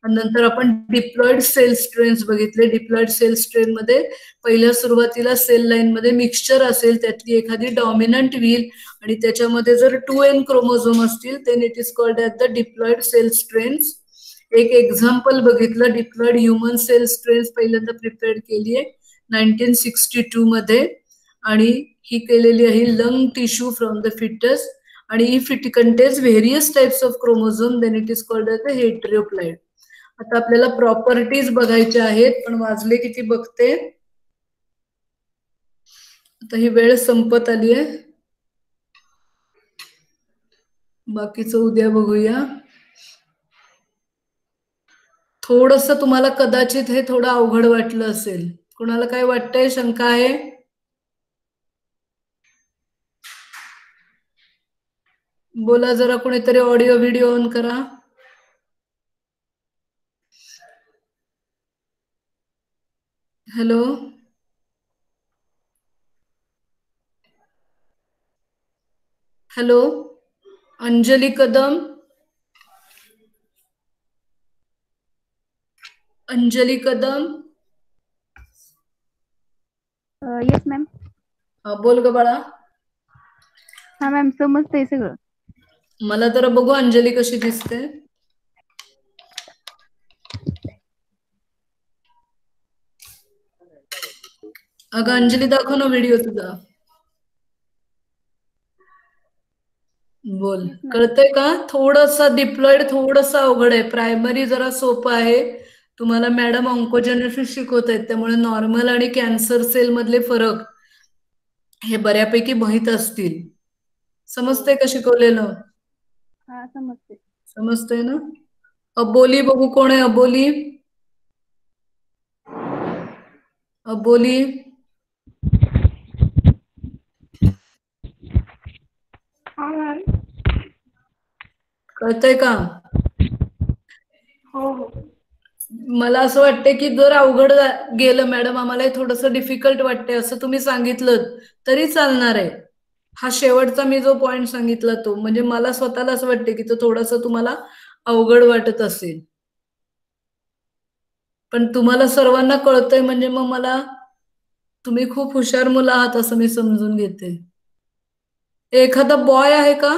नंतर आपण डिप्लॉइड सेल स्ट्रेन्स बघितले. डिप्लॉइड सेल स्ट्रेन मध्ये पहिल्या सुरुवातीला सेल लाईन मध्ये मिक्सचर असेल, त्यातली एखादी डॉमिनंट व्हील आणि त्याच्यामध्ये जर 2n क्रोमोझोम असतील then it is called as the diploid cell strains. एक एक्झाम्पल बघितलं, डिप्लॉइड ह्युमन सेल स्ट्रेन्स पहिल्यांदा प्रिपेअर केली आहे 1962 मध्ये आणि ही केलेली आहे lung tissue from the fetus आणि if it contains various types of chromosome then it is called as the heteroploid. आता आपल्याला प्रॉपर्टीज बघायच्या आहेत, पण वाजले किती बघते. आता ही वेळ संपत आली आहे, बाकीचं उद्या बघूया. थोडस तुम्हाला कदाचित हे थोडं अवघड वाटलं असेल. कुणाला काय वाटतंय, शंका आहे? बोला जरा, कोणीतरी ऑडिओ व्हिडिओ ऑन करा. Hello, hello, Anjali Kadam, Anjali Kadam. Yes ma'am. बोल ग बाळा. हा मॅम, समजतंय सगळं. मला जरा बघू अंजली कशी दिसते. अगं अंजली दाखव ना व्हिडिओ तुझा. बोल, कळतंय का? थोडंसं डिप्लॉइड थोडंसं अवघड आहे. प्रायमरी जरा सोपं आहे. तुम्हाला मॅडम ऑन्कोजेनेसिस शिकवत आहेत, त्यामुळे नॉर्मल आणि कॅन्सर सेल मधले फरक हे बऱ्यापैकी माहित असतील. समजतंय का शिकवलेलं? हा समजते. समजतंय ना? अबोली बघू, कोण आहे अबोली? अबोली, कळतंय का? हो हो. मला असं वाटतंय की जर अवघड गेलं मॅडम, आम्हाला हे थोडंसं डिफिकल्ट वाटतंय असं तुम्ही सांगितलं तरी चालणार आहे. हा शेवटचा मी जो पॉइंट सांगितला तो, म्हणजे मला स्वतःला असं वाटतंय की तो थोडासा तुम्हाला अवघड वाटत असेल, पण तुम्हाला सर्वांना कळतंय म्हणजे मग मला तुम्ही खूप हुशार मुलं आहात असं मी समजून घेते. एखादा बॉय आहे का,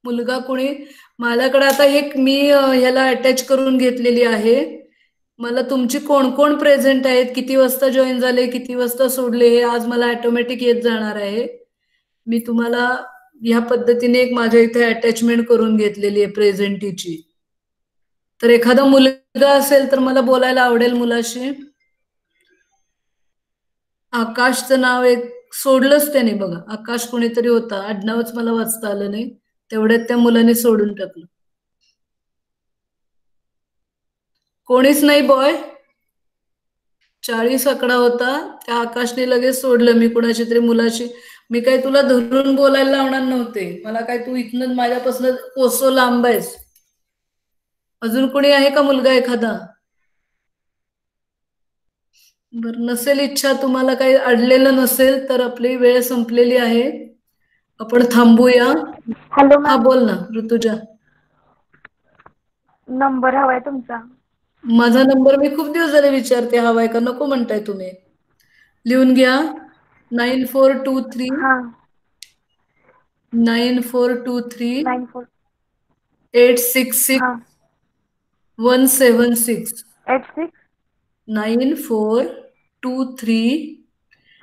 मुलगा कोणी? माझ्याकडे आता एक मी ह्याला अटॅच करून घेतलेली आहे. मला तुमची कोण कोण प्रेझेंट आहेत, किती वाजता जॉईन झाले, किती वाजता सोडले, हे आज मला ऑटोमॅटिक येत जाणार आहे. मी तुम्हाला ह्या पद्धतीने एक माझ्या इथे अटॅचमेंट करून घेतलेली आहे प्रेझेंटीची. तर एखादा मुलगा असेल तर मला बोलायला आवडेल मुलाशी. आकाशचं नाव एक सोडलंच त्याने बघा, आकाश कोणीतरी होता, आडनावच मला वाचता आलं नाही, तेवढ्यात त्या मुलाने सोडून टाकलं. कोणीच नाही बॉय. 40 आकडा होता, त्या आकाशने लगेच सोडलं. मी कुणाची तरी मुलाशी, मी काय तुला धरून बोलायला लावणार नव्हते, मला काय तू इथनं माझ्यापासून कोसो लांब आहेस. अजून कोणी आहे का मुलगा एखादा? बर, नसेल इच्छा, तुम्हाला काही अडलेलं नसेल तर आपली वेळ संपलेली आहे, आपण थांबूया. हॅलो हा मॅम, बोल ना ऋतुजा. नंबर हवाय तुमचा. माझा नंबर मी खूप दिवस झाले विचारते, हवाय का नको म्हणताय तुम्ही? लिहून घ्या. 9423 हा 9423 94 866 हा 176 86 9423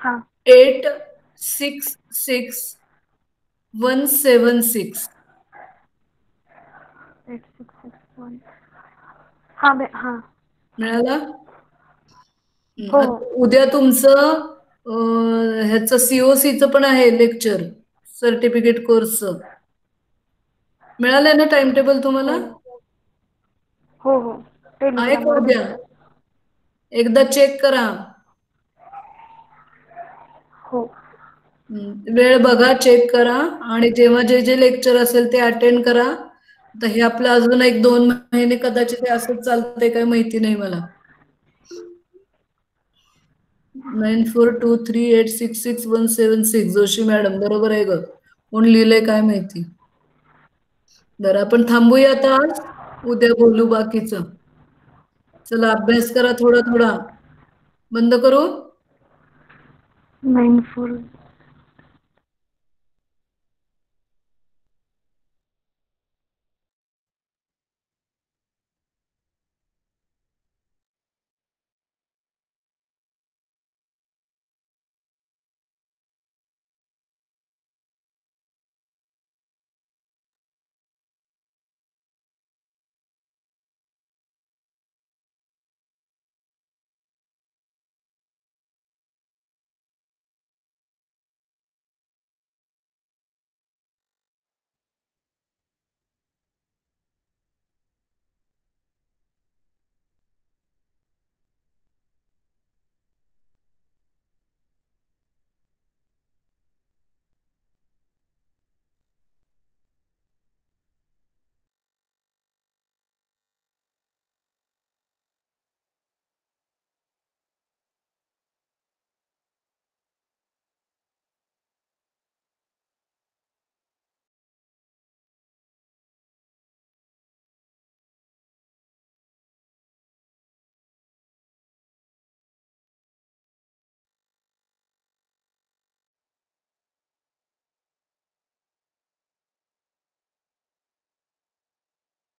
हा 866 176. 8661. हा हा मिळाला? हो. उद्या तुमचं ह्याचं सीओसीचं पण आहे लेक्चर, सर्टिफिकेट कोर्सचं. मिळालंय ना टाइम टेबल तुम्हाला? हो हो, आहे का टेलिग्रामवर उद्या? भेटलं. एकदा चेक करा. हो. वेळ बघा, चेक करा आणि जेव्हा जे जे लेक्चर असेल ते अटेंड करा. तर हे आपलं अजून 1-2 महिने कदाचित हे असंच चालतंय, काय माहिती नाही मला. 9423866176 जोशी मॅडम, बरोबर आहे ग. कोण लिहिलंय काय माहिती. बरं, आपण थांबूया आता आज. उद्या बोलू बाकीचं. चला अभ्यास करा थोडा थोडा. बंद करू. माइंडफुल